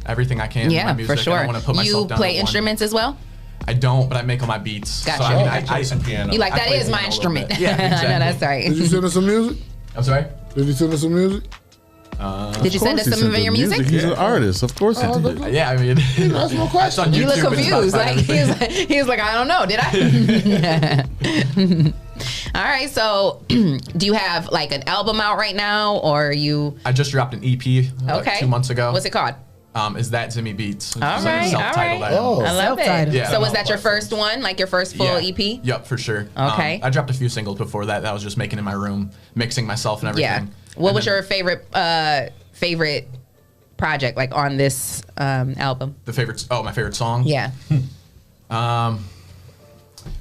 everything I can in my Yeah, music. for sure. I don't want to put You myself down play to one. instruments as well? I don't, but I make all my beats. Gotcha. So, I mean, I play some piano. You like, I that play is my piano a little instrument. bit. Yeah, exactly. I know, that's right. Did you send us some music? I'm sorry? Did you send us some music? Did you send us some of your music? He's an artist, of course he did. Yeah, I mean, that's no question. You look confused. Like he was like, I don't know. Did I? All right. So, do you have like an album out right now, or you? I just dropped an EP Okay. 2 months ago. What's it called? Is that Zimmy Beats? It's All just like a right, self-titled all right. album. I love it. Yeah. So was that your first one, like your first full EP? Yep, for sure. Okay. I dropped a few singles before that I was just making in my room, mixing myself and everything. Yeah. What was your favorite project like on this album? My favorite song? Yeah.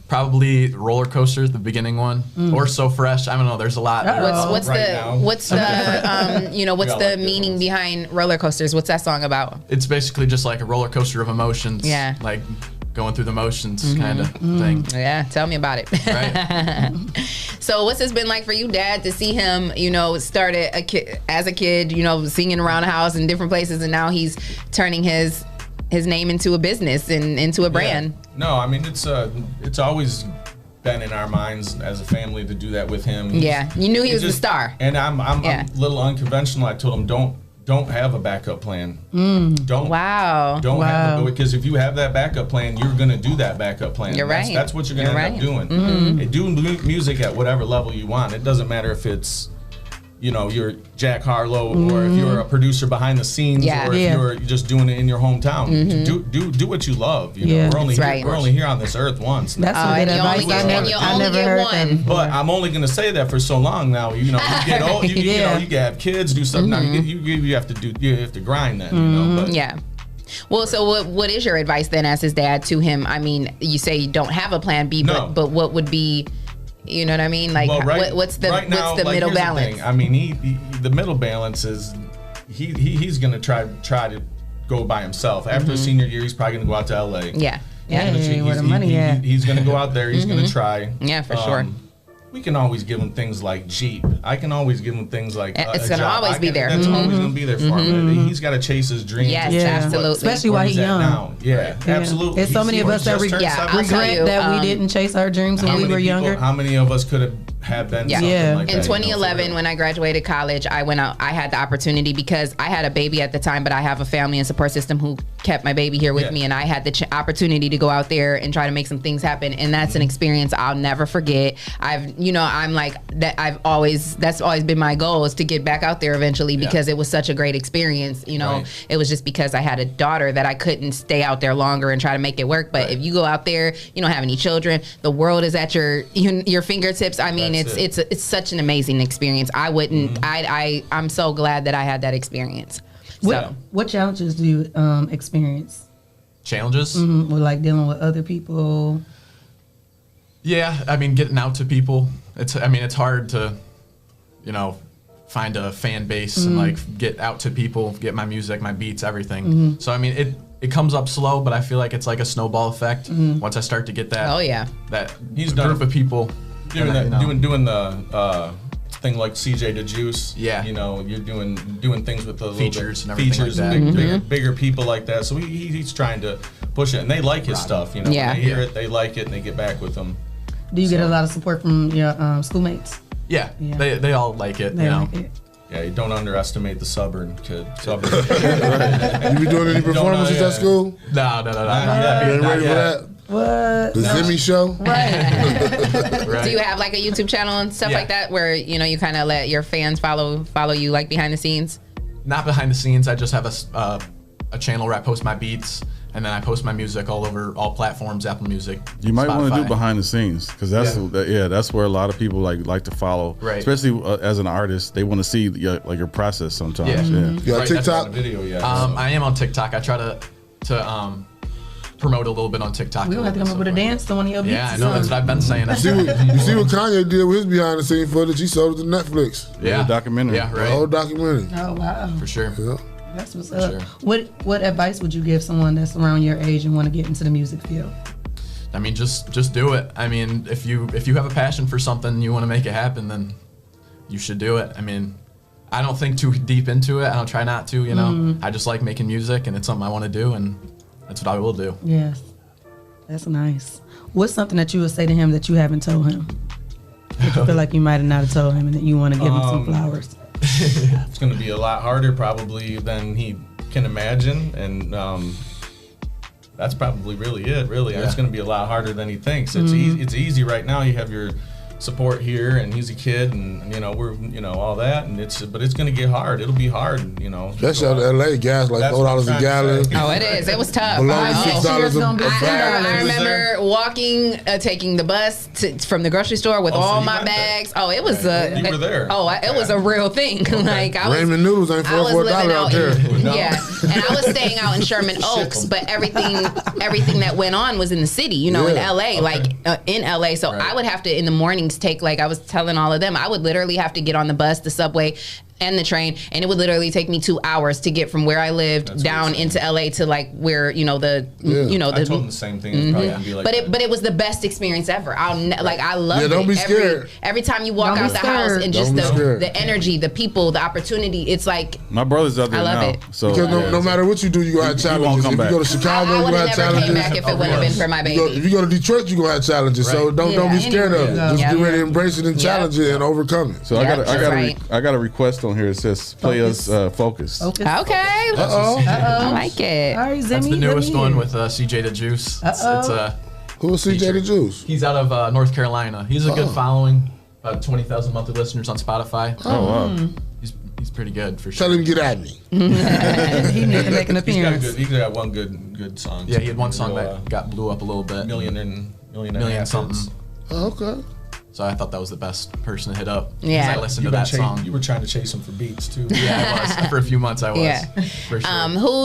Probably Roller Coaster, the beginning one, or So Fresh. I don't know. There's a lot. What's the meaning behind Roller Coasters? What's that song about? It's basically just like a roller coaster of emotions. Yeah. Like going through the motions kind of thing. Yeah, tell me about it. Right. So what's this been like for you, Dad, to see him, start as a kid, singing around the house in different places, and now he's turning his name into a business and into a brand. Yeah. No, I mean it's always been in our minds as a family to do that with him. Yeah, you knew he was the star. And I'm a little unconventional. I told him don't have a backup plan. Don't have because if you have that backup plan, you're gonna do that backup plan. You're right. That's what you're gonna end up doing. And do music at whatever level you want. It doesn't matter if it's you're Jack Harlow, or if you're a producer behind the scenes, or if you're just doing it in your hometown. Do what you love. We're only here on this earth once. That's good advice. I never heard that. But I'm only gonna say that for so long now. You get old. You have kids, do something. Now you have to grind then. But, yeah. Well, so what is your advice then as his dad to him? I mean, you say you don't have a plan B, but what would be, you know what I mean? Like, what's the middle balance? I mean, the middle balance is he's gonna try to go by himself. After his senior year, he's probably gonna go out to LA. Yeah. Where the money at? He's gonna go out there. He's gonna try. Yeah, for sure. We can always give him things like Jeep. I can always give him things like it's going to always be there. That's always going to be there for him. He's got to chase his dreams. Yes, absolutely. Especially while he's young. Yeah, absolutely. There's so many of us that regret that we didn't chase our dreams when we were younger. How many of us could have been something like that? In 2011, when I graduated college, I went out. I had the opportunity because I had a baby at the time, but I have a family and support system who kept my baby here with me, and I had the opportunity to go out there and try to make some things happen. And that's an experience I'll never forget. I'm like that. That's always been my goal, is to get back out there eventually, because it was such a great experience. It was just because I had a daughter that I couldn't stay out there longer and try to make it work. But if you go out there, you don't have any children, the world is at your fingertips. I mean, it's such an amazing experience. I wouldn't. I'm so glad that I had that experience. What challenges do you experience? Challenges? With like dealing with other people. Yeah, I mean, getting out to people. It's hard to, find a fan base and like get out to people, get my music, my beats, everything. So I mean, it comes up slow, but I feel like it's like a snowball effect. Once I start to get that, that group of people doing the thing like CJ the Juice. Yeah, you're doing things with the features and features like that. and bigger people like that. So he's trying to push it, and they like his stuff. When they hear it, they like it, and they get back with him. Do you get a lot of support from your schoolmates? Yeah. They all like it. Like it. Yeah, you don't underestimate the Southern kid. You be doing any performances at school? No. You ain't ready for that? What? The Zimmy show? Right. Do you have like a YouTube channel and stuff like that where you kind of let your fans follow you like behind the scenes? Not behind the scenes. I just have a channel where I post my beats, and then I post my music all over all platforms, Apple Music. You might want to do Spotify. behind the scenes, because that's where a lot of people like to follow. Right. Especially as an artist, they want to see your process sometimes. You got TikTok? I am on TikTok. I try to promote a little bit on TikTok. We don't have to come up with a dance to one of your beats. Yeah, I know. That's what I've been saying. You see what Kanye did with his behind the scenes footage? He sold it to Netflix. Yeah. The documentary. Yeah, right. The whole documentary. Oh, wow. For sure. Yeah. That's what's up. Sure. What advice would you give someone that's around your age and want to get into the music field? I mean, just do it. I mean, if you have a passion for something and you want to make it happen, then you should do it. I mean, I don't think too deep into it. I don't try not to, I just like making music, and it's something I want to do, and that's what I will do. Yes. That's nice. What's something that you would say to him that you haven't told him? That you feel like you might have not have told him and that you want to give him some flowers? It's going to be a lot harder probably than he can imagine, and that's probably really it. Really, it's going to be a lot harder than he thinks. It's easy right now. You have your support here, and he's a kid, and we're all that, and but it's going to get hard. It'll be hard, That's out of LA, gas like $4 a gallon. Oh, it is. It was tough. Below $6 a bag. I remember walking, taking the bus from the grocery store with all my bags. Oh, it was you were there. Oh, it was a real thing. Like Ramen noodles ain't $4 out there. Yeah, and I was staying out in Sherman Oaks, but everything that went on was in the city. In LA, in LA. So I would have to in the morning take, like I was telling all of them, I would literally have to get on the bus, the subway, and the train, and it would literally take me 2 hours to get from where I lived down into LA to like where I told them the same thing. It's probably gonna be like but it was the best experience ever. I love it. Don't be scared. Every time you walk out the house, and just the energy, the people, the opportunity, it's like my brother's out there now. I love it. So because no matter what you do, you gonna have challenges. If you go to Chicago, you gonna have challenges. I would have never came back if it wouldn't have been for my baby. If you go to Detroit, you gonna have challenges. So don't be scared of it. Just get ready to embrace it and challenge it and overcome it. So I got a request on here. It says play us Focus. Okay. I like it. All right, Zimmy, that's the newest one with CJ the Juice. Who is CJ the Juice? He's out of North Carolina. He's a good following. about 20,000 monthly listeners on Spotify. Oh, wow. He's pretty good for sure. Tell him get at me. He needs to make an appearance. He's got one good song. Yeah, he had one song that got blew up a little bit. Million something. Oh, okay. So I thought that was the best person to hit up. Yeah. I listened to that song. You were trying to chase him for beats too. Yeah, I was. For a few months I was. Yeah. For sure. Who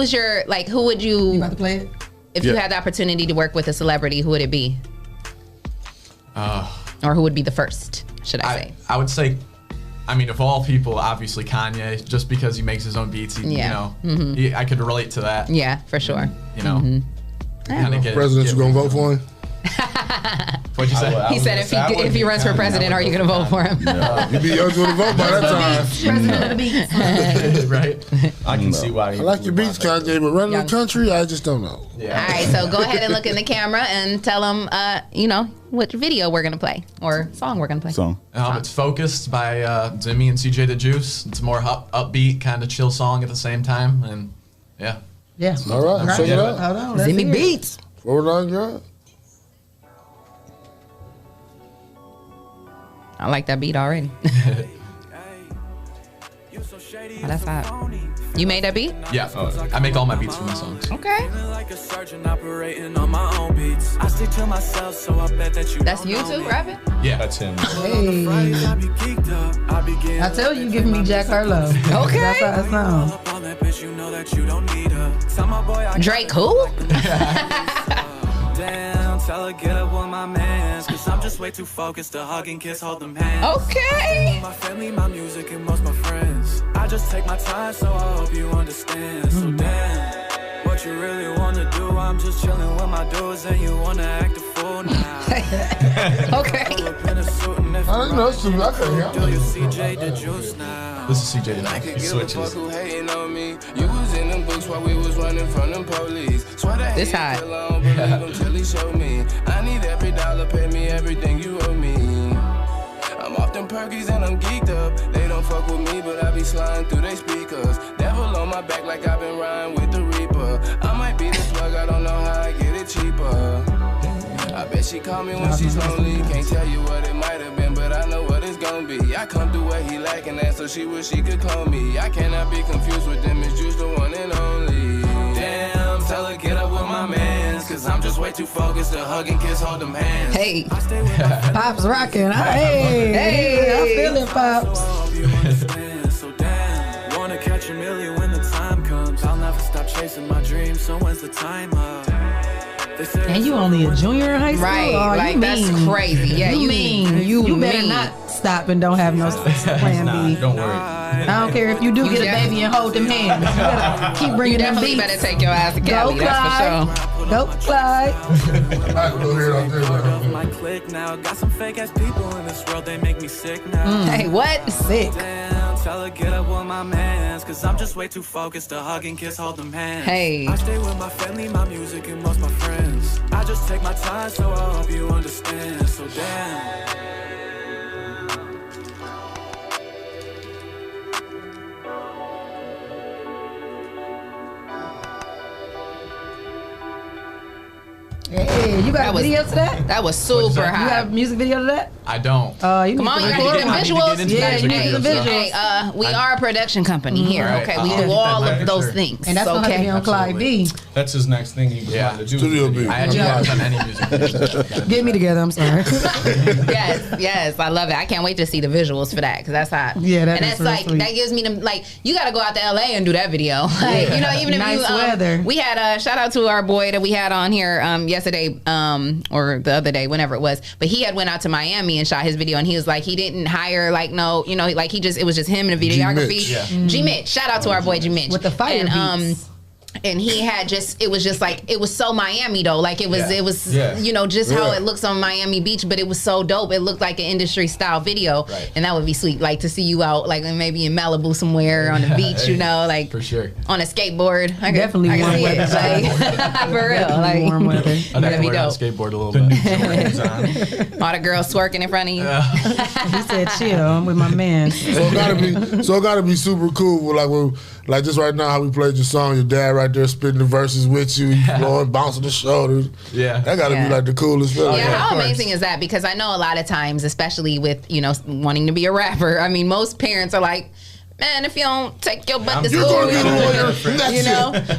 would you about to play it? If you had the opportunity to work with a celebrity, who would it be? Or who would be the first, should I say? I would say, I mean, of all people, obviously Kanye, just because he makes his own beats. I could relate to that. Yeah, for sure. You know, President, you gonna vote for him? What'd you say? He said if he runs for president, are you gonna vote for him? You'd be yours to vote by that time. President of the beats. Right. I can see why. I like your beats, Kanye, but running the country, I just don't know. Yeah. All right, so go ahead and look in the camera and tell them, which video we're gonna play or song we're gonna play. It's Focused by Zimmy and CJ the Juice. It's a more upbeat, kind of chill song at the same time, and yeah. Yeah. All right, check it out. Hold on, let's Zimmy hear it. Beats. Forward line, yeah. I like that beat already. Oh, that's hot. You made that beat? Yeah, I make all my beats for my songs. Okay. That's you too, rapping? Yeah, that's him. Hey. I tell you, giving me Jack Harlow. Okay. That's how it sounds. Drake who? Damn, tell her get up with my mans, cause I'm just way too focused to hug and kiss, hold them hands. Okay. My family, my music, and most my friends. I just take my time, so I hope you understand. So damn, what you really wanna do? I'm just chilling with my dudes, and you wanna act a fool now. Okay. I didn't know it's I couldn't hear. Do you CJ the Juice now? This is CJ tonight. He switches. You was in them books while we was running from them police. This hot. Until he showed me. I need every dollar, pay me everything you owe me. I'm off them perkies and I'm geeked up. They don't fuck with me, but I be sliding through they speakers. Devil on my back like I've been riding with the Reaper. I might be the slug, I don't know how I get it cheaper. I bet she call me when she's lonely. Can't tell you what it might have been, but I know what it's gonna be. I come through what he lacking at, so she wish she could clone me. I cannot be confused with them, it's just the one and only. Damn, tell her get up with my mans, cause I'm just way too focused to hug and kiss, hold them hands. Hey. Pops rocking. Hey, I'm feeling Pops. So damn, wanna catch a million when the time comes. I'll never stop chasing my dreams, so when's the time up? And you only a junior in high school? Right, Oh, like you that's mean. crazy. Yeah, you mean. You better not stop and don't have no plan B. Don't worry. I don't care if you do get a baby and hold them hands. You better keep bringing them definitely beats. better take your ass to Cali, Go, that's for sure. Go, Clyde. My click now, got some fake ass people in this world, they make me sick now. Hey, what? Sick. Damn, tell her get up with my mans, cause I'm just way too focused to hug and kiss, hold them hands. Hey. I stay with my family, my music, and most my friends. I just take my time, so I hope you understand. So damn. Hey, you got a video to that? That was super hot. You have a music video to that? I don't. You Come need on, to you record gotta it. get the visuals. Yeah, you need the visuals. Hey, we are a production company here. Right. Okay, I'll we get do that all later. of those things. And that's gonna have to be on Clyde B. That's his next thing he was trying to do. Studio B. I actually haven't done any music videos. Get me together, I'm sorry. Yes, I love it. I can't wait to see the visuals for that because that's hot. Yeah, that and is that's real like sweet. that gives me them like you got to go out to LA and do that video. Like, you know, even if Nice you weather. we had a shout out to our boy that we had on here yesterday or the other day, whenever it was. But he had went out to Miami and shot his video, and he was like he didn't hire like like it was just him and the videography. G Mitch, shout out to our boy G Mitch With the fire beats. And he had it was just like it was so Miami though, like it was just how it looks on Miami Beach, but it was so dope. It looked like an industry style video, and that would be sweet. Like to see you out, like maybe in Malibu somewhere on the beach, like for sure on a skateboard. I Definitely I warm see weather. it, like, for real. Like Warm weather. I'd have that'd to be learn how dope. to skateboard a little bit. All the girls twerking in front of you. He said, chill, I'm with my man. So it gotta be super cool. Like just right now, how we played your song, your dad right right there spitting the verses with you, blowing, bouncing the shoulders. Yeah. That got to be like the coolest feeling. Yeah, how amazing is that? Because I know a lot of times, especially with, wanting to be a rapper, I mean, most parents are like, man, if you don't take your butt to school,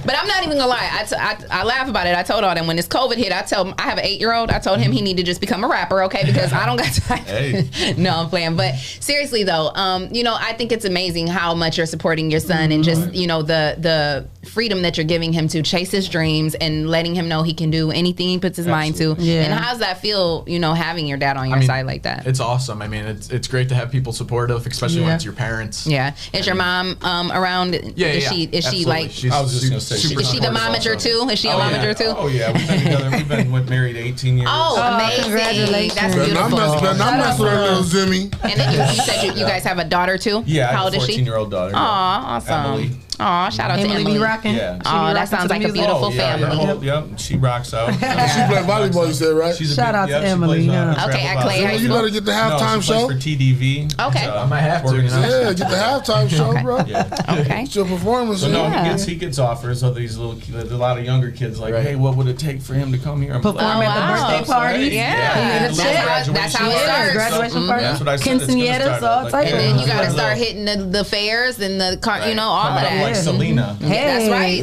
But I'm not even gonna lie. I laugh about it. I told all them when this COVID hit, I have an 8-year-old. I told him he need to just become a rapper, okay? Because I don't got time. Hey. No, I'm playing. But seriously though, I think it's amazing how much you're supporting your son and just the freedom that you're giving him to chase his dreams and letting him know he can do anything he puts his mind to. Yeah. And how's that feel? Having your dad on your side like that. It's awesome. I mean, it's great to have people supportive, especially when it's your parents. Yeah. Is your mom around? Yeah, Is she like? I was just gonna say, Is she the momager too? Is she a momager too? Oh yeah, we've been together. We've been married 18 years. Oh, amazing! Congratulations. That's beautiful. I'm messing with little Zimmy. And then you said you guys have a daughter too. Yeah, how I old have a is she? 14-year-old daughter. Aw, awesome. Emily. Aw, shout out to Emily Emily. be rocking? Yeah. Oh, that sounds like a beautiful family. Yep, she rocks out. She play volleyball, you said, right? Shout out to Emily. Okay, at Clay High You School. better get the halftime show. for TDV. Okay. I might have to. Yeah, get the halftime show, bro. Yeah. Okay. It's your performance. So no, Yeah. he gets offers of these little, a lot of younger kids like, hey, what would it take for him to come here and Perform play? at the birthday party. Yeah. That's how it starts. Graduation party. That's what I said. Quinceañeras, all type And then you got to start hitting the fairs and the car, all of that. Like Selena. That's right.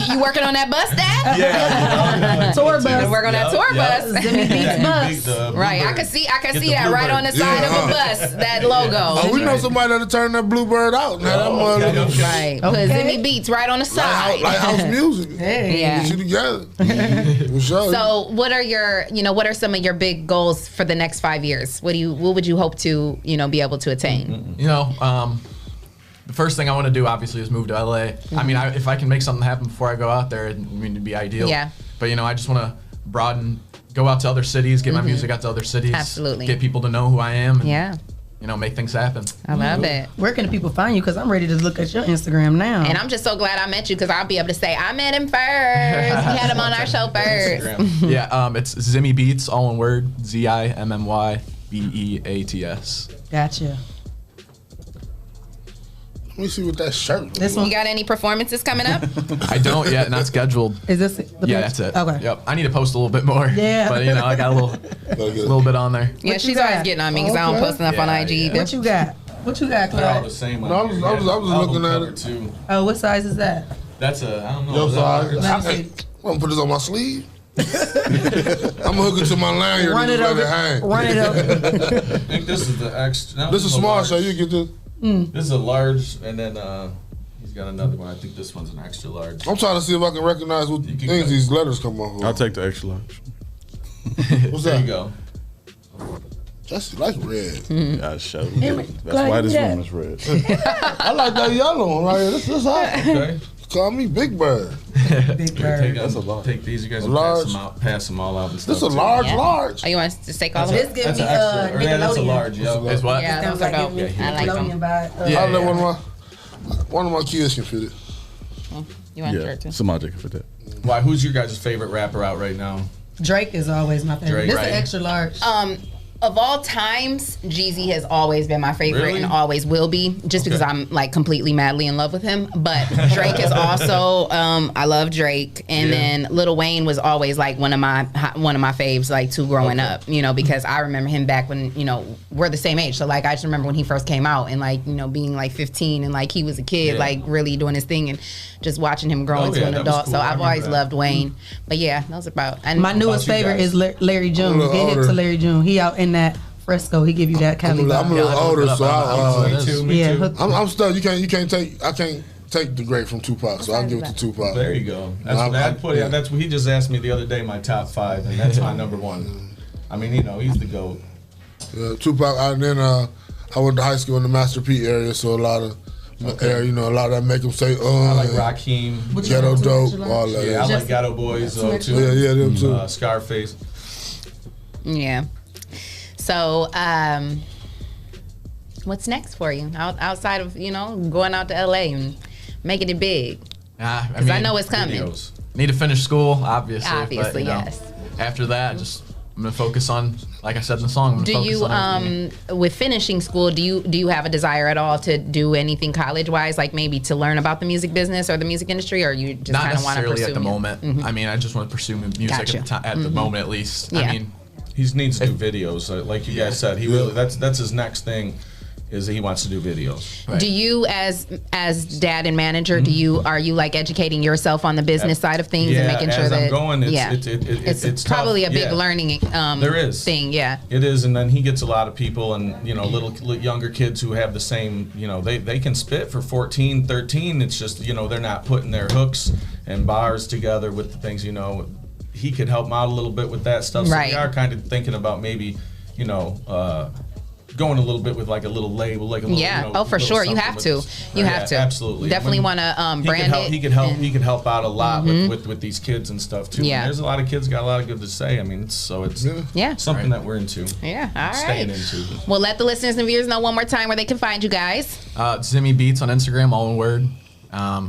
You working on that bus, Dad? Yeah. Tour bus. You work on that tour bus. Zimmy Beats bus. Right. I can see that right on the side of a bus. That logo. Oh, we know somebody that'll turn that Bluebird out. Now that mother. Right. Put Zimmy Beats right on the side. Lighthouse music. Yeah. Get you together. For sure. So, what are some of your big goals for the next 5 years? What would you hope to, be able to attain? The first thing I want to do, obviously, is move to LA. I mean, if I can make something happen before I go out there, it'd be ideal. Yeah. But, I just want to go out to other cities, get my music out to other cities. Absolutely. Get people to know who I am. And, Yeah. Make things happen. I love it. Where can the people find you? Because I'm ready to look at your Instagram now. And I'm just so glad I met you because I'll be able to say, I met him first. We had him on our show first. Yeah, it's Zimmy Beats, all one word, ZIMMYBEATS. Gotcha. Let me see what that shirt. This one. You got any performances coming up? I don't yet, not scheduled. Is this the Yeah, picture? that's it. Okay. Yep. I need to post a little bit more. Yeah. But I got a little bit on there. Yeah, she's always getting on me because I don't post enough on IG either. What you got? What you got, They're all Clyde? the same. No, I was looking at it. Too. Oh, what size is that? That's I don't know. Your Is that size. large? I'm gonna put this on my sleeve. I'm gonna hook it to my lanyard Run and it just over. let it hang. Run it over. I think this is the extra. No, This is small, so you get this. This is a large, and then he's got another one. I think this one's an extra large. I'm trying to see if I can recognize what things these letters come off of. I'll take the extra large. What's There that? you go. That's like red. Yeah, show. Glad That's why you this did. room is red. I like that yellow one right here. This is hot. Okay. Call me Big Bird. Big That's bird. take these. You guys will Large. pass them all out and stuff. This is a too. large. Oh, you want us to take all of That's it? This gives an me extra. Or, yeah, that's a Nickelodeon. large. Yeah. Is what? Yeah, Sounds those are like dope. giving me I like them. Nickelodeon vibe. Yeah. I'll let one of my kids can fit it. You want a Yeah, shirt too? somebody can fit that. Why? Who's your guys' favorite rapper out right now? Drake is always my favorite. Drake, This right. is extra large. Of all times, Jeezy has always been my favorite Really? and always will be, just because I'm like completely madly in love with him. But Drake is also, I love Drake, and then Lil Wayne was always like one of my faves, like too growing up, because I remember him back when we're the same age. So like I just remember when he first came out and like being like 15 and like he was a kid, like really doing his thing and just watching him grow into an that was adult. cool. So I I've always remember loved that. Wayne. But yeah, those are about. And My newest you favorite guys? is Larry June. I'm a little Get hit older. to Larry June. He out in that Fresco. He give you that Cali I'm a vibe. little I older, looked it so up. Me too. Me Yeah, too. hook- I'm stuck. I can't take the great from Tupac, so I'll give it to Tupac. There you go. That's what I put. Yeah, that's what he just asked me the other day. My top 5, and that's my number 1. I mean, he's the GOAT. Yeah, Tupac. And then I went to high school in the Master P area, so a lot of a lot of that make them say, I like Rakim. Ghetto Dope, all that. Yeah, I like Ghetto Boys too. Yeah, them too. Scarface. Yeah. So, what's next for you outside of going out to LA and making it big? Because I know it's coming. Videos. Need to finish school, obviously. Obviously, but, yes. After that, just I'm gonna focus on, like I said in the song. I'm gonna Do you, with finishing school, do you have a desire at all to do anything college wise, like maybe to learn about the music business or the music industry, or you just kind of want to pursue? Not necessarily at the moment. Mm-hmm. I mean, I just want to pursue music at the moment, at least. Yeah. I mean, he needs to do videos, like you guys said. He really that's his next thing. Is that he wants to do videos. Right. Do you, as dad and manager, are you like educating yourself on the business side of things and making sure that I'm going, it's probably tough. a big learning there is thing. Yeah, it is, and then he gets a lot of people, and little younger kids who have the same. They can spit for 14, 13. It's just they're not putting their hooks and bars together with the things. He could help them out a little bit with that stuff. So we are kind of thinking about maybe going a little bit with like a little label, like a little, for sure. You have to. You have to. Absolutely. Definitely want to brand it. He could help out a lot with these kids and stuff too. Yeah. And there's a lot of kids got a lot of good to say. I mean, so it's something that we're into. Yeah. All right. Staying into. Well, let the listeners and viewers know one more time where they can find you guys. Zimmy Beats on Instagram, all in word. I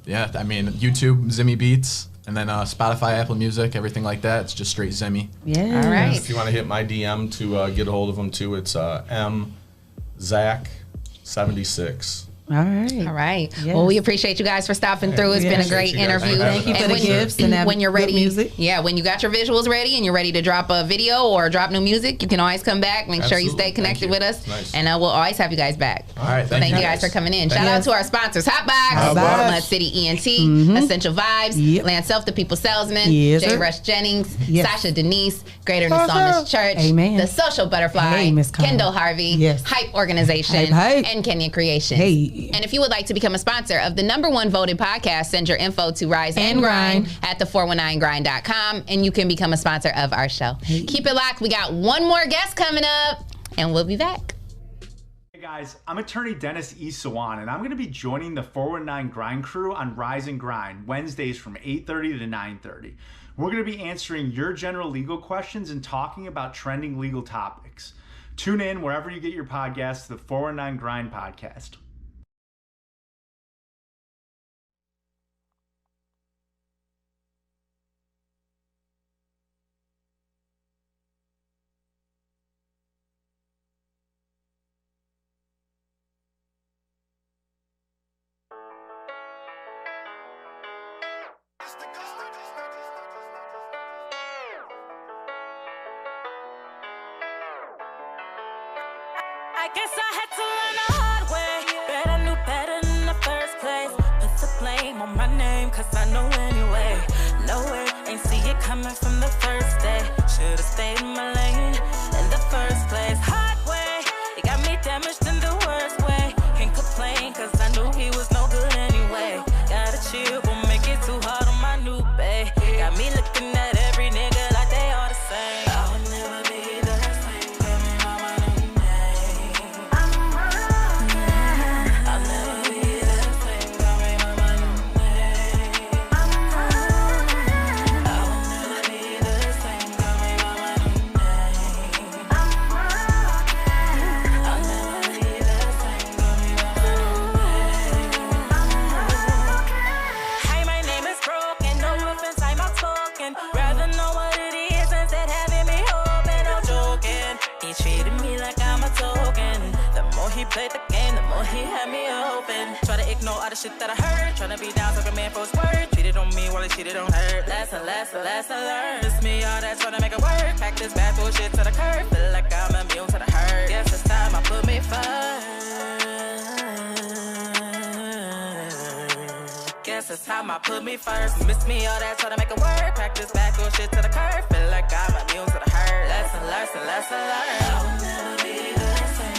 mean, YouTube, Zimmy Beats. And then Spotify, Apple Music, everything like that. It's just straight Zimmy. Yeah. All right. If you want to hit my DM to get a hold of him too, it's mzach76. All right. All right. Yes. Well, we appreciate you guys for stopping through. It's been a great interview. Thank you for the gifts and when you're ready, music. Yeah, when you got your visuals ready and you're ready to drop a video or drop new music, you can always come back. Make sure you stay connected with us. Nice. And we'll always have you guys back. All right. Thank you guys for coming in. Shout out to our sponsors, HOTBOX, Mud City ENT, Essential Vibes, Land Self, The People Salesman, J. Rush Jennings, Sasha Denise, Greater New Psalmist Church, The Social Butterfly, Kendall Harvey, Hype Organization, and Kenya Creations. And if you would like to become a sponsor of the #1 voted podcast, send your info to Rise and Grind at the419grind.com, and you can become a sponsor of our show. Keep it locked. We got one more guest coming up, and we'll be back. Hey guys, I'm attorney Dennis E. Sawan, and I'm going to be joining the 419 Grind crew on Rise and Grind Wednesdays from 8:30 to 9:30. We're going to be answering your general legal questions and talking about trending legal topics. Tune in wherever you get your podcasts to the 419 Grind podcast. I guess I had to learn the hard way. Bet I knew better in the first place. Put the blame on my name, cause I know anyway. No way, ain't see it coming from the first day. Should've stayed in my lane in the first place. Hard way, it got me damaged in the worst way. Can't complain, cause I knew he was no good anyway. Gotta chill, won't make it too hard on my new bae. Got me looking at every nigga like they all the same. I would never be the same, tell me about my new name. I'll never be the same, tell me about my new name. I will never be the same, tell me about my new name. I'll never be the same, tell me about my new name. Hey, my name is broken, no offense, I'm not talking. Rather know what it is instead having me hoping, no joking. He treated me like I'm a token. The more he played the game, the more he had me open. Try to ignore all the shit that I heard. Tryna be down, talking man for his word. Cheated on me while he cheated on her. Lesson learned. It's me all that tryna make it work. Pack this bad bullshit to the curb. Feel like I'm immune to the hurt. Guess it's time I put me first. Guess it's time I put me first. Miss me all that tryna make it work. Pack this bad bullshit to the curb. Feel like I'm immune to the hurt. Lesson learned. I will never be the same.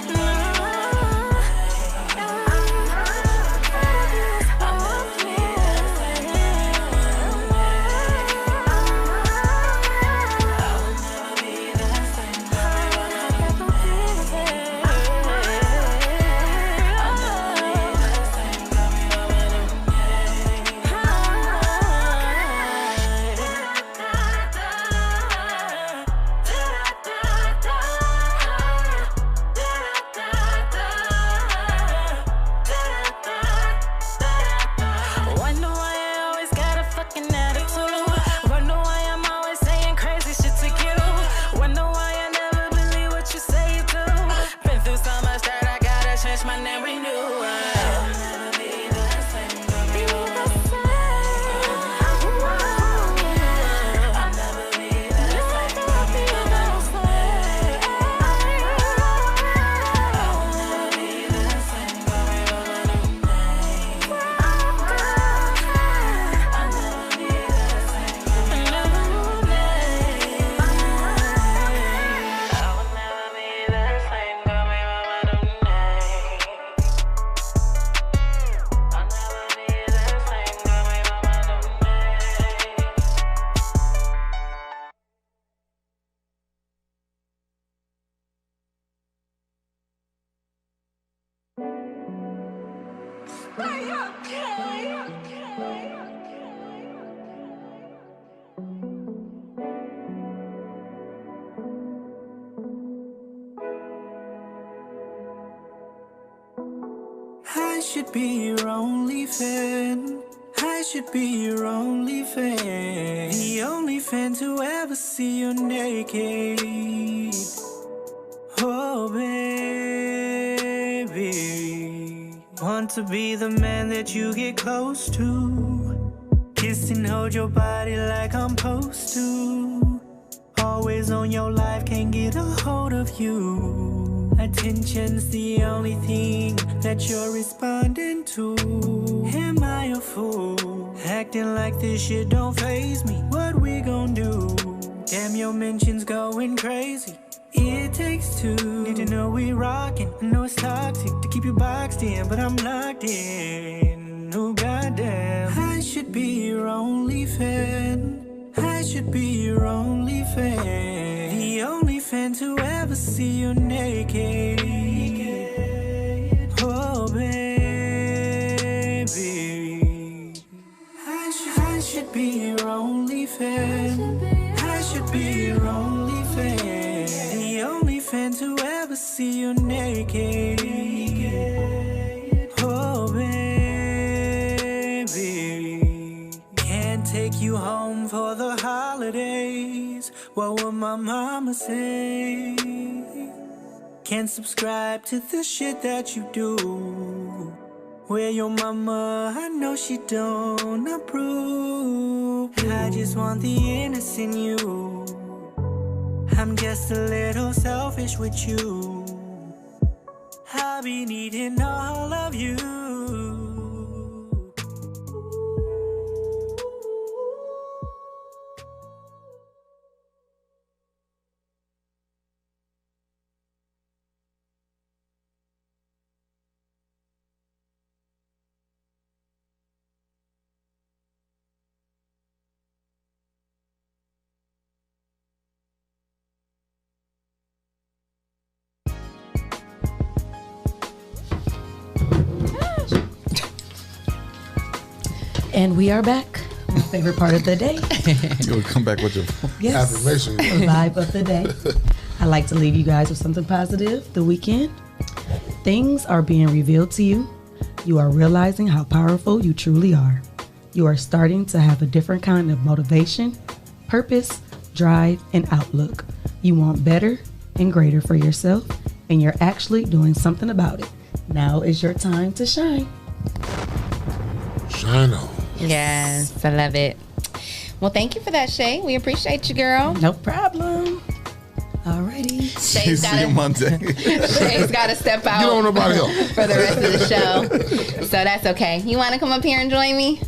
I should be your only fan. I should be your only fan. The only fan to ever see you naked. Oh, baby. Want to be the man that you get close to. Kiss and hold your body like I'm supposed to. Always on your life, can't get a hold of you. Attention's the only thing that you're responding to. Am I a fool? Acting like this shit don't faze me. What we gon' do? Damn, your mentions going crazy. It takes two. Need to know we rockin'. I know it's toxic to keep you boxed in, but I'm locked in. Oh goddamn. I should be your only fan. I should be your only fan. The only fan to ever see you naked. Oh baby. I should be your only fan. I should be your only fan. The only fan to ever see you naked. Oh baby. Can't take you home for the holidays. What would my mama say? Can't subscribe to the shit that you do. Where your mama, I know she don't approve. I just want the innocent you. I'm just a little selfish with you. I'll be needing all of you. And we are back. My favorite part of the day. You'll come back with your affirmation. The vibe of the day. I like to leave you guys with something positive. The weekend. Things are being revealed to you. You are realizing how powerful you truly are. You are starting to have a different kind of motivation, purpose, drive, and outlook. You want better and greater for yourself, and you're actually doing something about it. Now is your time to shine. Shine on. Yes, I love it. Well, thank you for that, Shae. We appreciate you, girl. No problem. Alrighty. Shae's See you Monday. Shae's got to step out Get on nobody else. for the rest of the show. So that's okay. You want to come up here and join me?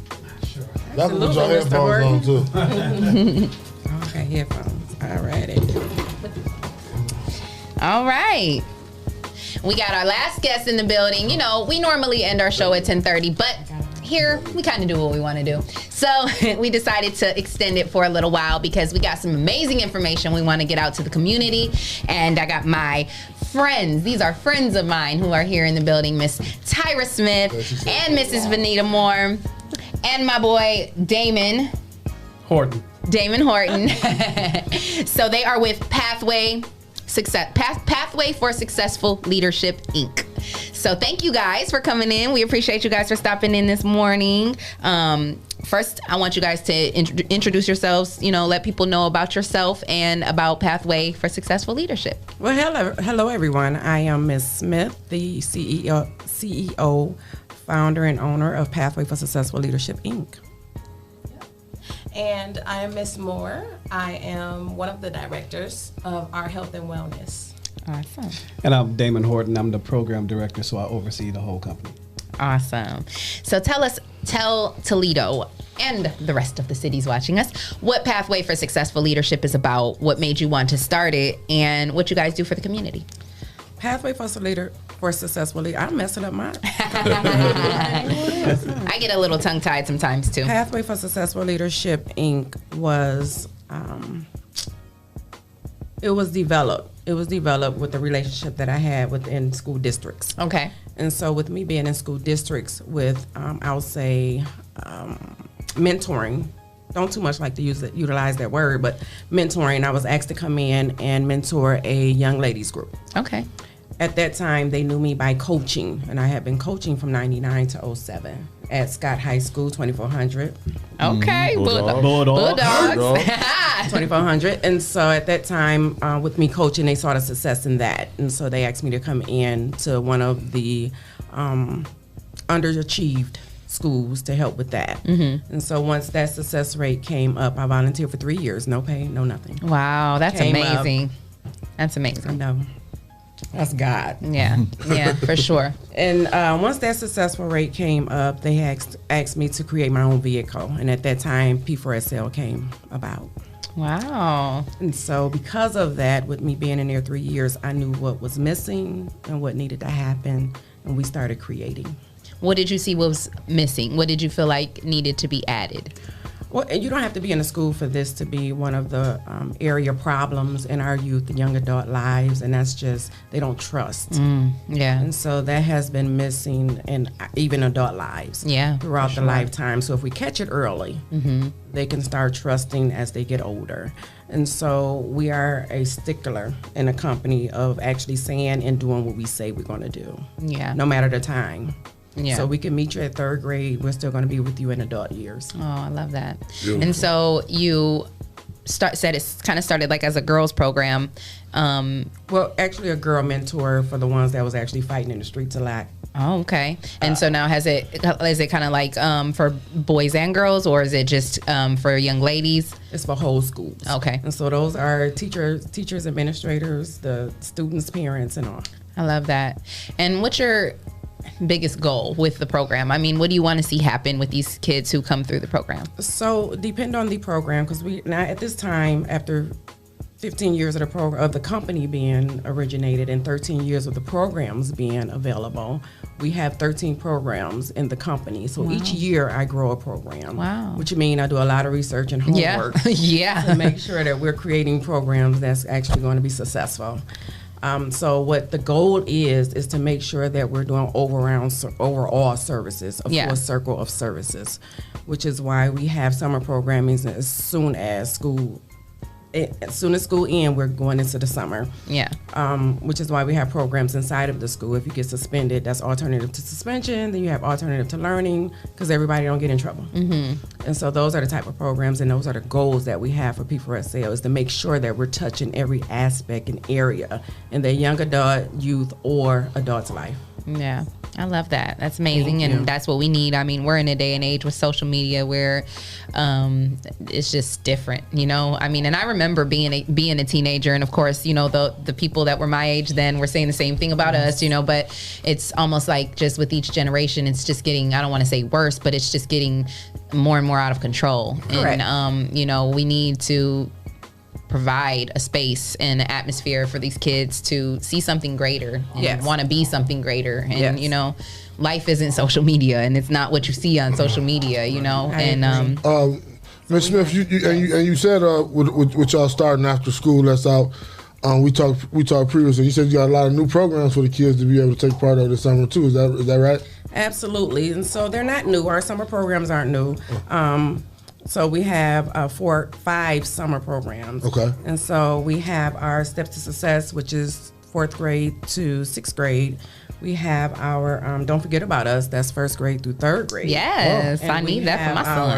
That's what your headphones on too. Okay, headphones. Alrighty. All right. We got our last guest in the building. You know, we normally end our show at 10:30, but here we kind of do what we want to do. So we decided to extend it for a little while because we got some amazing information we want to get out to the community. And I got my friends. These are friends of mine who are here in the building, Miss Tyra Smith and Mrs. Vanita Moore, and my boy Damon Horton. So they are with Pathway for Successful Leadership, Inc. So thank you guys for coming in. We appreciate you guys for stopping in this morning. First, I want you guys to introduce yourselves, you know, let people know about yourself and about Pathway for Successful Leadership. Well, hello everyone. I am Ms. Smith, the CEO, founder and owner of Pathway for Successful Leadership, Inc. And I am Miss Moore. I am one of the directors of our health and wellness. Awesome. And I'm Damon Horton. I'm the program director, so I oversee the whole company. Awesome. So tell Toledo and the rest of the cities watching us what Pathway for Successful Leadership is about, what made you want to start it, and what you guys do for the community. Pathway for Successful Leadership. I'm messing up mine. I get a little tongue-tied sometimes too. Pathway for Successful Leadership, Inc. was It was developed. It was developed with the relationship that I had within school districts. Okay. And so with me being in school districts with, I'll say, mentoring, don't too much like to utilize that word, but mentoring, I was asked to come in and mentor a young ladies group. Okay. At that time, they knew me by coaching, and I had been coaching from 99 to 07 at Scott High School, 2400. Okay, Bulldogs. 2400. And so at that time, with me coaching, they saw the success in that. And so they asked me to come in to one of the underachieved schools to help with that. And so once that success rate came up, I volunteered for 3 years, no pay, no nothing. Wow, that's amazing. That's amazing. I know. That's God. Yeah, yeah, for sure. And once that successful rate came up, they asked me to create my own vehicle. And at that time, P4SL came about. Wow. And so because of that, with me being in there 3 years, I knew what was missing and what needed to happen. And we started creating. What did you see was missing? What did you feel like needed to be added? Well, you don't have to be in a school for this to be one of the area problems in our youth and young adult lives, and that's just they don't trust. Yeah. And so that has been missing in even adult lives throughout the lifetime. So if we catch it early, they can start trusting as they get older. And so we are a stickler in a company of actually saying and doing what we say we're going to do. Yeah. No matter the time. Yeah. So we can meet you at 3rd grade. We're still going to be with you in adult years. Oh, I love that. Beautiful. And so you said it kind of started like as a girls program. Well, actually a girl mentor for the ones that was actually fighting in the streets a lot. Oh, okay. And so now is it kind of like for boys and girls, or is it just for young ladies? It's for whole schools. Okay. And so those are teachers, administrators, the students, parents, and all. I love that. And what's your biggest goal with the program? I mean, what do you want to see happen with these kids who come through the program? So depend on the program, because we now at this time, after 15 years of the program of the company being originated and 13 years of the programs being available, we have 13 programs in the company. So each year I grow a program. Wow. Which means I do a lot of research and homework. Yeah. To make sure that we're creating programs that's actually going to be successful. So what the goal is to make sure that we're doing overall services, a full circle of services, which is why we have summer programming as soon as school ends, we're going into the summer. Yeah. Which is why we have programs inside of the school. If you get suspended, that's alternative to suspension. Then you have alternative to learning, because everybody don't get in trouble. And so those are the type of programs, and those are the goals that we have for P4SL, is to make sure that we're touching every aspect and area in their young adult, youth, or adult's life. Yeah. I love that. That's amazing. Thank you. And that's what we need. I mean, we're in a day and age with social media where it's just different, you know? I mean, and I remember being a teenager, and of course, you know, the people that were my age then were saying the same thing about us, you know, but it's almost like just with each generation, it's just getting, I don't want to say worse, but it's just getting more and more out of control. Correct. And, you know, we need to provide a space and an atmosphere for these kids to see something greater and want to be something greater. And, you know, life isn't social media, and it's not what you see on social media, you know. Ms. Smith, you said with y'all starting after school, that's out. We talked previously. You said you got a lot of new programs for the kids to be able to take part of this summer too. Is that right? Absolutely. And so they're not new. Our summer programs aren't new. So we have 5 summer programs. Okay. And so we have our Steps to Success, which is 4th grade to 6th grade. We have our Don't Forget About Us, that's 1st grade through 3rd grade. Yes, I need that for my son.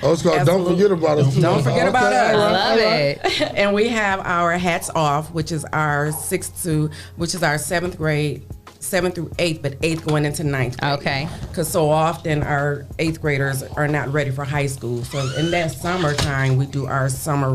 It's called Don't Forget About Us. Don't Forget About Us. I love it. And we have our Hats Off, which is our 7th grade. 7th through 8th, but 8th going into 9th grade. Okay. Because so often our 8th graders are not ready for high school. So in that summertime, we do our high school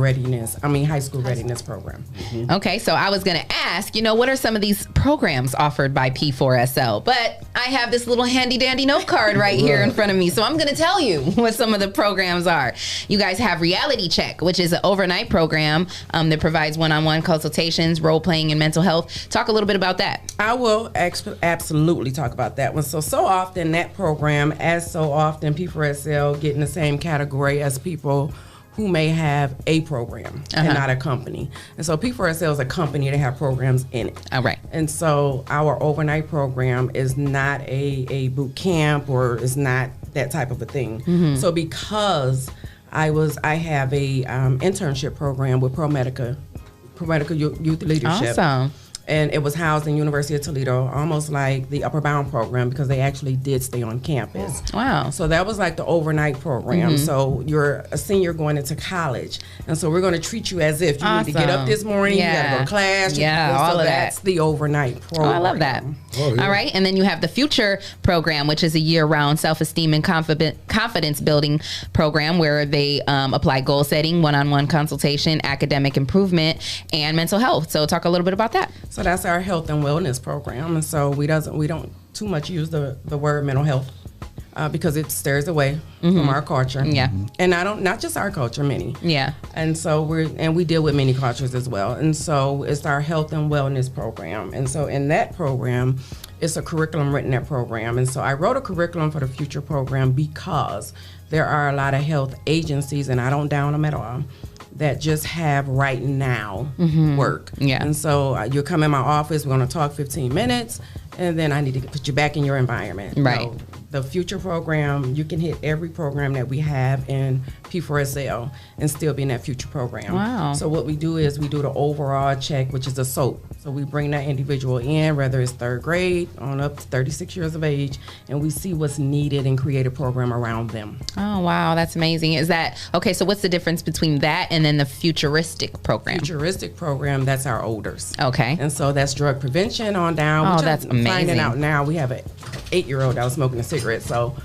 readiness program. Okay, so I was going to ask, you know, what are some of these programs offered by P4SL? But I have this little handy dandy note card right here in front of me. So I'm going to tell you what some of the programs are. You guys have Reality Check, which is an overnight program that provides one-on-one consultations, role-playing, and mental health. Talk a little bit about that. I will absolutely talk about that one. So often that program, as so often P4SL get in the same category as people who may have a program and not a company. And so P4SL is a company that have programs in it. All right. And so our overnight program is not a boot camp or is not that type of a thing. So because I have a internship program with ProMedica Youth Leadership. Awesome. And it was housed in University of Toledo, almost like the Upper Bound program, because they actually did stay on campus. Wow. So that was like the overnight program. So you're a senior going into college. And so we're going to treat you as if you need to get up this morning, you got to go to class. All of that's the overnight program. Oh, I love that. All right. And then you have the Future program, which is a year-round self-esteem and confidence building program where they apply goal setting, one-on-one consultation, academic improvement, and mental health. So talk a little bit about that. So that's our health and wellness program. And so we don't too much use the word mental health because it stares away from our culture. Yeah. And not just our culture, many. Yeah. And so we deal with many cultures as well. And so it's our health and wellness program. And so in that program, it's a curriculum written in that program. And so I wrote a curriculum for the Future program because there are a lot of health agencies, and I don't down them at all, that just have right now work. Yeah. And so you come in my office, we're going to talk 15 minutes, and then I need to put you back in your environment. Right. So the Future program, you can hit every program that we have in P4SL and still be in that Future program. Wow. So what we do is we do the overall check, which is a SOAP. So we bring that individual in, whether it's third grade on up to 36 years of age, and we see what's needed and create a program around them. Oh, wow. That's amazing. Is that, okay, so what's the difference between that and then the Futuristic program? Futuristic program, that's our olders. Okay. And so that's drug prevention on down. Oh, which that's I'm amazing. Finding out now, we have an 8-year-old that was smoking a cigarette, so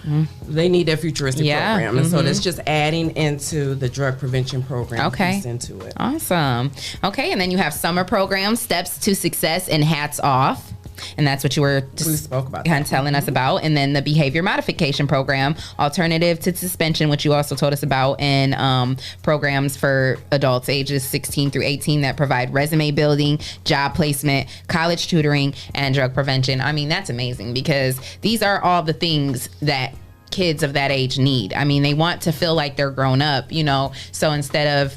they need that futuristic program. And so that's just adding into the drug prevention program. Okay. Piece into it. Awesome. Okay, and then you have summer programs, Steps to Success and Hats Off. And that's what you were spoke about kind of telling us about. And then the behavior modification program, Alternative to Suspension, which you also told us about, and programs for adults ages 16 through 18 that provide resume building, job placement, college tutoring, and drug prevention. I mean, that's amazing because these are all the things that kids of that age need. I mean, they want to feel like they're grown up, you know. So instead of,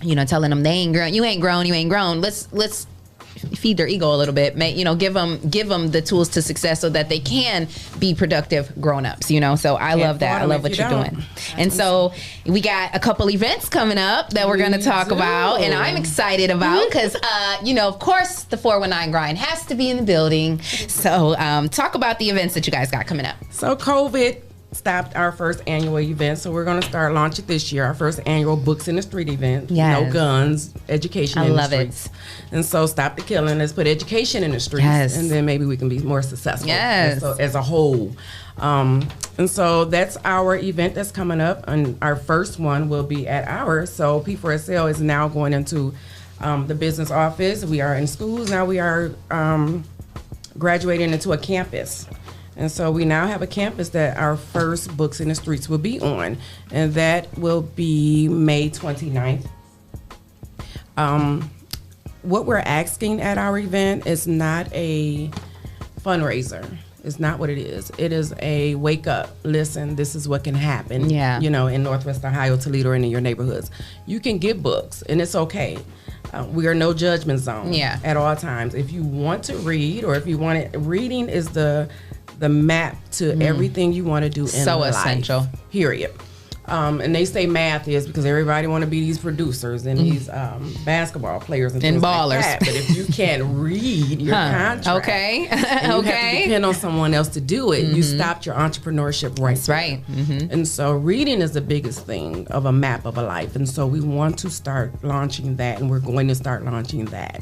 you know, telling them they ain't grown, you ain't grown, let's feed their ego a little bit, you know, give them the tools to success so that they can be productive grown-ups, you know. So I love that. I love what you're doing. And so we got a couple events coming up that we're going to talk about, and I'm excited about because, you know, of course, the 419 grind has to be in the building. So talk about the events that you guys got coming up. So COVID stopped our first annual event, so we're going to start launching this year our first annual Books in the Street event. Yes. No guns, education I in love the streets. And so stop the killing, let's put education in the streets, and then maybe we can be more successful as a whole. And so that's our event that's coming up, and our first one will be at ours. So P4SL is now going into the business office. We are in schools now. We are graduating into a campus. And so we now have a campus that our first Books in the Streets will be on, and that will be May 29th. What we're asking at our event is not a fundraiser. It's not what it is. It is a wake up, listen, this is what can happen, you know, in Northwest Ohio, Toledo, and in your neighborhoods. You can get books, and it's okay. We are no judgment zone at all times. If you want to read, or if you want it, reading is the map to everything you want to do in life. So essential. Period. And they say math is because everybody want to be these producers and these basketball players and things ballers. like that. But if you can't read your contract, okay, and you have to depend on someone else to do it, you stopped your entrepreneurship right. That's right. And so reading is the biggest thing of a map of a life. And so we want to start launching that, and we're going to start launching that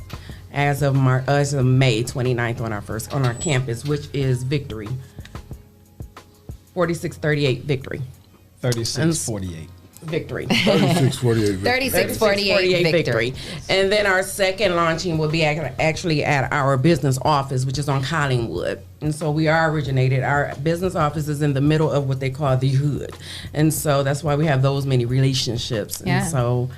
as of May 29th on our campus, which is Victory. 4638 Victory. 3648. Victory. 3648 Victory. 3648 Victory. And then our second launching will be actually at our business office, which is on Collingwood. And so we are originated. Our business office is in the middle of what they call the hood. And so that's why we have those many relationships. Yeah. And so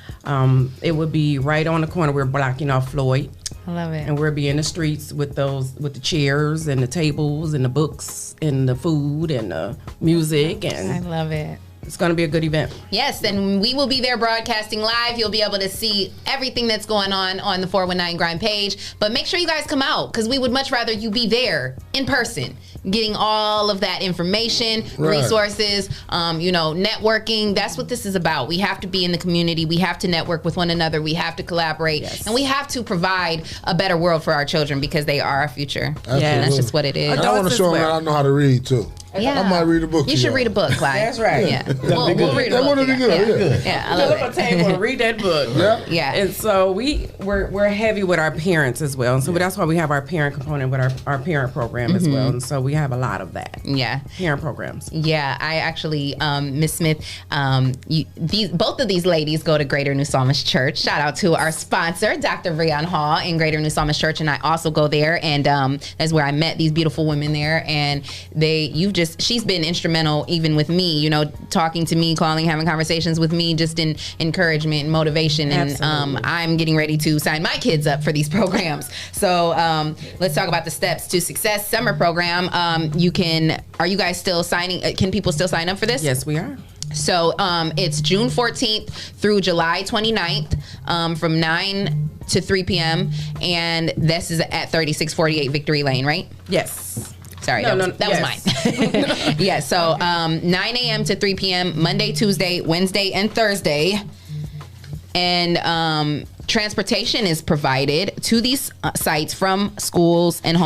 it would be right on the corner. We're blocking off Floyd. I love it. And we'll be in the streets with the chairs and the tables and the books and the food and the music. And I love it. It's going to be a good event. Yes, and we will be there broadcasting live. You'll be able to see everything that's going on the 419 Grind page. But make sure you guys come out, because we would much rather you be there in person, getting all of that information, resources, networking. That's what this is about. We have to be in the community. We have to network with one another. We have to collaborate. Yes. And we have to provide a better world for our children, because they are our future. Yeah, that's just what it is. I want to show them that I know how to read, too. Yeah. I might read a book. You should read a book, Clyde. That's right. Yeah. We'll read a book. That would be good. Yeah, I love Fill up a table and read that book. Yeah. And so we're heavy with our parents as well. And so that's why we have our parent component with our parent program as well. And so we have a lot of that. Yeah. Parent programs. Yeah. I actually, Miss Smith, both of these ladies go to Greater New Psalmist Church. Shout out to our sponsor, Dr. Breon Hall in Greater New Psalmist Church. And I also go there. And that's where I met these beautiful women there. And she's been instrumental even with me, talking to me, calling, having conversations with me, just in encouragement and motivation. And I'm getting ready to sign my kids up for these programs. So let's talk about the Steps to Success summer program. Are you guys still signing? Can people still sign up for this? Yes, we are. So it's June 14th through July 29th from 9 to 3 p.m. And this is at 3648 Victory Lane, right? Yes. Sorry, that was mine. Yeah, so 9 a.m. to 3 p.m. Monday, Tuesday, Wednesday, and Thursday. And transportation is provided to these sites from schools and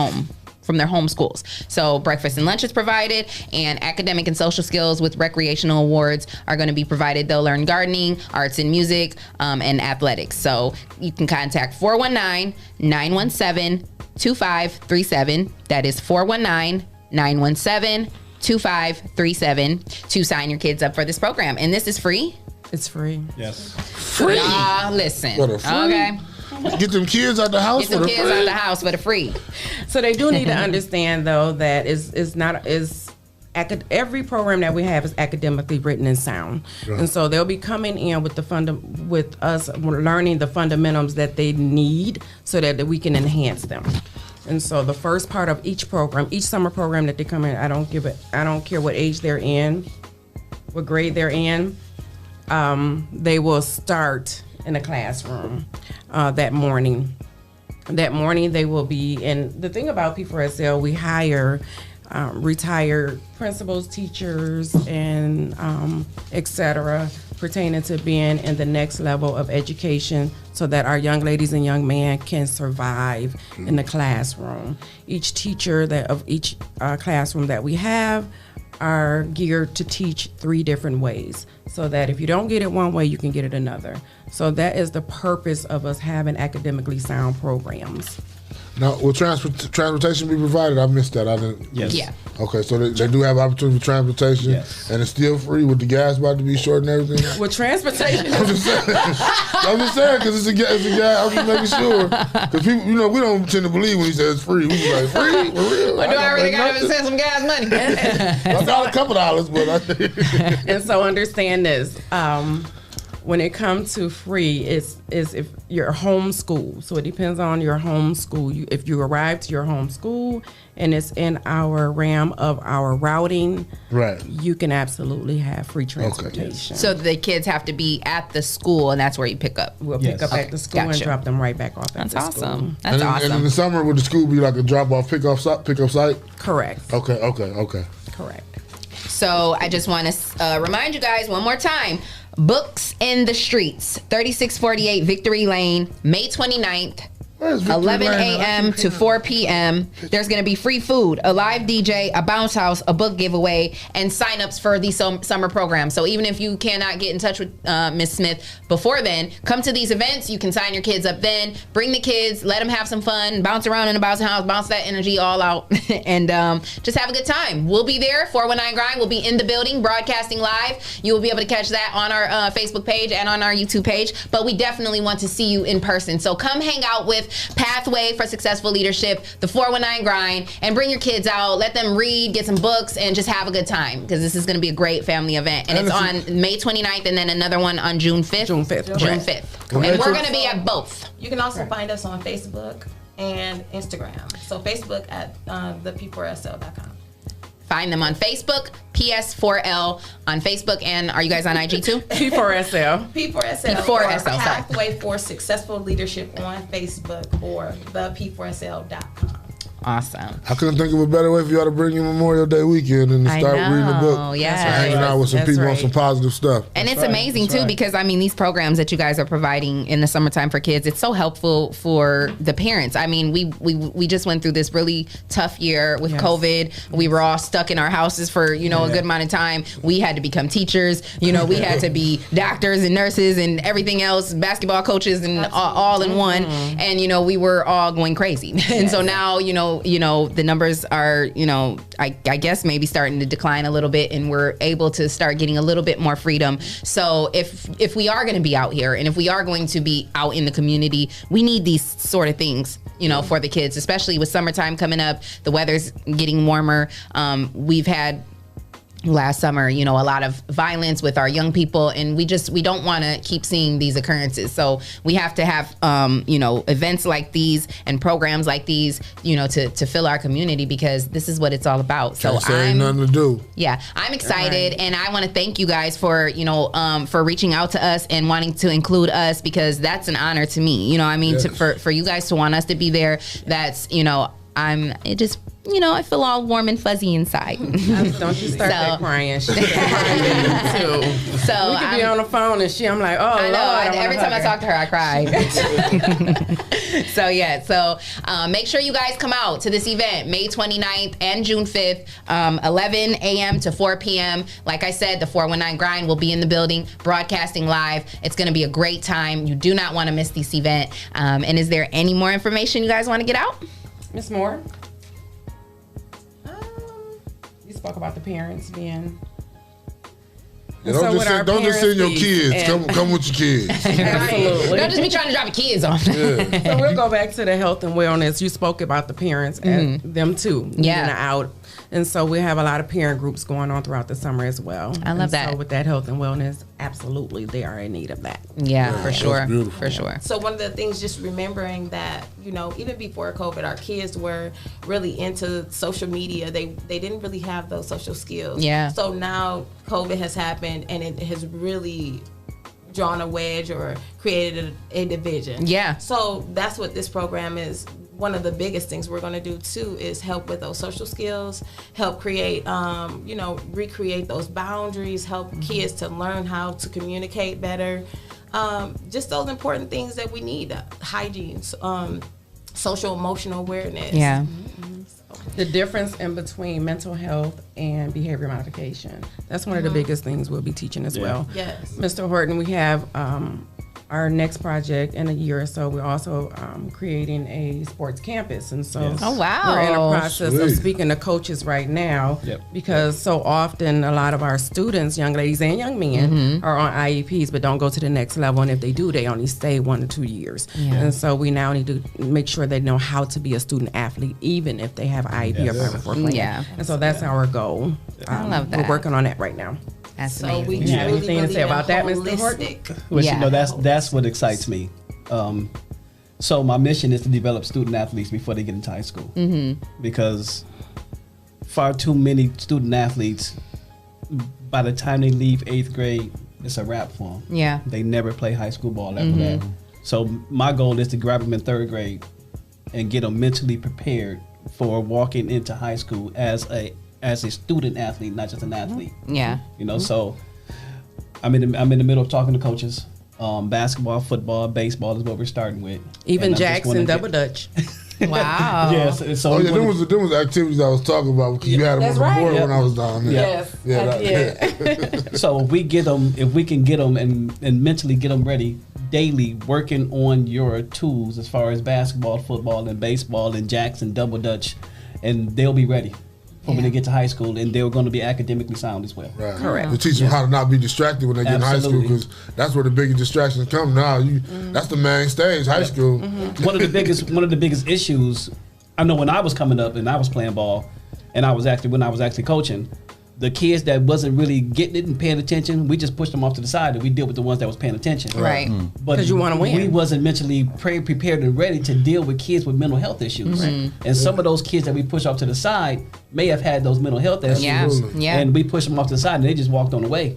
from their home schools. So breakfast and lunch is provided, and academic and social skills with recreational awards are going to be provided. They'll learn gardening, arts and music, and athletics. So you can contact 419-917-2537. That is 419-917-2537 to sign your kids up for this program. And this is free? It's free. Yes. Free? Listen. Okay. Get them kids out the house. Get them kids out the house for the free. So they do need to understand, though, that every program that we have is academically written and sound, and so they'll be coming in with with us learning the fundamentals that they need, so that we can enhance them. And so the first part of each summer program that they come in, I don't care what age they're in, what grade they're in, they will start in the classroom that morning. That morning they will be, and the thing about P4SL, we hire retired principals, teachers, and etc. pertaining to being in the next level of education, so that our young ladies and young men can survive in the classroom. Each teacher of each classroom that we have are geared to teach 3 different ways, so that if you don't get it one way, you can get it another. So that is the purpose of us having academically sound programs. Now, will transportation be provided? I missed that. I didn't. Yes. Yeah. Okay, so they do have opportunity for transportation, and it's still free with the gas about to be short and everything. With transportation, I'm just saying because it's a gas. I'm just making sure, because people, we don't tend to believe when he says free. We be like, free for real. Well, do I really got to send some gas money? I got a couple dollars, but and so understand this. When it comes to free, it's if you're home school. So it depends on your home school. If you arrive to your home school and it's in our RAM of our routing, right, you can absolutely have free transportation. Okay. So the kids have to be at the school, and that's where you pick up. We'll pick up at the school and drop them right back off at the school. That's awesome. And in the summer, would the school be like a drop-off, pick-up site? Correct. Okay. Correct. So I just want to remind you guys one more time. Books in the Streets, 3648 Victory Lane, May 29th. 11 a.m. to 4 p.m. There's going to be free food, a live DJ, a bounce house, a book giveaway, and signups for the summer program. So even if you cannot get in touch with Miss Smith before then, come to these events. You can sign your kids up then. Bring the kids, let them have some fun, bounce around in the bounce house, bounce that energy all out, and just have a good time. We'll be there. 419 Grind will be in the building, broadcasting live. You will be able to catch that on our Facebook page and on our YouTube page. But we definitely want to see you in person. So come hang out with Pathway for Successful Leadership, the 419 Grind, and bring your kids out, let them read, get some books, and just have a good time, because this is going to be a great family event. And it's on May 29th, and then another one on June 5th. June 5th. And we're going to be at both. You can also find us on Facebook and Instagram. So Facebook at thep4sl.com. Find them on Facebook, PS4L on Facebook, and are you guys on IG too? P4SL. P4SL. P4SL, sorry. Pathway for Successful Leadership on Facebook or the P4SL.com. Awesome. I couldn't think of a better way for y'all to bring in Memorial Day weekend and to start reading the book. Yes. And hanging out with some people on some positive stuff. And it's amazing too because I mean these programs that you guys are providing in the summertime for kids, it's so helpful for the parents. I mean we just went through this really tough year with COVID. We were all stuck in our houses for a good amount of time. We had to become teachers. We had to be doctors and nurses and everything else, basketball coaches and all in one. And we were all going crazy. And so now the numbers are I guess maybe starting to decline a little bit, and we're able to start getting a little bit more freedom. So if we are going to be out here and if we are going to be out in the community, we need these sort of things for the kids, especially with summertime coming up. The weather's getting warmer. We've had last summer, a lot of violence with our young people, and we don't want to keep seeing these occurrences. So we have to have, events like these and programs like these, to fill our community, because this is what it's all about. So ain't nothing to do. Yeah, I'm excited, and I want to thank you guys for, for reaching out to us and wanting to include us, because that's an honor to me. Yes. For you guys to want us to be there, that's, I feel all warm and fuzzy inside. Don't you start that crying. She's crying too. So we could be on the phone and I'm like, oh, I know. Lord, every time I talk to her, I cry. So make sure you guys come out to this event, May 29th and June 5th, 11 a.m. to 4 p.m. Like I said, the 419 Grind will be in the building, broadcasting live. It's going to be a great time. You do not want to miss this event. And is there any more information you guys want to get out? Miss Moore? You spoke about the parents being... Yeah, don't just send your kids. Come with your kids. Absolutely. Don't just be trying to drop your kids off. Yeah. So we'll go back to the health and wellness. You spoke about the parents and them too. Yeah. Out. And so we have a lot of parent groups going on throughout the summer as well. I love that. So with that health and wellness, absolutely, they are in need of that. Yeah, for sure. For sure. So one of the things, just remembering that, even before COVID, our kids were really into social media. They didn't really have those social skills. Yeah. So now COVID has happened, and it has really drawn a wedge or created a division. Yeah. So that's what this program is. One of the biggest things we're going to do too is help with those social skills, help create, recreate those boundaries, help kids to learn how to communicate better. Just those important things that we need, hygiene, social emotional awareness. Yeah. The difference in between mental health and behavior modification. That's one of the biggest things we'll be teaching as well. Yes. Mr. Horton, we have our next project in a year or so. We're also creating a sports campus. And so Oh, wow. we're in a process of speaking to coaches right now because so often a lot of our students, young ladies and young men, are on IEPs but don't go to the next level. And if they do, they only stay 1 to 2 years. Yeah. And so we now need to make sure they know how to be a student athlete, even if they have IEP or private plan. Yeah. And so that's our goal. I love that. We're working on that right now. That's So amazing. we You have really, anything to say about that, Mr. holistic. Horton? Well, that's what excites me. So my mission is to develop student athletes before they get into high school. Because far too many student athletes, by the time they leave 8th grade, it's a wrap for them. Yeah. They never play high school ball after that. So my goal is to grab them in 3rd grade and get them mentally prepared for walking into high school as a student athlete, not just an athlete. Yeah. So I'm in the middle of talking to coaches. Basketball, football, baseball is what we're starting with. Even Jackson, double dutch. Wow. Yes. So there was activities I was talking about because you had them on the board when I was down there. Yes. So if we can get them and mentally get them ready daily, working on your tools as far as basketball, football, and baseball, and Jackson, double dutch, and they'll be ready when they get to high school, and they're going to be academically sound as well. Right. Correct. To teach them how to not be distracted when they get in high school, because that's where the biggest distractions come now. That's the main stage, high school. One of the biggest issues, I know when I was coming up and I was playing ball, and when I was actually coaching, the kids that wasn't really getting it and paying attention, we just pushed them off to the side and we deal with the ones that was paying attention. Right. But 'Cause you wanna win. We wasn't mentally prepared and ready to deal with kids with mental health issues. Mhm. And some of those kids that we push off to the side may have had those mental health issues. Yeah. And we pushed them off to the side and they just walked on the way.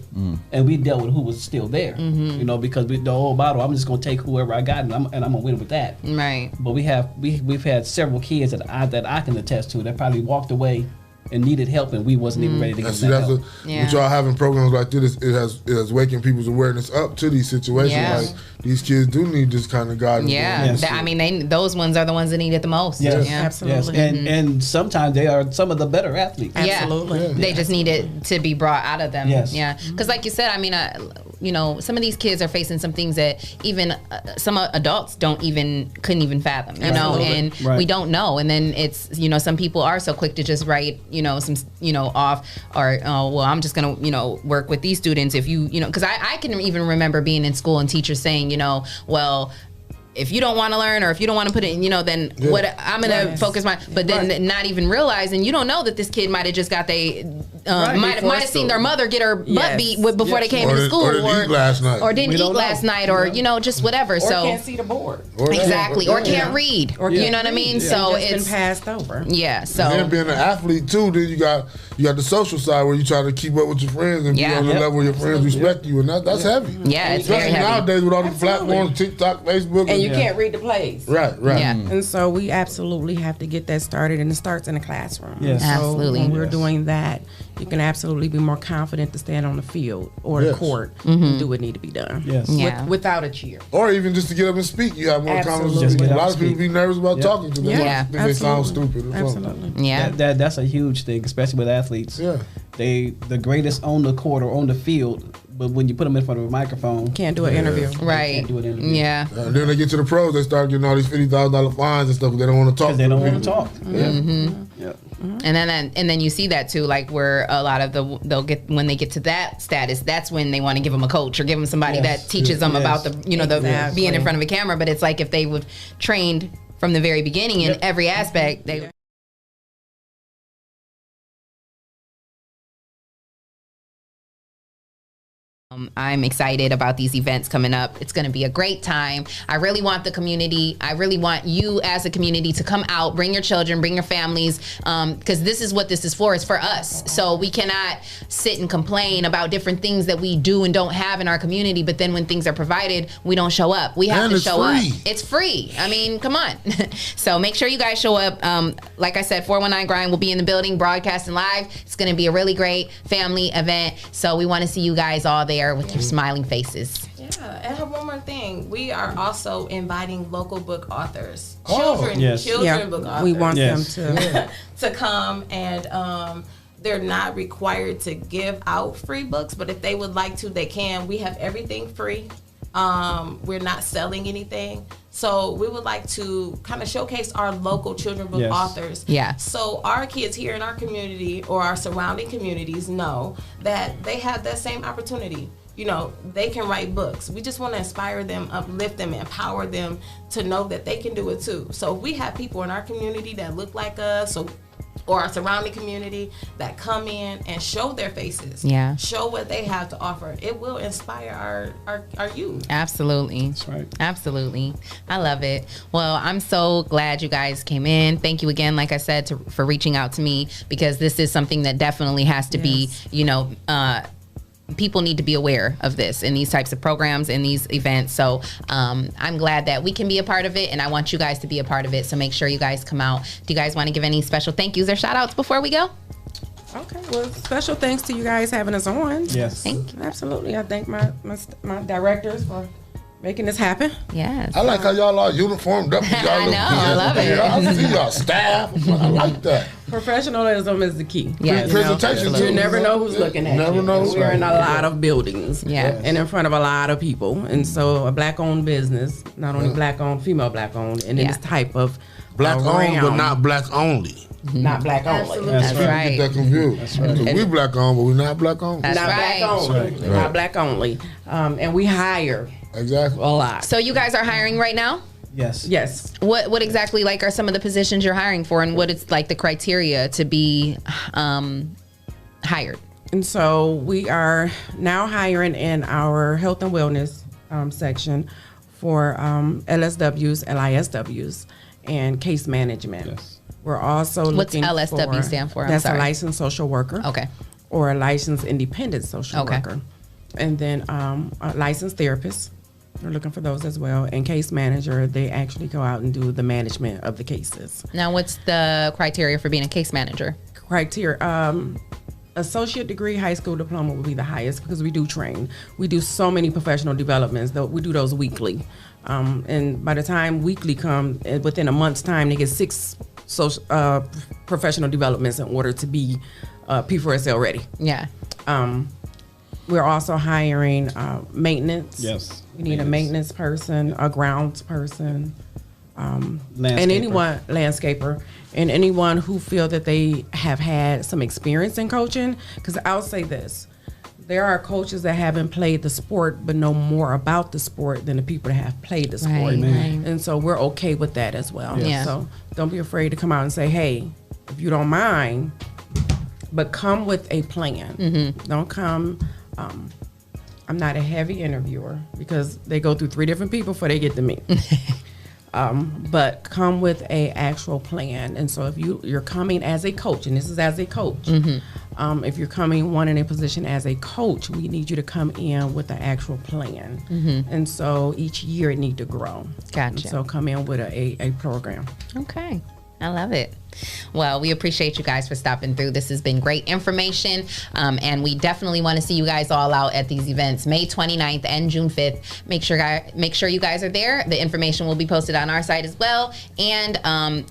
And we dealt with who was still there. Mhm. You know, because the whole bottle, I'm just gonna take whoever I got and I'm gonna win with that. Right. But we've had several kids that I can attest to that probably walked away and needed help, and we wasn't even ready to give See, them that that's help. what y'all having programs like this. It has waking people's awareness up to these situations. Yeah. Like these kids do need this kind of guidance. Yeah, I mean, those ones are the ones that need it the most. Yes, Yeah. absolutely. Yes. And sometimes they are some of the better athletes. Yeah. They just need it to be brought out of them. Yes. Yeah, because like you said, I mean, you know, some of these kids are facing some things that even some adults couldn't even fathom. You know, Absolutely. and Right. we don't know. And then it's, you know, some people are so quick to just write, you know, some, you know, off or well, I'm just gonna, you know, work with these students if you know, because I can even remember being in school and teachers saying, you know, well, if you don't want to learn or if you don't want to put it in, you know, then what I'm going to focus but then not even realizing, you don't know that this kid might have just got might have seen their mother get her butt beat before they came into school or didn't eat last night. or didn't eat last night or, you know, just whatever. Or So can't see the board. Exactly. Or can't read. Or you can't know what I mean? read. So Just it's been passed over. Yeah. So And then being an athlete too, then you got the social side where you try to keep up with your friends and be on the level where your friends respect you, and that's heavy. Yeah, it's very especially heavy. nowadays with all these platforms, TikTok, Facebook, And you can't read the plays. Right. Yeah. And so we absolutely have to get that started, and it starts in the classroom. Yes. So Absolutely. when we're doing that, you can absolutely be more confident to stand on the field or the Yes. court Mm-hmm. and do what need to be done. Yes. With, without a cheer. Or even just to get up and speak, you have more confidence. Absolutely. To speak. A Just lot get of up people and be nervous about Yeah. talking to them. Yeah. Think they sound Absolutely. stupid. Or something. Absolutely. Yeah. That's a huge thing, especially with athletes. Yeah. They the greatest on the court or on the field, but when you put them in front of a microphone, Can't do an interview. Right. Can't do an interview. Yeah. And then they get to the pros, they start getting all these $50,000 fines and stuff. They don't want to talk. Because they don't want to talk. Mm-hmm. And then you see that too, like where a lot of they'll get when they get to that status, that's when they want to give them a coach or give them somebody Yes. that teaches them Yes. about the the being in front of a camera. But it's like if they would trained from the very beginning in every aspect, they. I'm excited about these events coming up. It's going to be a great time. I really want the community. I really want you as a community to come out, bring your children, bring your families, because this is what this is for. It's for us. So we cannot sit and complain about different things that we do and don't have in our community, but then when things are provided, we don't show up. We have And to it's show up. free. It's free. I mean, come on. So make sure you guys show up. Like I said, 419 Grind will be in the building broadcasting live. It's going to be a really great family event. So we want to see you guys all there with your smiling faces. Yeah, and I have one more thing. We are also inviting local book authors, Oh, children book authors. We want them to. to come and they're not required to give out free books, but if they would like to, they can. We have everything free. We're not selling anything. So we would like to kind of showcase our local children book authors. Yeah. So our kids here in our community or our surrounding communities know that they have that same opportunity. You know, they can write books. We just want to inspire them, uplift them, empower them to know that they can do it too. So if we have people in our community that look like us or our surrounding community that come in and show their faces, show what they have to offer, it will inspire our youth. Absolutely. That's right. Absolutely. I love it. Well, I'm so glad you guys came in. Thank you again, like I said, for reaching out to me, because this is something that definitely has to be, you know, people need to be aware of this in these types of programs and these events. So I'm glad that we can be a part of it, and I want you guys to be a part of it. So make sure you guys come out. Do you guys want to give any special thank yous or shout outs before we go? Okay, well, special thanks to you guys having us on. Yes. Thank you. Absolutely. I thank my directors for making this happen. Yes. I like how y'all are uniformed up. Y'all I know, I love it. I see y'all staff. I like that. Professionalism is the key. Yeah. Presentation too. You never know who's looking at Never you. know. We're in a lot of buildings. Yeah. And in front of a lot of people. And so a black-owned business, not only black-owned, female black-owned, and in this type of Black owned, but not black only. Not black only. Absolutely. That's People right. get that confused. That's right. So we black owned, but we not black owned. That's Not right. black only. That's right. Not black only. And we hire Exactly. a lot. So you guys are hiring right now? Yes. Yes. What exactly like are some of the positions you're hiring for, and what is like the criteria to be hired? And so we are now hiring in our health and wellness section for LSWs, LISWs, and case management. Yes. We're also looking for... What's LSW stand for? That's a licensed social worker. Okay. Or a licensed independent social worker. And then a licensed therapist. We're looking for those as well. And case manager, they actually go out and do the management of the cases. Now, what's the criteria for being a case manager? Associate degree, high school diploma will be the highest because we do train. We do so many professional developments. We do those weekly. And by the time weekly comes, within a month's time, they get 6 professional developments in order to be P4SL ready. Yeah. We're also hiring maintenance. Yes. We need a maintenance person, a grounds person, and landscaper, and anyone who feel that they have had some experience in coaching. Because I'll say this, there are coaches that haven't played the sport but know more about the sport than the people that have played the sport. Right. And so we're okay with that as well. Yeah. So don't be afraid to come out and say, hey, if you don't mind, but come with a plan. Mm-hmm. Don't come... I'm not a heavy interviewer because they go through 3 different people before they get to me. But come with a actual plan. And so if you're coming as a coach, and this is as a coach, if you're coming wanting a position as a coach, we need you to come in with an actual plan. And so each year it needs to grow. Gotcha. And so come in with a program. Okay. I love it. Well, we appreciate you guys for stopping through. This has been great information. And we definitely want to see you guys all out at these events, May 29th and June 5th. Make sure you guys are there. The information will be posted on our site as well. And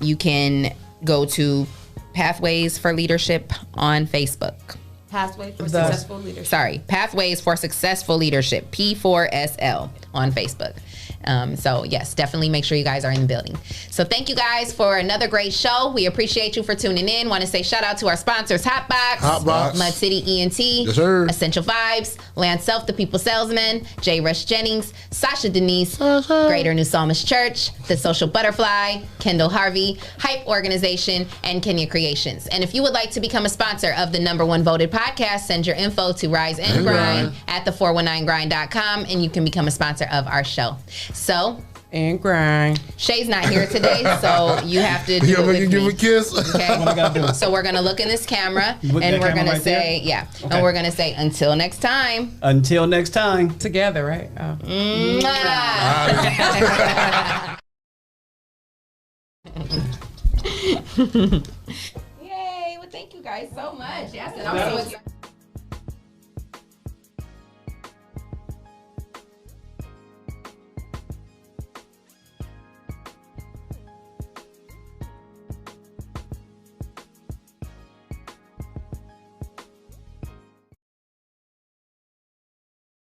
you can go to Pathways for Leadership on Facebook. Pathways for Successful Leadership. Sorry, Pathways for Successful Leadership, P4SL on Facebook. So yes, definitely make sure you guys are in the building. So thank you guys for another great show. We appreciate you for tuning in. Want to say shout out to our sponsors, HOTBOX, Mud City ENT, yes, sir. Essential Vibes, Lance Self, the People Salesman, J. Rush Jennings, Sasha Denise, Greater New Psalmist Church, The Social Butterfly, Kendall Harvey, Hype Organization, and Kenya Creations. And if you would like to become a sponsor of the #1 voted podcast, send your info to Rise and Grind at the419grind.com and you can become a sponsor of our show. So, and grind. Shae's not here today, so you have to do it with give me. a kiss. Okay. What I gotta do? So we're gonna look in this camera, Look and that we're camera gonna right say, there? yeah, Okay. and we're gonna say until next time. Until next time. Together, right? Yay! Well, thank you guys so much. Yes, and I'm so excited.